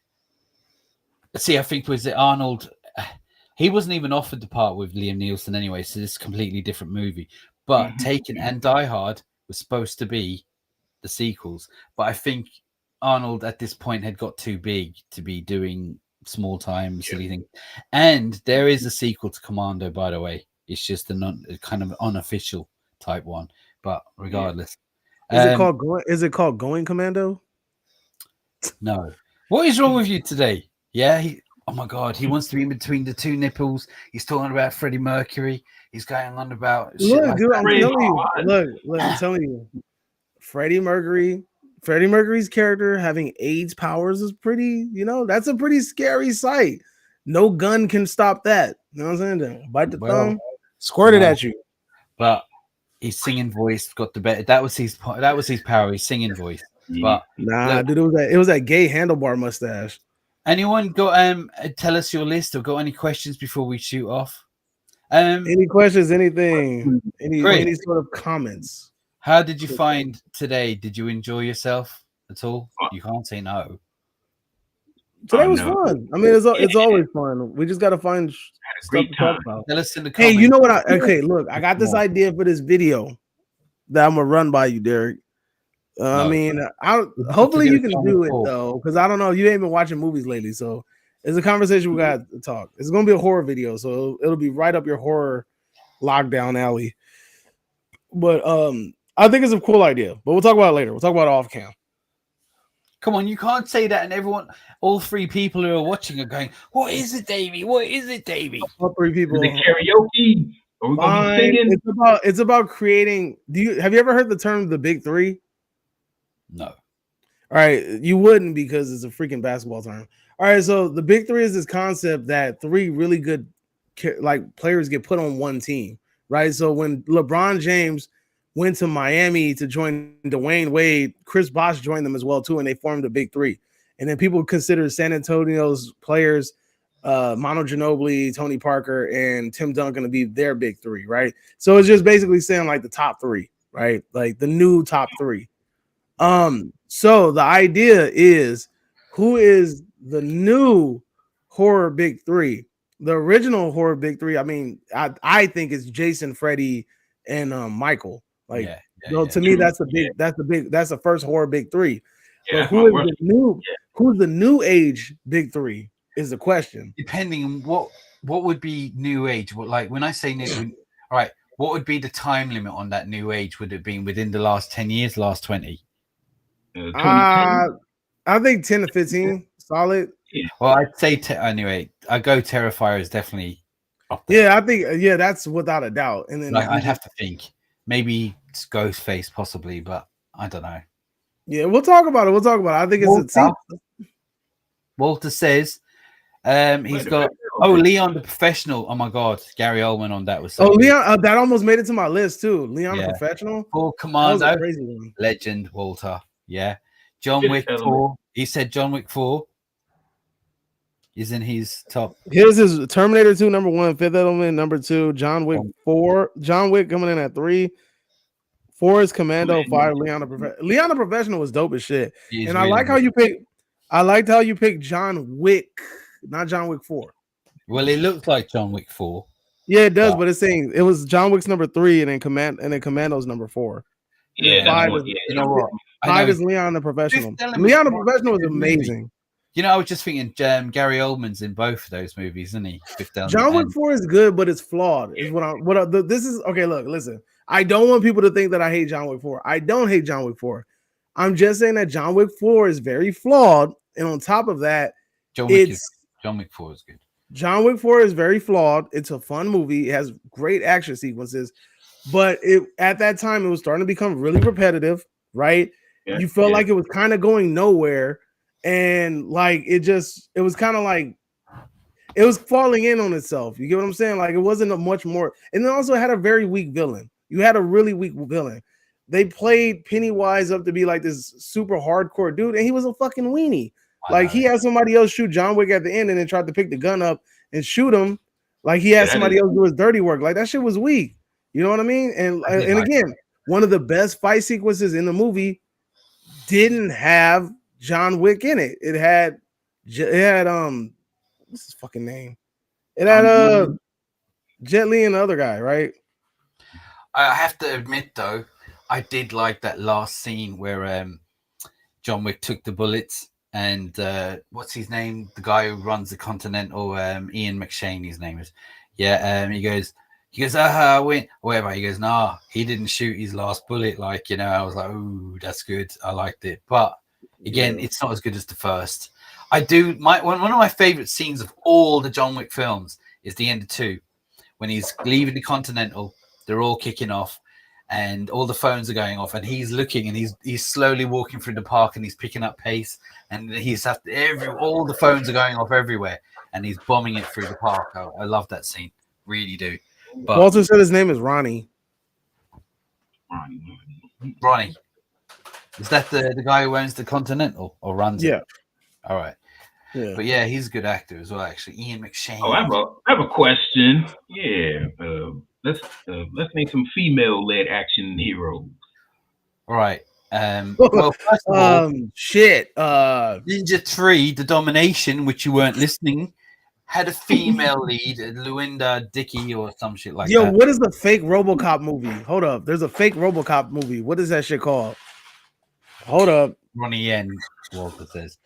see, I think was it Arnold. He wasn't even offered the part with Liam Neeson anyway, so this is a completely different movie. But Taken and Die Hard was supposed to be the sequels, but I think Arnold at this point had got too big to be doing small time silly thing. And there is a sequel to Commando, by the way. It's just a kind of unofficial type one, but regardless, is it called Going Commando? No. What is wrong with you today? Yeah. Oh my God, he wants to be in between the two nipples. He's talking about Freddie Mercury. He's going on about shit. Look, dude, I'm telling you. Look, I'm telling you. Freddie Mercury's character having AIDS powers is pretty, that's a pretty scary sight. No gun can stop that. You know what I'm saying? Bite the thumb, squirt it at you. But his singing voice got the better. That was his power, his singing voice. But dude, it was that gay handlebar mustache. Anyone got tell us your list or got any questions before we shoot off? Any questions, anything, any sort of comments? How did you find today? Did you enjoy yourself at all? You can't say no. Today was fun. I mean, it's always fun. We just got to find stuff to talk about. Tell us in the comments. Hey, you know what? Look, I got this idea for this video that I'm gonna run by you, Derek. I mean, hopefully you can do it though, because I don't know. You ain't been watching movies lately, so it's a conversation we got to talk. It's gonna be a horror video, so it'll be right up your horror lockdown alley. But I think it's a cool idea. But we'll talk about it later. We'll talk about it off cam. Come on, you can't say that, and all three people who are watching are going, "What is it, Davey? What is it, Davey?" All three people. The karaoke. Are we gonna be singing? It's about creating. Have you ever heard the term the Big Three? No. All right, you wouldn't because it's a freaking basketball term. All right, so the Big Three is this concept that three really good players get put on one team, right? So when LeBron James went to Miami to join Dwayne Wade, Chris Bosh joined them as well too, and they formed the Big Three. And then people consider San Antonio's players, Manu Ginobili, Tony Parker, and Tim Duncan to be their Big Three, right? So it's just basically saying like the top three, right? Like the new top three. So the idea is, who is the new horror big three? The original horror big three, I mean, I think it's Jason, Freddy, and Michael. Like, to me, that's the first horror big three. Yeah, but who is the new? Who's the new age big three? Is the question. Depending on what would be new age. What, like when I say new, all right, what would be the time limit on that new age? Would it be within the last 10 years, last 20? I think 10 to 15, solid. Yeah. Well, I'd say anyway. I go Terrifier is definitely up there. Yeah, I think that's without a doubt. And then I'd have to think maybe it's Ghostface, possibly, but I don't know. Yeah, we'll talk about it. I think it's Walter says he's got Leon the Professional. Oh my god, Gary Oldman on that was so good. Leon, that almost made it to my list too. Leon the Professional, Full Commando, crazy one. Legend Walter. Yeah, John Wick 4. He said John Wick 4 is in his top. Here's his Terminator 2 number 1, Fifth Element number 2, John Wick 4, John Wick coming in at 3. 4 is Commando, 5 Leon the Professional. Leon the Professional was dope as shit. And I like how you pick. I liked how you picked John Wick, not John Wick 4. Well, it looks like John Wick 4. Yeah, it does, but it's saying it was John Wick's number 3 and then Commando's number 4. Yeah, 5 is Leon the Professional. Leon the Professional was amazing. You know, I was just thinking Gary Oldman's in both of those movies, isn't he? John Wick 4 is good, but it's flawed. Is this is okay. Look, listen. I don't want people to think that I hate John Wick 4. I don't hate John Wick 4. I'm just saying that John Wick 4 is very flawed, and on top of that, John Wick 4 is good. John Wick 4 is very flawed. It's a fun movie. It has great action sequences, but at that time it was starting to become really repetitive, right? You felt like it was kind of going nowhere, and like it was kind of like it was falling in on itself. You get what I'm saying? Like it wasn't much more, and then also it had a very weak villain. You had a really weak villain. They played Pennywise up to be like this super hardcore dude, and he was a fucking weenie. Like he had somebody else shoot John Wick at the end, and then tried to pick the gun up and shoot him. Like he had somebody else do his dirty work. Like that shit was weak. You know what I mean? And again, one of the best fight sequences in the movie didn't have John Wick in it. It had what's his fucking name? It had Jet Li and the other guy, right? I have to admit though, I did like that last scene where John Wick took the bullets and what's his name? The guy who runs the Continental, Ian McShane, his name is. Yeah, he goes, I win. Whatever. He goes, nah, he didn't shoot his last bullet. Like, you know, I was like, ooh, that's good. I liked it. But again, it's not as good as the first. I do one of my favorite scenes of all the John Wick films is the end of 2, when he's leaving the Continental. They're all kicking off, and all the phones are going off, and he's looking, and he's slowly walking through the park, and he's picking up pace, and all the phones are going off everywhere, and he's bombing it through the park. I love that scene, really do. But Walter said his name is Ronnie. Ronnie, is that the guy who owns the Continental or runs it? Yeah. All right. Yeah. But yeah, he's a good actor as well, actually. Ian McShane. Oh, I have a question. Yeah. Let's make some female-led action heroes. All right. Well, first of all, Ninja 3, The Domination, which you weren't listening, had a female lead, Lucinda Dickey or some shit like that. Yo, what is the fake RoboCop movie? Hold up. There's a fake RoboCop movie. What is that shit called? Hold up. Ronnie Yen, Walter says.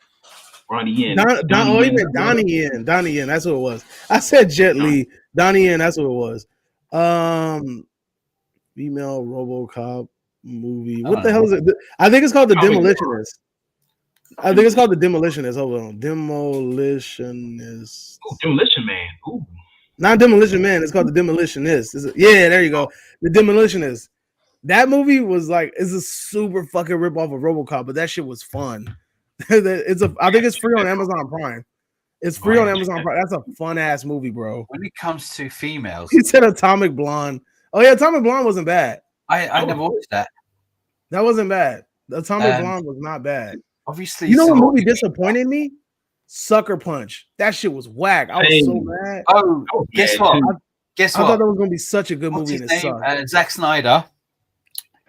Ronnie Yen. Donnie Yen. Donnie Yen. That's what it was. I said Jet Li. Donnie Yen. That's what it was. Female RoboCop movie. What the hell is it? I think it's called The Demolitionist. Hold on. Demolitionist. Ooh, Demolition Man. Ooh. Not Demolition Man. It's called The Demolitionist. Yeah, there you go. The Demolitionist. That movie was like, it's a super fucking ripoff of RoboCop, but that shit was fun. I think it's free on Amazon Prime. It's free on Amazon Prime. That's a fun ass movie, bro. When it comes to females, he said Atomic Blonde. Oh yeah, Atomic Blonde wasn't bad. I never watched that. That wasn't bad. Atomic Blonde was not bad. Obviously, you know what movie disappointed me? Sucker Punch. That shit was whack. I was so mad. Oh, guess what? I thought that was gonna be such a good movie. Zack Snyder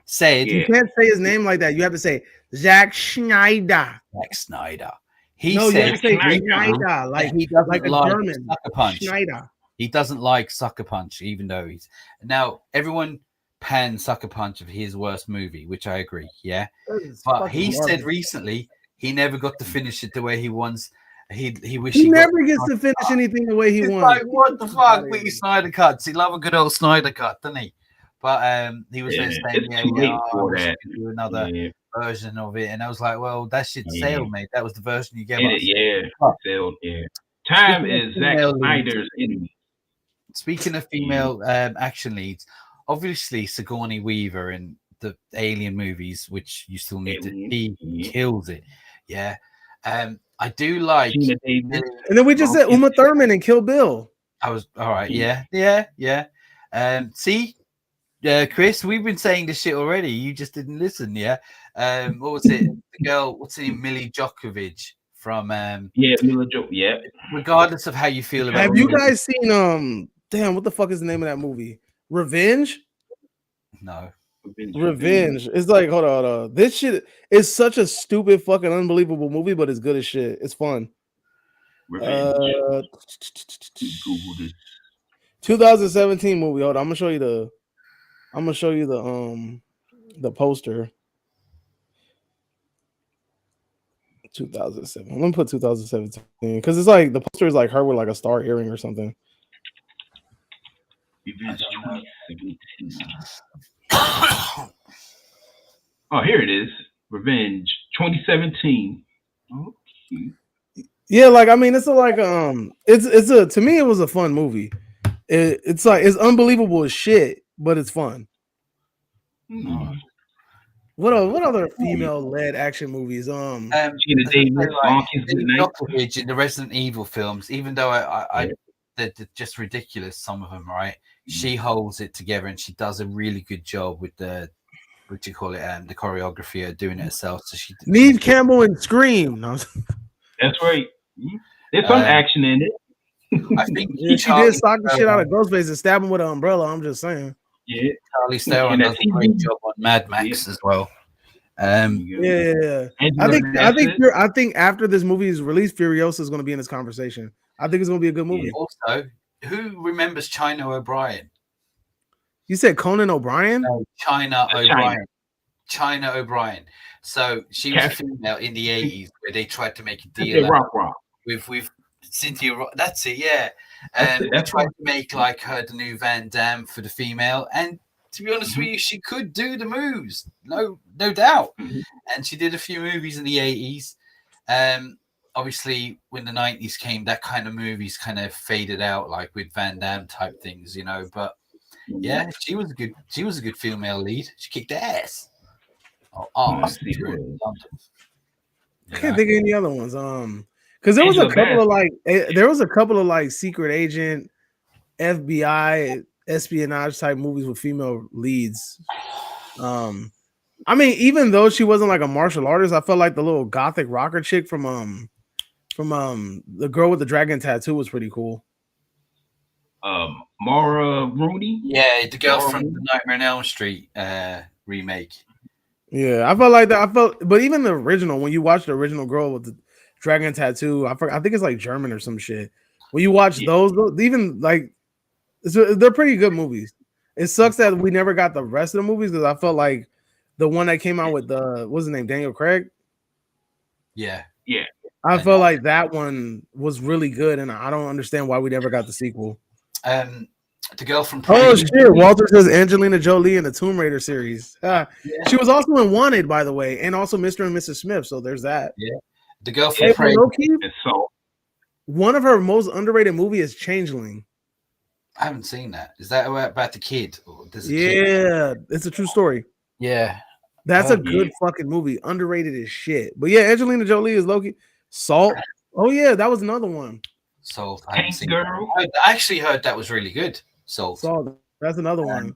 said you can't say his name like that. You have to say Zack Snyder. Zack Snyder. He No, you said have to say Snyder. Schneider, like he doesn't like a like German. Sucker Punch. Schneider. He doesn't like Sucker Punch, even though he's now everyone panned Sucker Punch of his worst movie, which I agree. Yeah, but he said recently he never got to finish it the way he wants. He wished he got never gets to finish anything the way he He's wants. like, what the fuck with his Snyder cuts? He love a good old Snyder cut, doesn't he? But he was Yeah, just saying, it's yeah, too late I for wish I that. could do another Yeah, version of it. And I was like, well, that shit Yeah. sailed, mate. That was the version you gave yeah, us. yeah. Oh. Sailed, yeah. Time Speaking of is Zack female Snyder's enemy. Speaking of female action leads, obviously Sigourney Weaver in the Alien movies, which you still need to see, kills it. Yeah. I do like. Gina Davis. And then we just said Uma Thurman and Kill Bill. I was all right. Yeah. See, Chris, we've been saying this shit already. You just didn't listen. Yeah. What was it? The girl, what's her name? Millie Djokovic from. Yeah, Mila Joe. Yeah. Regardless of how you feel about. Have you guys seen Damn, what the fuck is the name of that movie? Revenge. No. Revenge. It's like hold on. This shit is such a stupid, fucking unbelievable movie, but it's good as shit. It's fun. Revenge. Google this. 2017 movie. Hold on, I'm gonna show you the poster. 2007. I'm gonna put 2017 because it's like the poster is like her with like a star earring or something. Revenge 2017. Oh, here it is. Revenge 2017. Okay. Yeah, like I mean, it's a to me it was a fun movie. It's like it's unbelievable as shit, but it's fun. Mm-hmm. What other female led action movies? Gina Davis, Djokovic in the Resident Evil films, even though they're just ridiculous, some of them, right? She holds it together and she does a really good job with the what do you call it? The choreography of doing it herself. So she Neve Campbell and Scream. No. That's right. There's some action in it. I think she did sock the shit out of Ghostface and stab him with an umbrella. I'm just saying. Yeah, Charlize Theron does a great job on Mad Max as well. Yeah. I think after this movie is released, Furiosa is going to be in this conversation. I think it's going to be a good movie. Also, who remembers China O'Brien? You said Conan O'Brien? No, China O'Brien. So she was a female in the 80s where they tried to make a deal with Cynthia Rock. That's it, yeah. And they tried to make like her the new Van Damme for the female. And to be honest with you, she could do the moves, no doubt. And she did a few movies in the 80s. Obviously, when the 90s came, that kind of movies kind of faded out, like with Van Damme type things, you know. But yeah, she was a good female lead. She kicked ass. I can't think of any other ones. Because there was a couple of like secret agent, FBI, espionage type movies with female leads. I mean, even though she wasn't like a martial artist, I felt like the little gothic rocker chick from the girl with the dragon tattoo was pretty cool. Maura Rooney. Yeah, the girl from the Nightmare on Elm Street remake. Yeah, I felt like that. But even the original, when you watch the original girl with the dragon tattoo, I think it's like German or some shit. When you watch those, even like they're pretty good movies. It sucks that we never got the rest of the movies because I felt like the one that came out with what's his name, Daniel Craig. Yeah. I felt like that one was really good, and I don't understand why we never got the sequel. The girl from shit! Walter says Angelina Jolie in the Tomb Raider series. She was also in Wanted, by the way, and also Mr. and Mrs. Smith. So there's that. Yeah, the girl from Prey. One of her most underrated movie is Changeling. I haven't seen that. Is that about the kid? It's a true story. Yeah, that's a good fucking movie. Underrated as shit. But yeah, Angelina Jolie is Loki. Salt. Oh yeah, that was another one. Salt. I actually heard that was really good. Salt. That's another one.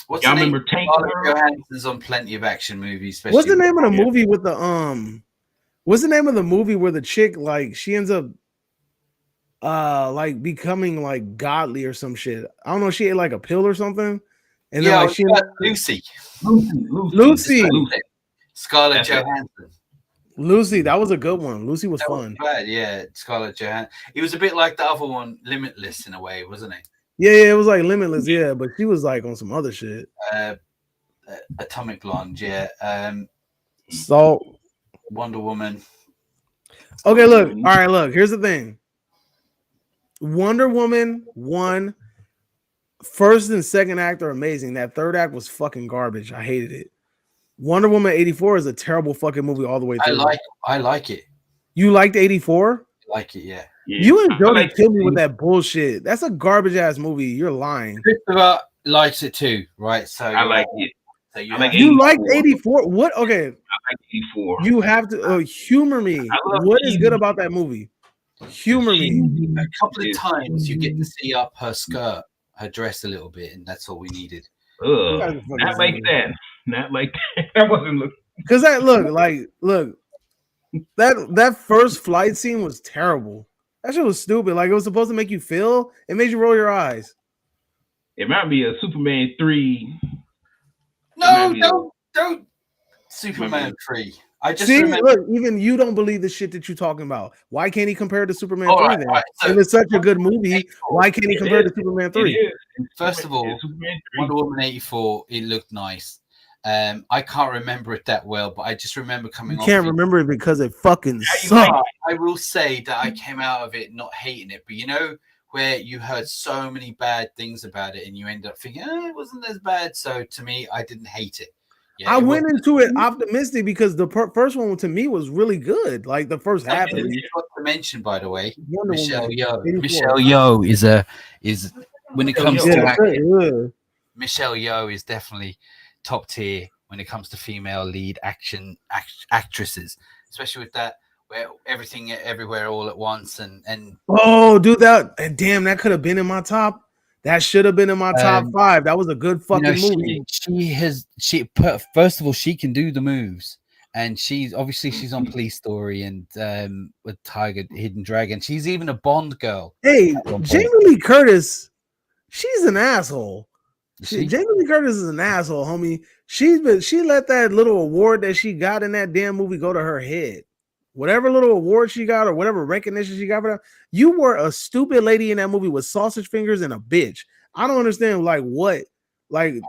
What's the name? Johansson's on plenty of action movies. What's the name of the movie with the What's the name of the movie where the chick like she ends up like becoming like godly or some shit? I don't know. She ate like a pill or something, and then like Lucy. Scarlett That's it. Johansson. Lucy, that was a good one. Lucy was That fun. wasn't bad, yeah. Scarlett Johansson. He was a bit like the other one, Limitless, in a way, wasn't he? Yeah, it was like Limitless, yeah, but she was like on some other shit. Atomic Blonde, yeah. Salt. Wonder Woman. Okay, look. All right, look. Here's the thing. Wonder Woman 1, first and second act are amazing. That third act was fucking garbage. I hated it. Wonder Woman 84 is a terrible fucking movie all the way through. I like it. You liked 84? I like it, yeah. You and Jody killed me with that bullshit. That's a garbage ass movie. You're lying. Christopher likes it too, right? So I like it. So you liked 84? What? Okay. I like 84. You have to humor me. What is good about that movie? Humor me. A couple of times you get to see up her skirt, her dress a little bit, and that's all we needed. Ugh, not like that. Not like that. That wasn't looking. Because that look, that first flight scene was terrible. That shit was stupid. Like, it was supposed to make you feel. It made you roll your eyes. It might be a Superman 3. No, don't Superman 3. I just remember. Look, even you don't believe the shit that you're talking about. Why can't he compare to Superman 3 then? Right. So, if it's such a good movie, why can't he compare to Superman 3? First of all, Wonder Woman 84, it looked nice. I can't remember it that well, but I just remember coming. You can't remember it because it fucking sucked. I will say that I came out of it not hating it, but you know where you heard so many bad things about it and you end up thinking, it wasn't as bad. So to me, I didn't hate it. Yeah, I went into it optimistic because the first one to me was really good. Like the first half. I forgot to mention, by the way, Wonder Michelle Woman, Yeoh. 84. Michelle Yeoh is when it comes to acting, Michelle Yeoh is definitely top tier when it comes to female lead actresses, especially with that where everything everywhere all at once and oh, dude, that damn, that could have been in my top. That should have been in my top 5. That was a good fucking movie. First of all, she can do the moves, and she's on Police Story and with Tiger Hidden Dragon. She's even a Bond girl. Hey, Jamie Lee Curtis, she's an asshole. Jamie Lee Curtis is an asshole, homie. She let that little award that she got in that damn movie go to her head. Whatever little award she got or whatever recognition she got for that, you were a stupid lady in that movie with sausage fingers and a bitch. I don't understand, like, what? Like,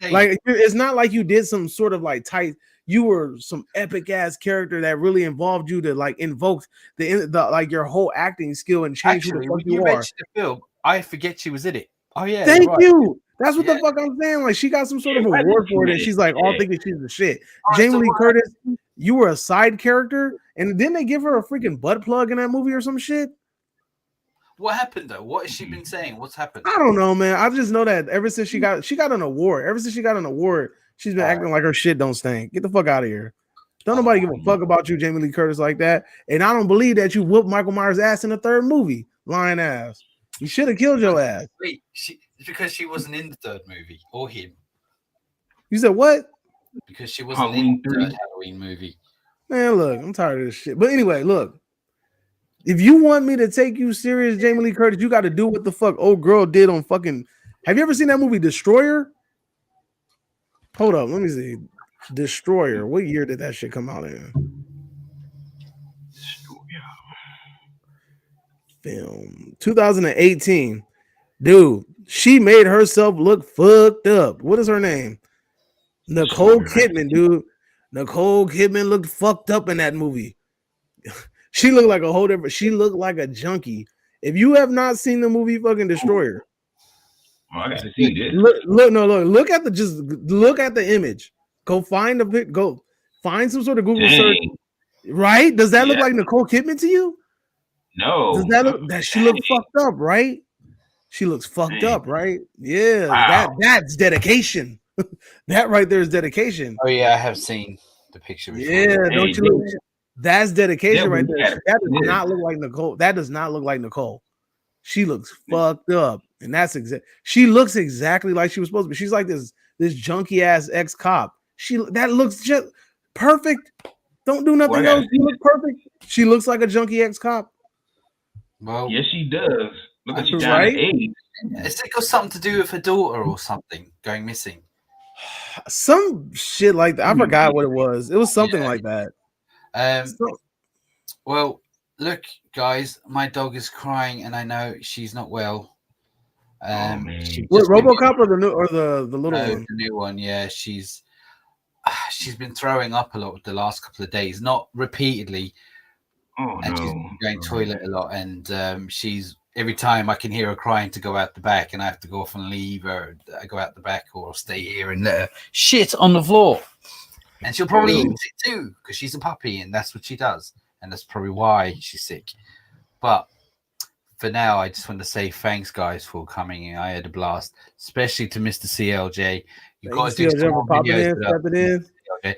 it's not like you did some sort of like tight. You were some epic ass character that really involved you to like invoke the like your whole acting skill and change who the fuck you are. The film, I forget she was in it. Oh yeah, thank you. That's what the fuck I'm saying. Like, she got some sort of award for it, and she's like all thinking she's the shit. Jamie Lee Curtis, you were a side character, and didn't they give her a freaking butt plug in that movie or some shit? What happened though? What has she been saying? What's happened? I don't know, man. I just know that ever since she got an award. Ever since she got an award, she's been acting like her shit don't stink. Get the fuck out of here. Don't nobody give a fuck about you, Jamie Lee Curtis, like that. And I don't believe that you whooped Michael Myers' ass in the third movie. Lying ass. You should have killed your ass. Wait, it's because she wasn't in the third movie or him. You said what? Because she wasn't in the third Halloween movie. Man, look, I'm tired of this shit. But anyway, look. If you want me to take you serious, Jamie Lee Curtis, you got to do what the fuck old girl did on fucking. Have you ever seen that movie Destroyer? Hold up, let me see. Destroyer. What year did that shit come out in? Film 2018. Dude, she made herself look fucked up. What is her name? Nicole Kidman, dude. Nicole Kidman looked fucked up in that movie. She looked like a whole different. She looked like a junkie. If you have not seen the movie fucking Destroyer, I gotta see this. Look at the image. Go find go find some sort of Google search. Right? Does that look like Nicole Kidman to you? No. Does that look that she looks fucked up, right? She looks fucked up, right? Yeah, wow. That's dedication. That right there is dedication. Oh yeah, I have seen the picture before. Yeah, don't you look? That's dedication right there. That does not look like Nicole. That does not look like Nicole. She looks fucked up, and that's she looks exactly like she was supposed to be. She's like this junky ass ex-cop. That looks just perfect. Don't do nothing else. She looks perfect. She looks like a junky ex-cop. Well, yes, she does. Look at right? Is it got something to do with her daughter or something going missing? Some shit like that. I forgot what it was. It was something like that. Well, look, guys, my dog is crying, and I know she's not well. What, RoboCop or the little one? The new one, yeah. She's been throwing up a lot the last couple of days, not repeatedly. And she's been going toilet a lot, and she's every time I can hear her crying to go out the back, and I have to go off and leave her. I go out the back or stay here and let her shit on the floor, and she'll probably eat it too because she's a puppy, and that's what she does, and that's probably why she's sick. But for now, I just want to say thanks, guys, for coming in. I had a blast, especially to Mr. CLJ. You got to do some more videos.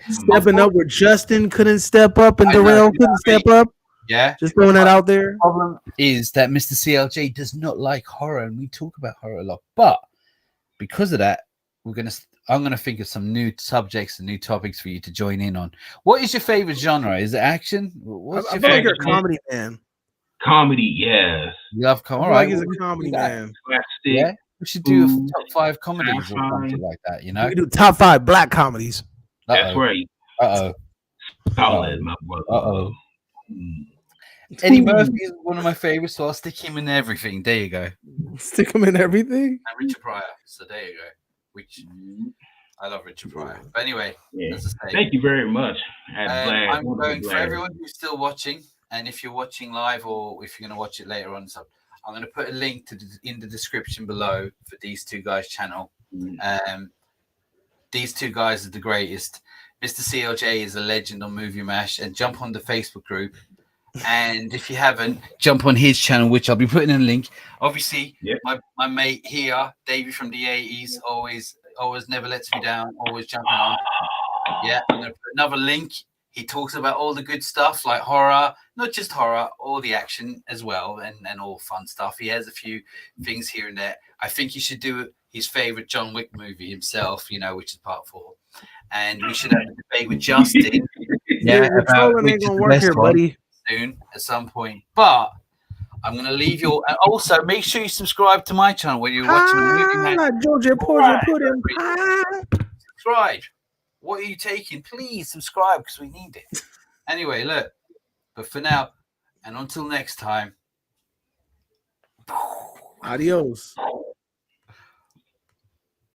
Stepping up where Justin couldn't step up and Darrell couldn't step up. Yeah, just throwing that out there. The problem is that Mr. CLJ does not like horror, and we talk about horror a lot. But because of that, I'm gonna think of some new subjects and new topics for you to join in on. What is your favorite genre? Is it action? I feel like you're a comedy man. Comedy, yes. You love comedy. All right, he's a comedy man. Yeah, we should do top 5 comedies or something like that. You know, we do top 5 black comedies. That's right. Solid, my brother. Eddie Murphy is one of my favorites, so I'll stick him in everything. There you go. Stick him in everything? And Richard Pryor. So there you go. Which I love Richard Pryor. But anyway, as I say, thank you very much. I'm going for everyone who's still watching, and if you're watching live or if you're going to watch it later on, so I'm going to put a link in the description below for these two guys' channel. These two guys are the greatest. Mr. CLJ is a legend on Movie Mash, and jump on the Facebook group. And if you haven't, jump on his channel, which I'll be putting in a link. Obviously, my mate here, Davey from the 80s, always never lets me down, always jumping on. Yeah, I'm going to put another link. He talks about all the good stuff like horror, not just horror, all the action as well, and all fun stuff. He has a few things here and there. I think he should do his favorite John Wick movie himself, which is part 4. And we should have a debate with Justin. About which ain't gonna work here, buddy. Soon at some point, but I'm gonna leave your and also make sure you subscribe to my channel when you're watching the movie. Georgia pudding. Subscribe. What are you taking? Please subscribe because we need it. Anyway, look. But for now, and until next time. Adios.